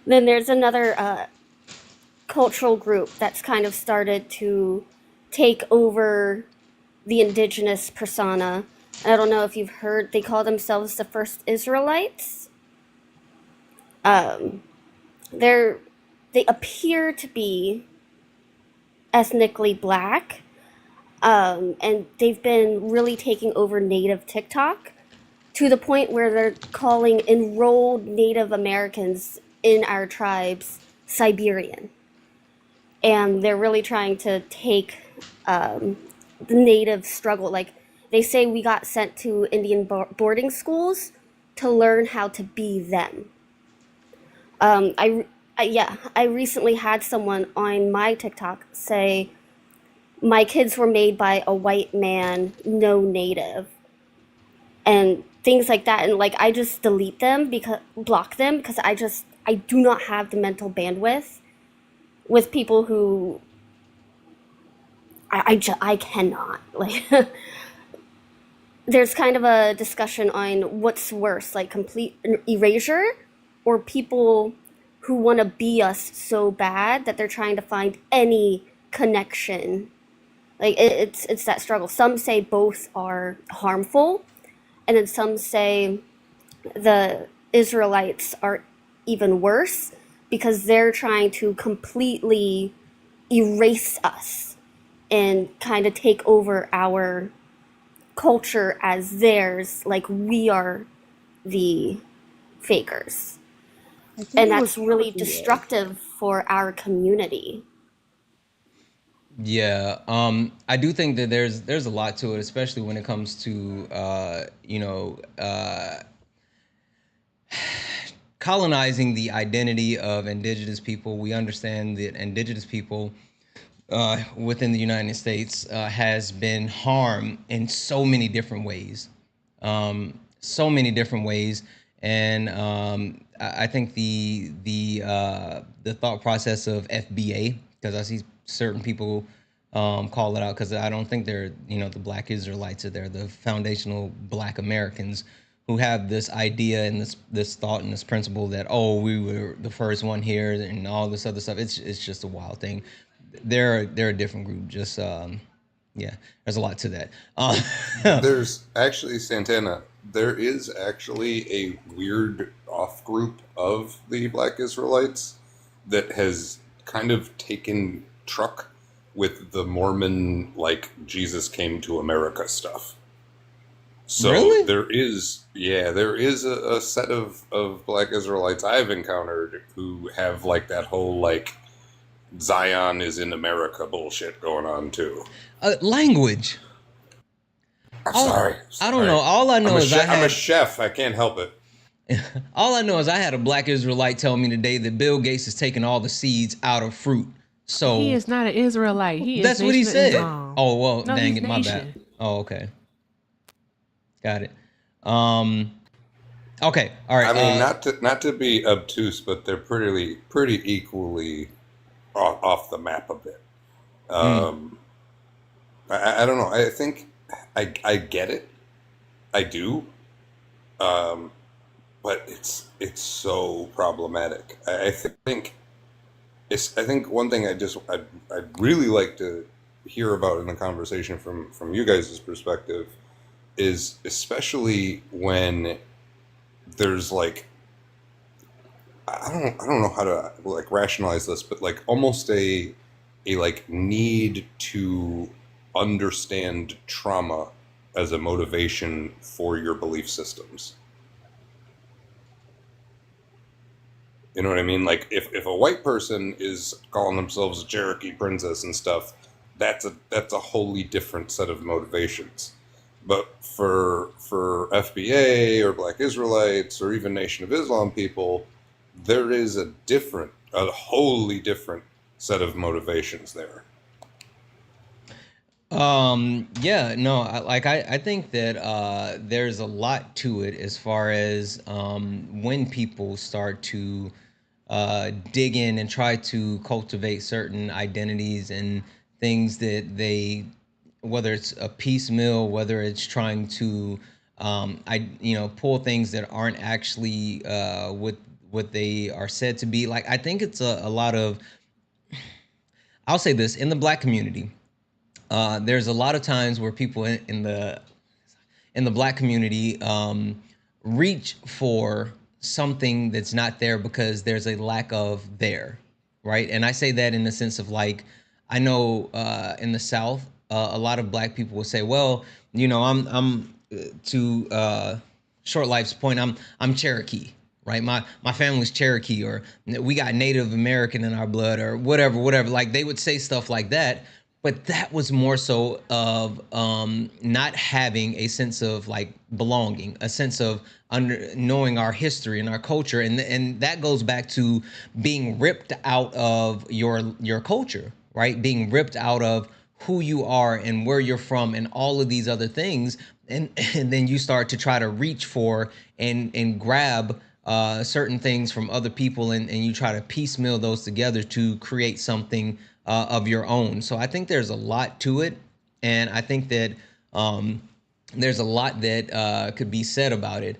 then there's another cultural group that's kind of started to take over the indigenous persona. And I don't know if you've heard, they call themselves the first Israelites. They appear to be ethnically black, and they've been really taking over native TikTok to the point where they're calling enrolled Native Americans in our tribes Siberian. And they're really trying to take the native struggle. Like they say, we got sent to Indian boarding schools to learn how to be them. I recently had someone on my TikTok say, my kids were made by a white man, no native, and things like that. And like, I just block them because I do not have the mental bandwidth with people who I cannot, like, there's kind of a discussion on what's worse, like complete erasure or people who want to be us so bad that they're trying to find any connection. Like it's that struggle. Some say both are harmful, and then some say the Israelites are even worse because they're trying to completely erase us and kind of take over our culture as theirs, like we are the fakers. I think And it was that's really Portugal. destructive for our community. Yeah, I do think that there's a lot to it, especially when it comes to colonizing the identity of indigenous people. We understand that indigenous people within the United States has been harmed in so many different ways, so many different ways, and I think the thought process of FBA, because I see certain people call it out, because I don't think they're the Black Israelites, or they're the foundational Black Americans who have this idea and this thought and this principle that, oh, we were the first one here and all this other stuff. It's just a wild thing. They're a different group. Just yeah, there's a lot to that. There's actually, Santana, there is actually a weird off group of the Black Israelites that has kind of taken truck with the Mormon, like, Jesus came to America stuff. So Really? there is, there is a set of Black Israelites I've encountered who have, like, that whole, like, Zion is in America bullshit going on, too. Language. I'm sorry. I don't know. All I know is I'm a chef. I can't help it. all I know is I had a Black Israelite tell me today that Bill Gates is taking all the seeds out of fruit. So He is not an Israelite. He is that's what he Nation of said. Islam. Oh well, No, dang he's it, my bad. nation. Oh, okay, got it. Okay, all right. I mean, not to be obtuse, but they're pretty equally off the map a bit. I don't know. I think I get it. I do. But it's so problematic. I think I think one thing I'd really like to hear about in the conversation from you guys' perspective is, especially when there's, like, I don't know how to, like, rationalize this, but, like, almost a like need to understand trauma as a motivation for your belief systems. You know what I mean? Like, if a white person is calling themselves a Cherokee princess and stuff, that's a wholly different set of motivations. But for FBA or Black Israelites or even Nation of Islam people, there is a wholly different set of motivations there. Yeah, no, I think that there's a lot to it as far as when people start to dig in and try to cultivate certain identities and things that they, whether it's a piecemeal, whether it's trying to pull things that aren't actually what they are said to be. Like, I think it's a lot of, I'll say this, in the Black community, there's a lot of times where people in the Black community reach for something that's not there because there's a lack of there, right? And I say that in the sense of, like, I know in the South, a lot of Black people will say, well, I'm to Short Life's point, I'm Cherokee, right? My family's Cherokee, or we got Native American in our blood, or whatever. Like, they would say stuff like that, but that was more so of not having a sense of, like, belonging, a sense of knowing our history and our culture, and that goes back to being ripped out of your culture, right? Being ripped out of who you are and where you're from and all of these other things, and then you start to try to reach for and grab certain things from other people, and you try to piecemeal those together to create something of your own. So I think there's a lot to it, and I think that there's a lot that could be said about it.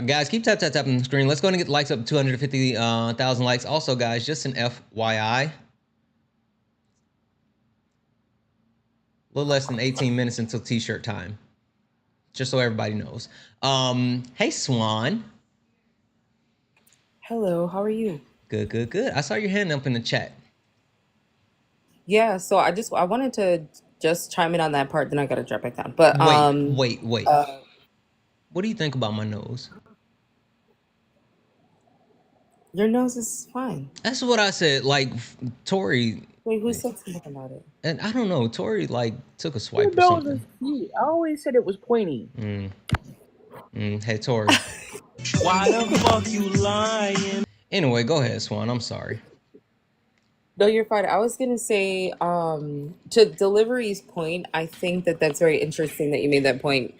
Guys, keep tapping the screen. Let's go and get likes up to 250,000 likes. Also, guys, just an FYI, a little less than 18 minutes until t-shirt time, just so everybody knows. Hey, Swan. Hello, how are you? Good. I saw your hand up in the chat. Yeah, so I wanted to just chime in on that part, then I gotta drop back down. But Wait. What do you think about my nose? Your nose is fine. That's what I said. Like, Tori. Wait, who said something about it? And I don't know. Tori, like, took a swipe Your or nose something. is cute. I always said it was pointy. Hey, Tori. Why the fuck you lying? Anyway, go ahead, Swan. I'm sorry. No, you're fine. I was gonna say, to Delivery's point, I think that that's very interesting that you made that point.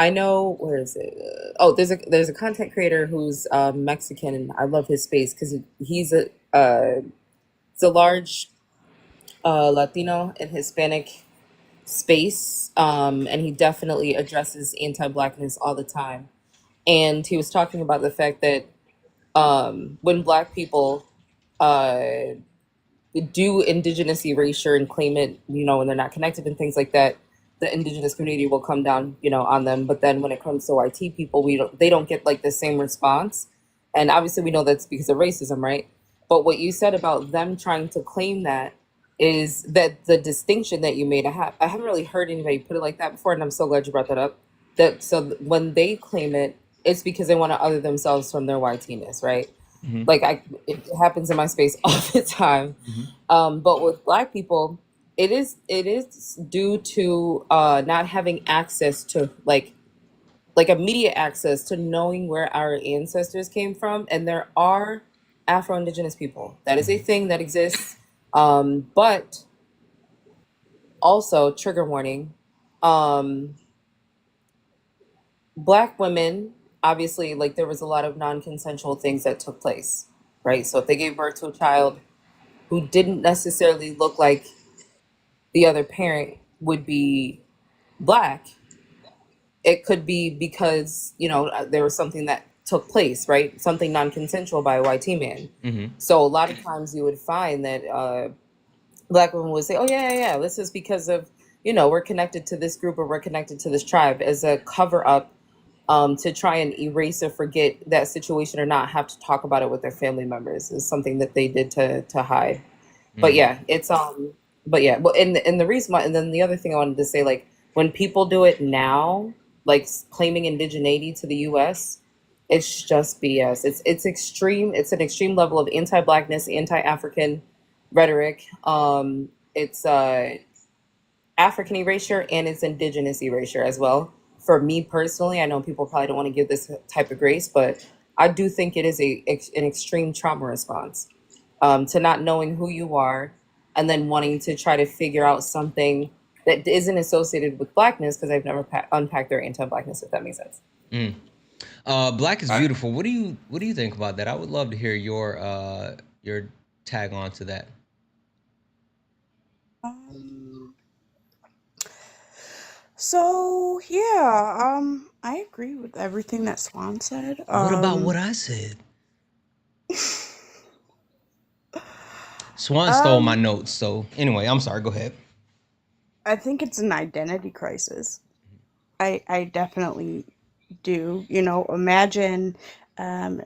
I know, where is it? There's a content creator who's Mexican, and I love his space because he's it's a large Latino and Hispanic space, and he definitely addresses anti-blackness all the time. And he was talking about the fact that when Black people do indigenous erasure and claim it, when they're not connected and things like that, the indigenous community will come down, on them. But then when it comes to YT people, they don't get like the same response. And obviously we know that's because of racism, right? But what you said about them trying to claim that is that the distinction that you made. I haven't really heard anybody put it like that before, and I'm so glad you brought that up. That so when they claim it, it's because they want to other themselves from their YTness, right? Like it happens in my space all the time. But with Black people, it is due to not having access to like immediate access to knowing where our ancestors came from, and there are Afro-Indigenous people. That is a thing that exists. But also, trigger warning, um, Black women, obviously, like there was a lot of non-consensual things that took place, right? So if they gave birth to a child who didn't necessarily look like the other parent would be Black, it could be because there was something that took place, right? Something non-consensual by a YT man. So a lot of times you would find that Black women would say, "Oh yeah, this is because of we're connected to this group or we're connected to this tribe," as a cover up to try and erase or forget that situation or not have to talk about it with their family members is something that they did to hide. But yeah, it's but yeah, well, and the reason why, and then the other thing I wanted to say, like when people do it now, like claiming indigeneity to the U.S., it's just BS. It's extreme. It's an extreme level of anti-Blackness, anti-African rhetoric. It's African erasure and it's indigenous erasure as well. For me personally, I know people probably don't want to give this type of grace, but I do think it is an extreme trauma response to not knowing who you are and then wanting to try to figure out something that isn't associated with Blackness because I've never unpacked their anti-Blackness, if that makes sense. Black is beautiful. What do you think about that? I would love to hear your tag on to that. So yeah, I agree with everything that Swan said. What about what I said? Swan stole my notes. So anyway, I'm sorry. Go ahead. I think it's an identity crisis. I definitely do. Imagine um,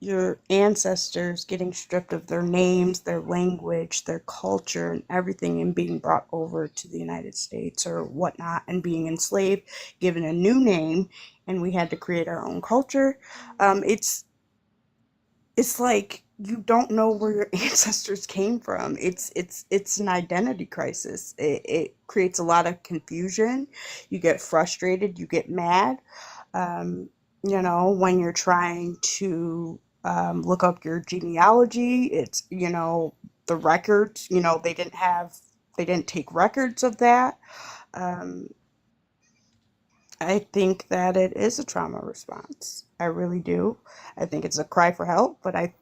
your ancestors getting stripped of their names, their language, their culture, and everything, and being brought over to the United States or whatnot, and being enslaved, given a new name, and we had to create our own culture. It's like you don't know where your ancestors came from. It's an identity crisis. It creates a lot of confusion. You get frustrated, you get mad. um, when you're trying to look up your genealogy, it's the records, they didn't take records of that. um, I think that it is a trauma response. I really do. I think it's a cry for help, but I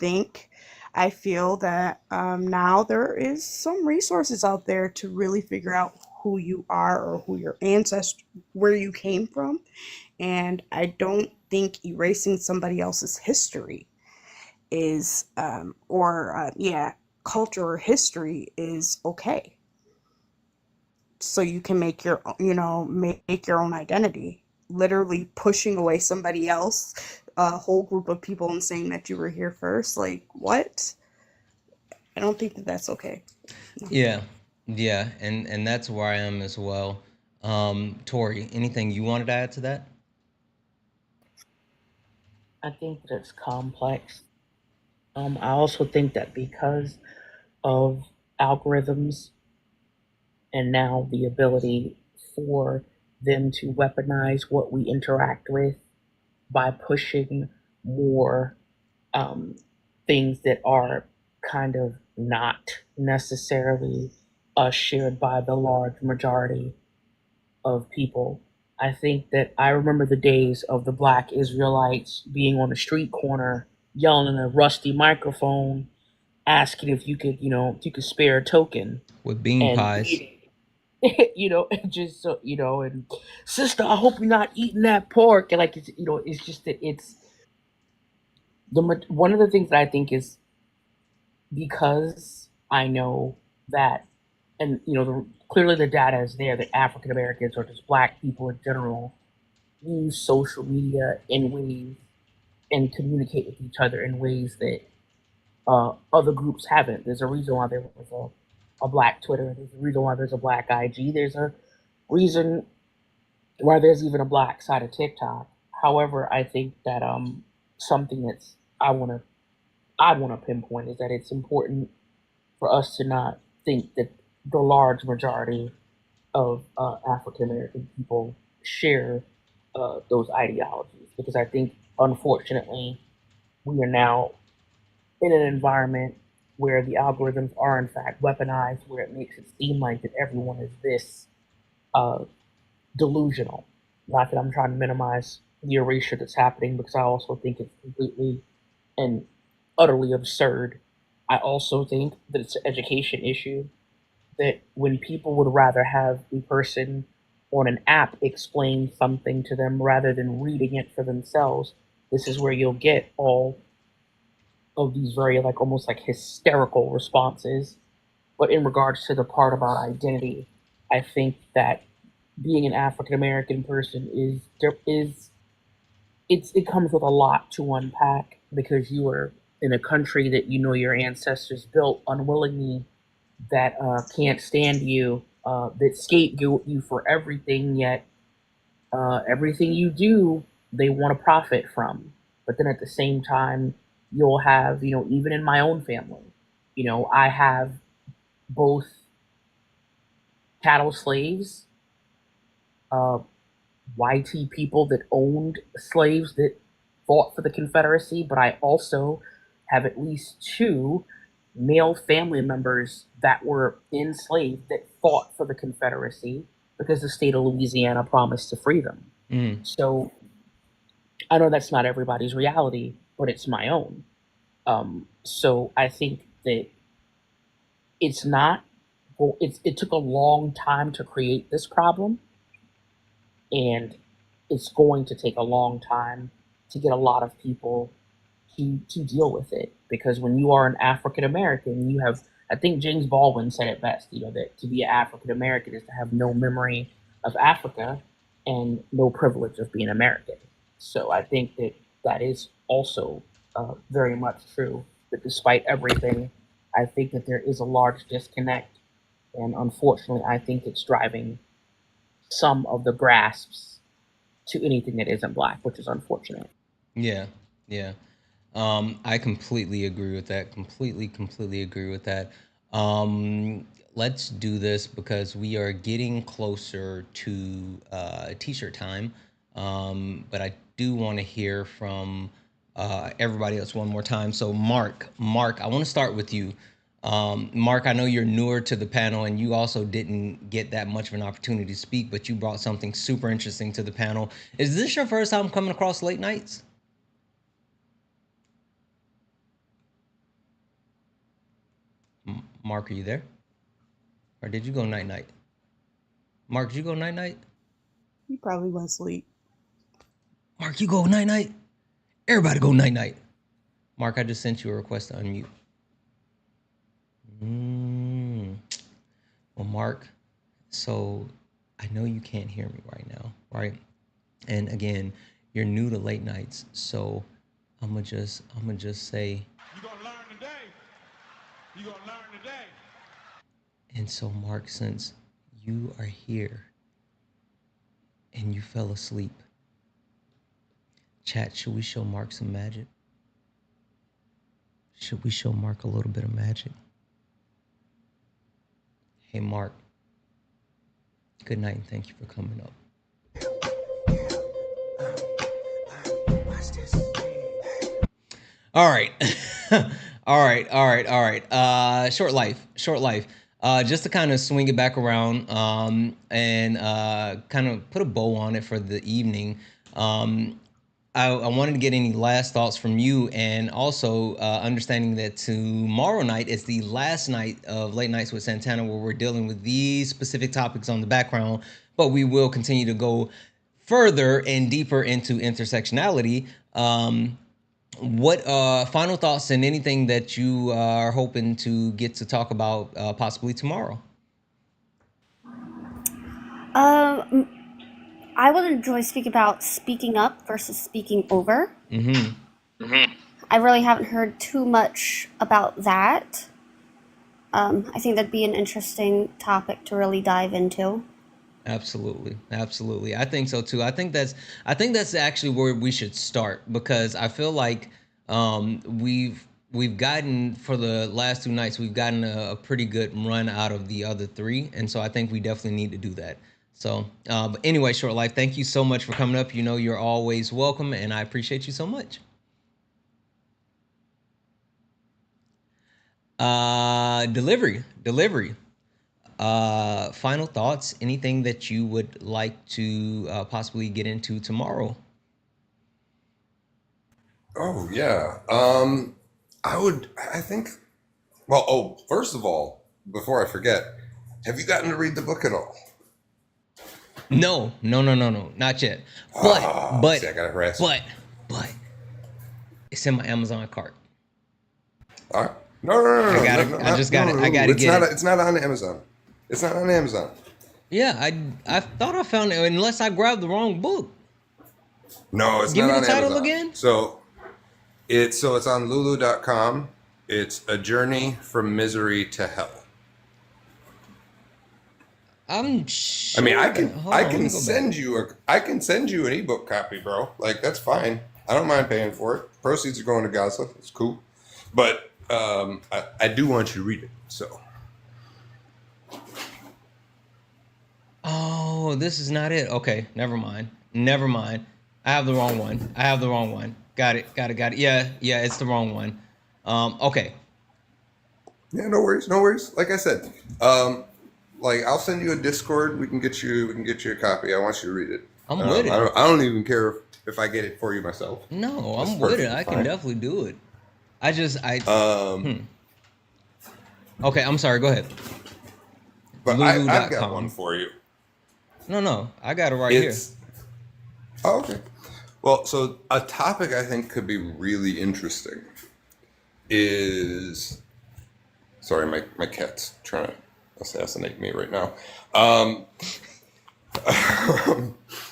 feel that now there is some resources out there to really figure out who you are or who your ancestors, where you came from. And I don't think erasing somebody else's history is, culture or history is okay. So you can make your own identity. Literally pushing away somebody else, a whole group of people, and saying that you were here first. Like, what? I don't think that that's okay. No. Yeah, and that's where I am as well. Tori, anything you wanted to add to that? I think that it's complex. I also think that because of algorithms and now the ability for them to weaponize what we interact with by pushing more um, things that are kind of not necessarily shared by the large majority of people. I think that I remember the days of the Black Israelites being on the street corner, yelling in a rusty microphone, asking if you could, if you could spare a token, With bean and pies. and just so and sister, I hope you're not eating that pork, and like it's just that it's one of the things that I think is because I know that, and clearly the data is there that African Americans or just Black people in general use social media in ways and communicate with each other in ways that other groups haven't. There's a reason why there was a Black Twitter. There's a reason why there's a Black IG. There's a reason why there's even a Black side of TikTok. However, I think that something that's I want to pinpoint is that it's important for us to not think that the large majority of African American people share those ideologies, because I think unfortunately we are now in an environment where the algorithms are in fact weaponized, where it makes it seem like that everyone is this uh, delusional. Not that I'm trying to minimize the erasure that's happening, because I also think it's completely and utterly absurd. I also think that it's an education issue, that when people would rather have a person on an app explain something to them rather than reading it for themselves, this is where you'll get all of these very like almost like hysterical responses. But in regards to the part about identity, I think that being an African American person is it comes with a lot to unpack, because you are in a country that you know your ancestors built unwillingly, that can't stand you, that scapegoat you for everything, yet everything you do, they want to profit from. But then at the same time, you'll have, even in my own family, I have both cattle slaves, uh, YT people that owned slaves that fought for the Confederacy, but I also have at least two male family members that were enslaved that fought for the Confederacy because the state of Louisiana promised to free them. So I know that's not everybody's reality, but it's my own. So I think that it's not, well, it took a long time to create this problem, and it's going to take a long time to get a lot of people to deal with it, because when you are an African American, you have, I think James Baldwin said it best, that to be an African American is to have no memory of Africa and no privilege of being American. So I think that that is also very much true, that despite everything, I think that there is a large disconnect, and unfortunately I think it's driving some of the grasps to anything that isn't Black, which is unfortunate. Yeah, yeah. I completely agree with that. Completely agree with that. Let's do this because we are getting closer to t-shirt time. But I do want to hear from everybody else one more time. So Mark, I want to start with you. Mark, I know you're newer to the panel and you also didn't get that much of an opportunity to speak, but you brought something super interesting to the panel. Is this your first time coming across late nights? Mark, are you there? Or did you go night night? Mark, did you go night night? He probably went to sleep. Mark, you go night night? Everybody go night night. Mark, I just sent you a request to unmute. Well, Mark, so I know you can't hear me right now, right? And again, you're new to late nights, so I'm gonna just say. You're gonna learn today. You're gonna learn today. And so, Mark, since you are here and you fell asleep, chat, should we show Mark some magic? Should we show Mark a little bit of magic? Hey, Mark, good night and thank you for coming up. All right. all right. Short life. Just to kind of swing it back around and kind of put a bow on it for the evening. I wanted to get any last thoughts from you, and also understanding that tomorrow night is the last night of Late Nights with Santana, where we're dealing with these specific topics on the background, but we will continue to go further and deeper into intersectionality. What final thoughts and anything that you are hoping to get to talk about possibly tomorrow? Um, I would enjoy speaking about speaking up versus speaking over. I really haven't heard too much about that. I think that'd be an interesting topic to really dive into. Absolutely. Absolutely. I think so too. I think that's actually where we should start, because I feel like we've gotten, for the last two nights, we've gotten a pretty good run out of the other three, and so I think we definitely need to do that. So, but anyway, Short Life, thank you so much for coming up. You know, you're always welcome, and I appreciate you so much. Delivery. Final thoughts? Anything that you would like to possibly get into tomorrow? Oh yeah. I think. Well, first of all, before I forget, have you gotten to read the book at all? No, not yet. See, I gotta harass you. But it's in my Amazon cart. All right. No. I got it. I just got it. I gotta get it. It's not on Amazon. It's not on Amazon. Yeah, I thought I found it, unless I grabbed the wrong book. No, it's Give not me on the title Amazon. again. So it's on Lulu.com. It's A Journey from Misery to Hell. I'm sure. I mean, I let can me go send back. you an ebook copy, bro. Like, that's fine. I don't mind paying for it. Proceeds are going to Gaza. It's cool. But I do want you to read it. So Oh, this is not it. Okay, never mind. I have the wrong one. Got it. Yeah, it's the wrong one. Okay. yeah, no worries. Like I said, like, I'll send you a Discord. We can get you a copy. I want you to read it. I'm with it. I don't even care if I get it for you myself. No, That's I'm with it. perfectly I can fine. definitely do it. Okay, I'm sorry. Go ahead. But I've got Lulu.com. one for you. No, I got it right here. Oh, okay. Well, so a topic I think could be really interesting is, sorry, my cat's trying to assassinate me right now.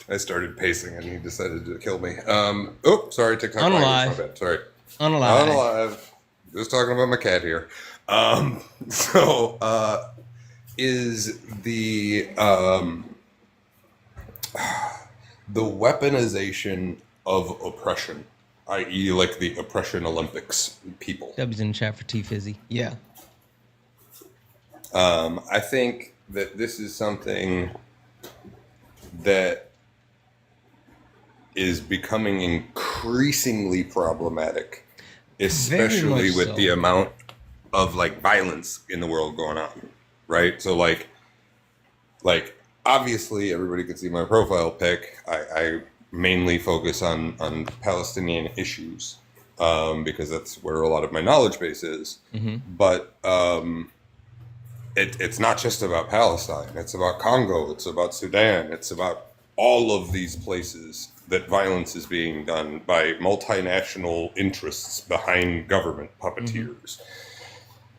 I started pacing and he decided to kill me. Sorry, TikTok. Unalive. My bad. Sorry. Unalive. Just talking about my cat here. Is the weaponization of oppression, i.e., like the oppression Olympics people. W's in the chat for T Fizzy. Yeah. I think that this is something that is becoming increasingly problematic, especially with the amount of like violence in the world going on, right? So like obviously everybody can see my profile pic. I mainly focus on Palestinian issues because that's where a lot of my knowledge base is. But it's not just about Palestine. It's about Congo. It's about Sudan. It's about all of these places that violence is being done by multinational interests behind government puppeteers.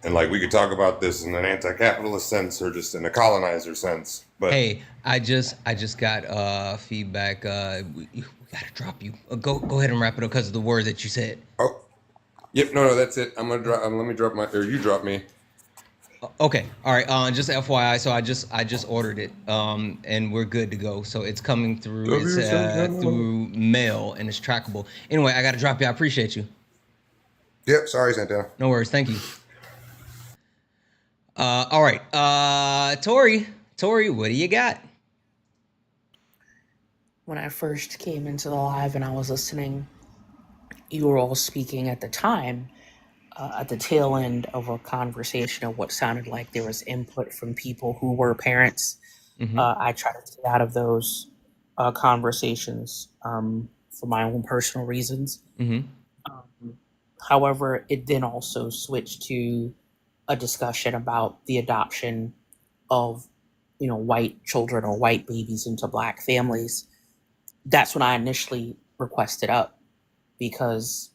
And like, we could talk about this in an anti-capitalist sense or just in a colonizer sense. But hey, I just got feedback. We gotta drop you. Go ahead and wrap it up because of the word that you said. Oh, yep. No, that's it. I'm gonna drop. Let me drop you drop me. Okay. All right. Just FYI. So I just ordered it. And we're good to go. So it's coming through. It's through mail and it's trackable. Anyway, I gotta drop you. I appreciate you. Yep. Sorry, Santana. No worries. Thank you. All right. Tori, what do you got? When I first came into the live and I was listening, you were all speaking at the time, at the tail end of a conversation of what sounded like there was input from people who were parents. I try to stay out of those conversations for my own personal reasons. However, it then also switched to a discussion about the adoption of, white children or white babies into Black families. That's when I initially requested up, because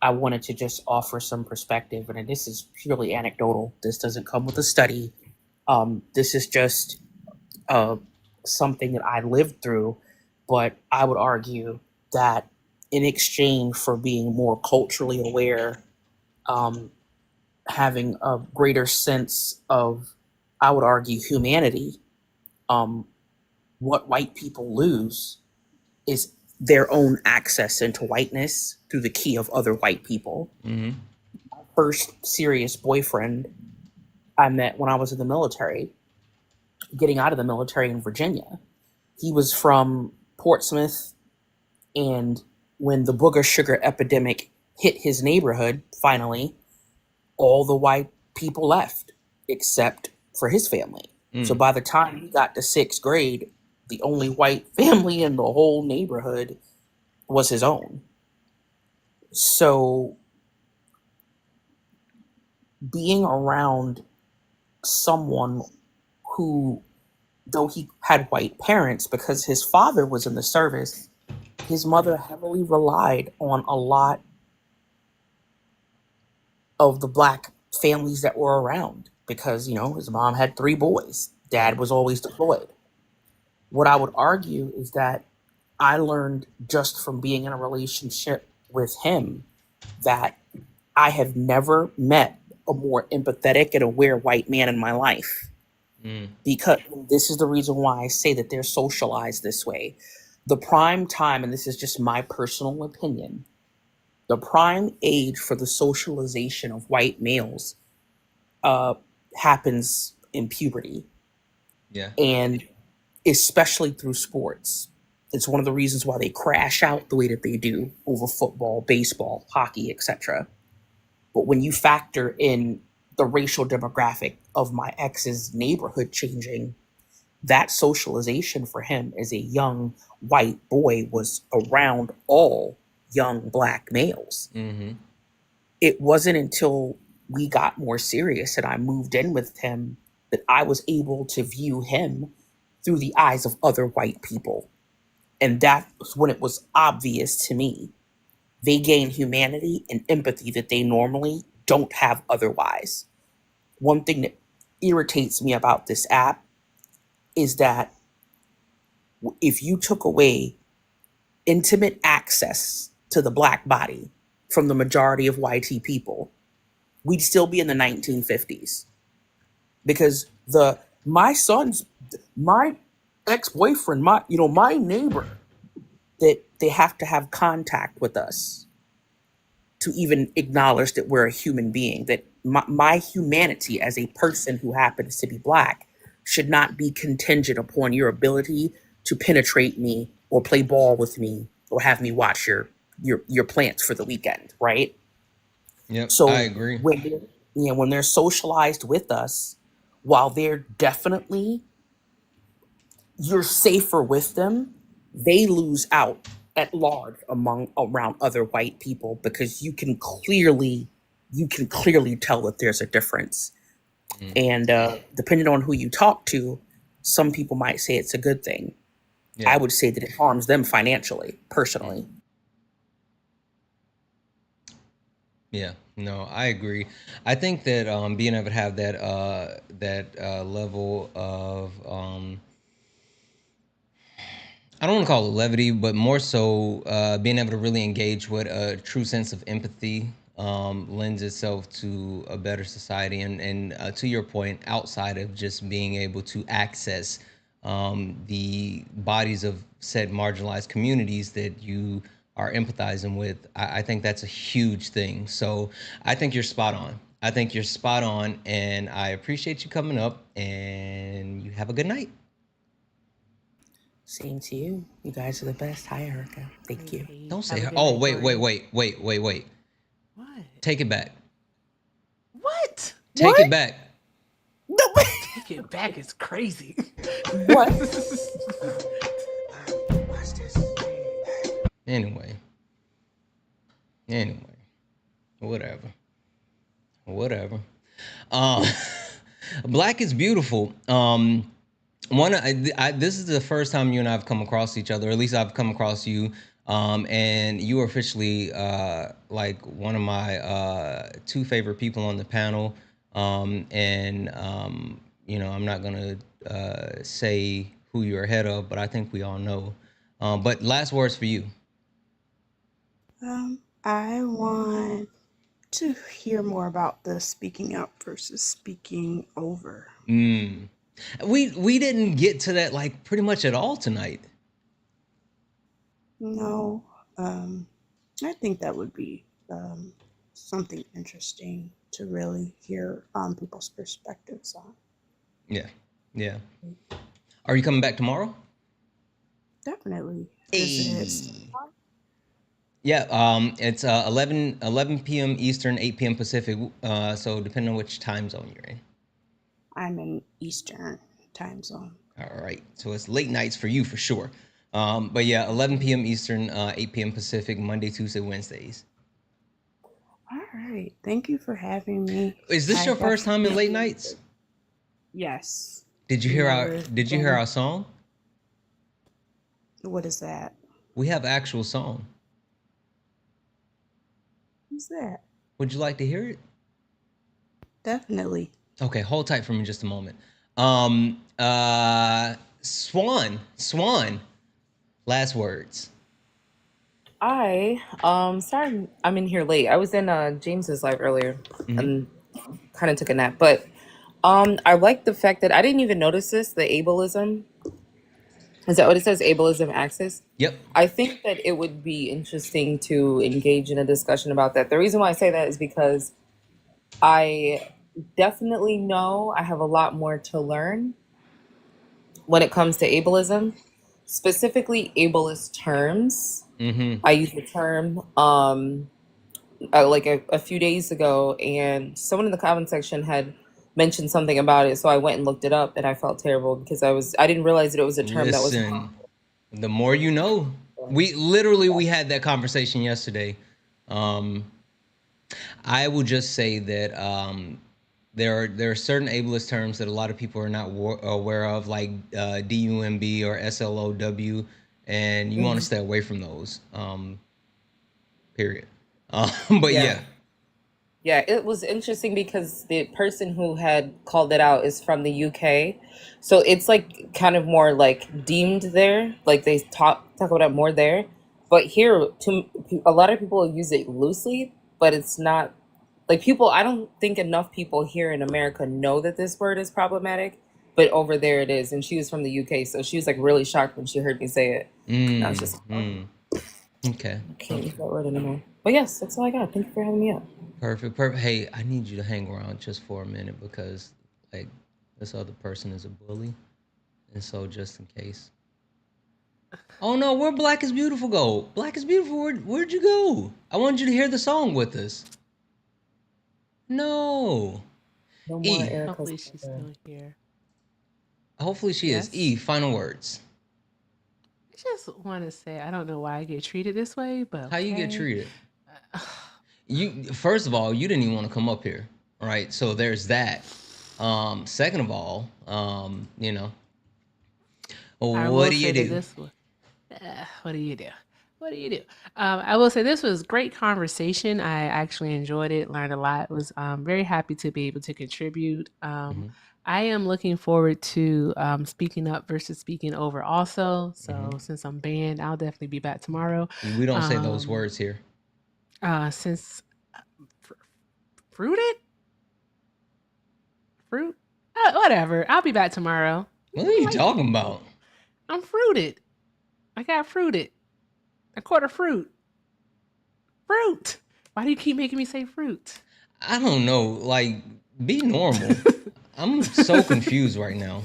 I wanted to just offer some perspective. And this is purely anecdotal. This doesn't come with a study. This is just something that I lived through, but I would argue that in exchange for being more culturally aware, having a greater sense of, I would argue, humanity, what white people lose is their own access into whiteness through the key of other white people. Mm-hmm. First serious boyfriend I met when I was in the military, getting out of the military in Virginia. He was from Portsmouth, and when the booger sugar epidemic hit his neighborhood, finally, all the white people left except for his family. So by the time he got to 6th grade, the only white family in the whole neighborhood was his own. So being around someone who, though he had white parents, because his father was in the service, his mother heavily relied on a lot of the black families that were around because, you know, his mom had 3 boys. Dad was always deployed. What I would argue is that I learned just from being in a relationship with him that I have never met a more empathetic and aware white man in my life. Because this is the reason why I say that they're socialized this way. The prime time, and this is just my personal opinion, the prime age for the socialization of white males happens in puberty. Yeah. And especially through sports. It's one of the reasons why they crash out the way that they do over football, baseball, hockey, etc. But when you factor in the racial demographic of my ex's neighborhood changing, that socialization for him as a young white boy was around all young black males. Mm-hmm. It wasn't until we got more serious and I moved in with him that I was able to view him through the eyes of other white people. And that was when it was obvious to me. They gain humanity and empathy that they normally don't have otherwise. One thing that irritates me about this app is that if you took away intimate access to the black body from the majority of YT people, we'd still be in the 1950s. Because my ex-boyfriend, my neighbor, that they have to have contact with us to even acknowledge that we're a human being, that my humanity as a person who happens to be black should not be contingent upon your ability to penetrate me or play ball with me or have me watch your plants for the weekend, right? Yep, So I agree. when they're socialized with us, while they're definitely, you're safer with them, they lose out at large around other white people because you can clearly tell that there's a difference. And depending on who you talk to, some people might say it's a good thing. Yeah. I would say that it harms them financially, personally. Yeah, no, I agree. I think that being able to have that level of I don't want to call it levity, but more so being able to really engage with a true sense of empathy lends itself to a better society. And to your point, outside of just being able to access the bodies of said marginalized communities that you are empathizing with, I think that's a huge thing. So I think you're spot on. I think you're spot on, and I appreciate you coming up, and you have a good night. Same to you. You guys are the best. Hi, Erica. Thank you. Don't say Have a her. good Oh, night, wait. Tori. What? Take it back. What? Take it back. No, Take it back is crazy. what? Anyway, whatever. Black is beautiful. This is the first time you and I have come across each other. Or at least I've come across you. And you are officially like one of my 2 favorite people on the panel. You know, I'm not gonna say who you're ahead of, but I think we all know. But last words for you. I want to hear more about the speaking up versus speaking over. We didn't get to that like pretty much at all tonight. No, I think that would be something interesting to really hear people's perspectives on. Yeah. Are you coming back tomorrow? Definitely. Hey. Yeah, it's 11 p.m. Eastern, 8 p.m. Pacific. So depending on which time zone you're in. I'm in Eastern time zone. All right, so it's late nights for you for sure. But yeah, 11 p.m. Eastern, 8 p.m. Pacific, Monday, Tuesday, Wednesdays. All right, thank you for having me. Is this your first time in late nights? Yes. Did you hear our song? What is that? We have actual song. Who's that? Would you like to hear it? Definitely. Okay, hold tight for me just a moment. Swan. Last words. Sorry, I'm in here late. I was in James's live earlier and kind of took a nap, but I like the fact that I didn't even notice this, the ableism. Is that what it says? Ableism axis? Yep. I think that it would be interesting to engage in a discussion about that. The reason why I say that is because I definitely know I have a lot more to learn when it comes to ableism, specifically ableist terms. I used the term like a few days ago, and someone in the comment section had mentioned something about it, so I went and looked it up, and I felt terrible because I didn't realize that it was a term that was. The more you know. We had that conversation yesterday. I will just say that there are certain ableist terms that a lot of people are not aware of, like DUMB or SLOW, and you want to stay away from those. Period. But yeah. Yeah, it was interesting because the person who had called it out is from the UK. So it's like kind of more like deemed there, like they talk about it more there. But here, a lot of people use it loosely, but it's not like people. I don't think enough people here in America know that this word is problematic, but over there it is. And she was from the UK, so she was like really shocked when she heard me say it. And I was just okay. I can't use that word anymore. But yes, that's all I got. Thank you for having me up. Perfect. Hey, I need you to hang around just for a minute because, like, this other person is a bully, and so just in case. Oh no, where Black is Beautiful go? Black is Beautiful. Where'd you go? I wanted you to hear the song with us. No. No more Erica's. Hopefully she's still here. Hopefully she is. E, final words. I just want to say I don't know why I get treated this way, but okay. How you get treated? You first of all, you didn't even want to come up here, right? So there's that. Second of all, you know, what do you do? What do you do? What do you do? I will say this was great conversation. I actually enjoyed it, learned a lot. Was very happy to be able to contribute. I am looking forward to speaking up versus speaking over also. So since I'm banned, I'll definitely be back tomorrow. We don't say those words here. Since fruit? Whatever. I'll be back tomorrow. What are you talking about? I'm fruited. I got fruited. A quarter fruit. Fruit. Why do you keep making me say fruit? I don't know. Like, be normal. I'm so confused right now.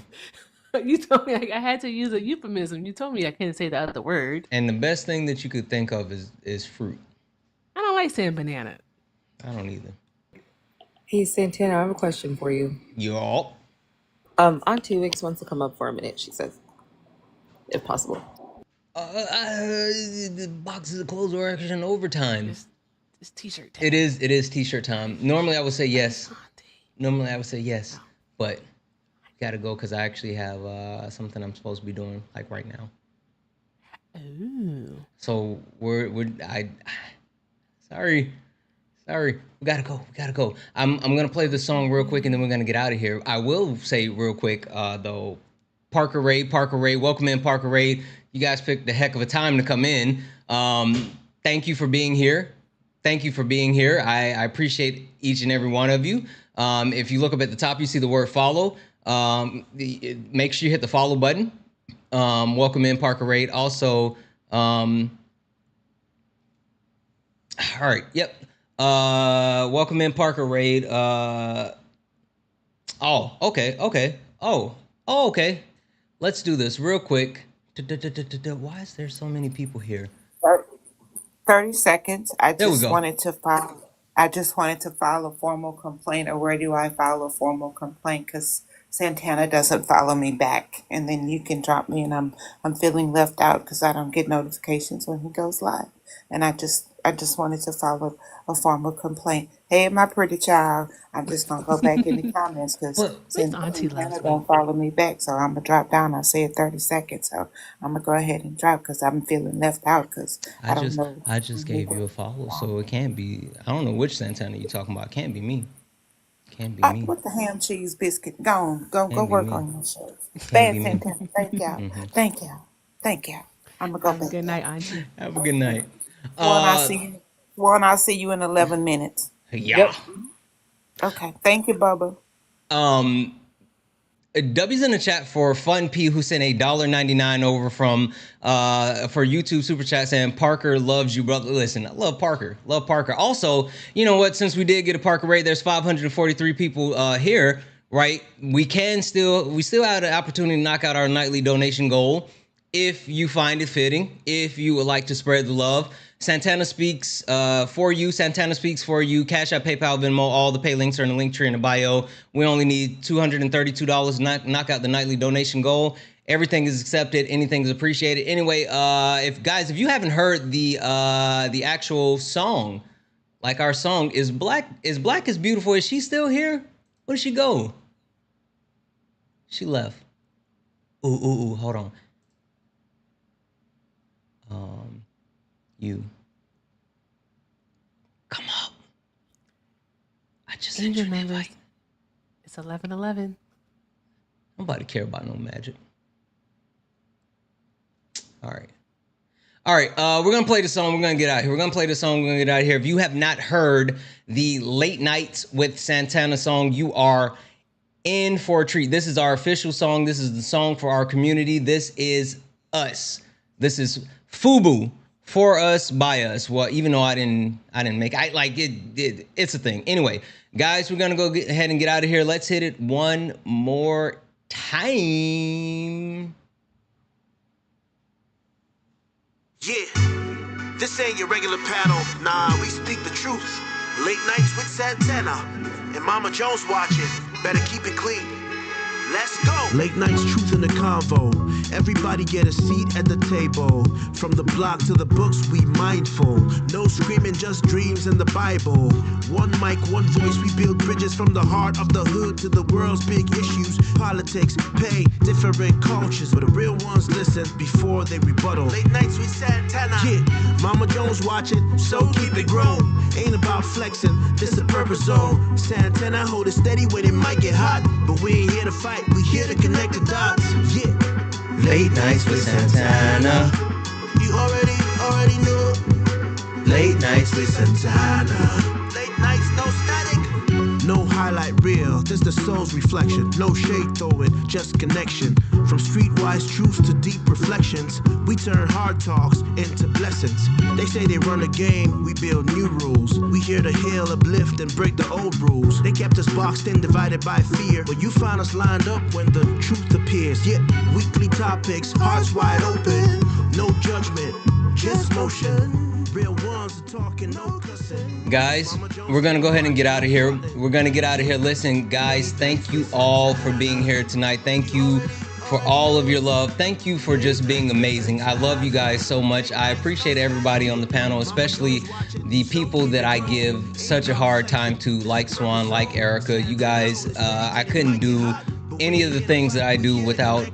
You told me I had to use a euphemism. You told me I couldn't say the other word. And the best thing that you could think of is fruit. I don't like saying banana. I don't either. Hey, Santana, I have a question for you. Y'all. Aunt 2 Weeks wants to come up for a minute, she says. If possible. The boxes of clothes are actually in overtime. It's t-shirt time. It is t-shirt time. Normally I would say yes. But gotta go because I actually have something I'm supposed to be doing like right now. Ooh. So sorry. We gotta go. I'm gonna play the song real quick and then we're gonna get out of here. I will say real quick though, Parker Raid. Welcome in, Parker Raid. You guys picked a heck of a time to come in. Thank you for being here. I appreciate each and every one of you. If you look up at the top, you see the word follow. Make sure you hit the follow button. Welcome in, Parker Raid. Also, all right, yep. Welcome in, Parker Raid. Okay. Okay. Let's do this real quick. Why is there so many people here? 30 seconds. I There we just go. wanted to file a formal complaint, or where do I file a formal complaint? Because Santana doesn't follow me back, and then you can drop me, and I'm feeling left out because I don't get notifications when he goes live, and I just wanted to file a formal complaint. Hey, my pretty child, I'm just gonna go back in the comments because Santana don't follow me back, so I'm gonna drop down. I said 30 seconds, so I'm gonna go ahead and drop because I'm feeling left out because I don't know. I just gave you a follow, so it can't be. I don't know which Santana you're talking about. It can't be me. Can't be me. With the ham cheese biscuit, go work on your shirt. Can't be me. Santana. Thank y'all. Thank y'all. I'm gonna go back. Good night, Auntie. Have a good night. I'll see you in 11 minutes. Yeah. Yep. Okay. Thank you, Bubba. W's in the chat for Fun P, who sent $1.99 over from for YouTube Super Chat, saying Parker loves you, brother. Listen, I love Parker. Also, you know what? Since we did get a Parker rate, there's 543 people here, right? We still have the opportunity to knock out our nightly donation goal if you find it fitting, if you would like to spread the love. Santana speaks for you. Cash App, PayPal, Venmo, all the pay links are in the link tree in the bio. We only need $232 to knock out the nightly donation goal. Everything is accepted. Anything is appreciated. Anyway, if you haven't heard the actual song, like our song, is Black is Beautiful. Is she still here? Where did she go? She left. Ooh, hold on. You come up. I just sent you an invite. It's 11:11. Nobody care about no magic. All right. We're gonna play the song. We're gonna get out of here. If you have not heard the Late Nights with Santana song, you are in for a treat. This is our official song. This is the song for our community. This is us. This is FUBU. For us, by us. Well, even though I didn't make it, it's a thing. Anyway, guys, we're gonna go ahead and get out of here. Let's hit it one more time. Yeah, this ain't your regular panel. Nah, we speak the truth. Late nights with Santana and Mama Jones watching. Better keep it clean. Let's go. Late nights, truth in the convo. Everybody get a seat at the table. From the block to the books, we mindful. No screaming, just dreams in the Bible. One mic, one voice, we build bridges from the heart of the hood to the world's big issues. Politics, pay, different cultures, but the real ones listen before they rebuttal. Late nights with Santana. Yeah, Mama Jones watching, so keep it grown. Ain't about flexing, this a purpose zone. Santana hold it steady when it might get hot, but we ain't here to fight. We here to connect the dots, yeah. Late nights with Santana. You already know. Late nights with Santana. Late nights, no static. No highlight reel, just the soul's reflection. No shade throwing, just connection. From streetwise truths to deep reflections, we turn hard talks into blessings. They say they run a game, we build new rules. We here to heal, uplift, and break the old rules. They kept us boxed in, divided by fear, but you found us lined up when the truth appears. Yeah, weekly topics, hearts wide open. No judgment, just motion. Real ones are talking, no cussing. Guys, we're gonna go ahead and get out of here. Listen, guys, thank you all for being here tonight. Thank you for all of your love. Thank you for just being amazing. I love you guys so much. I appreciate everybody on the panel, especially the people that I give such a hard time to, like Swan, like Erica. You guys, I couldn't do any of the things that I do without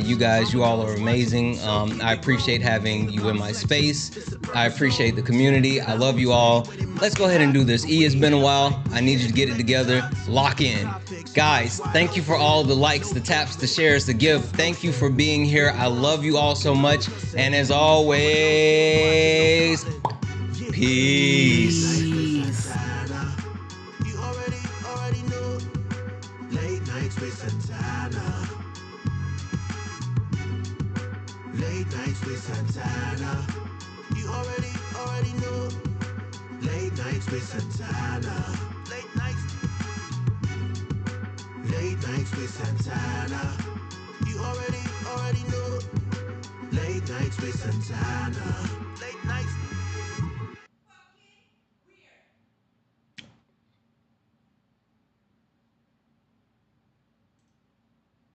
you guys. You all are amazing. I appreciate having you in my space. I appreciate the community. I love you all. Let's go ahead and do this. E, it's been a while. I need you to get it together. Lock in. Guys, thank you for all the likes, the taps, the shares, the give. Thank you for being here. I love you all so much. And as always, peace. You already know. Late nights with Santana. Late nights with Santana. You already know. Late nights with Santana. Late nights. Late nights with Santana. You already know. Late nights with Santana.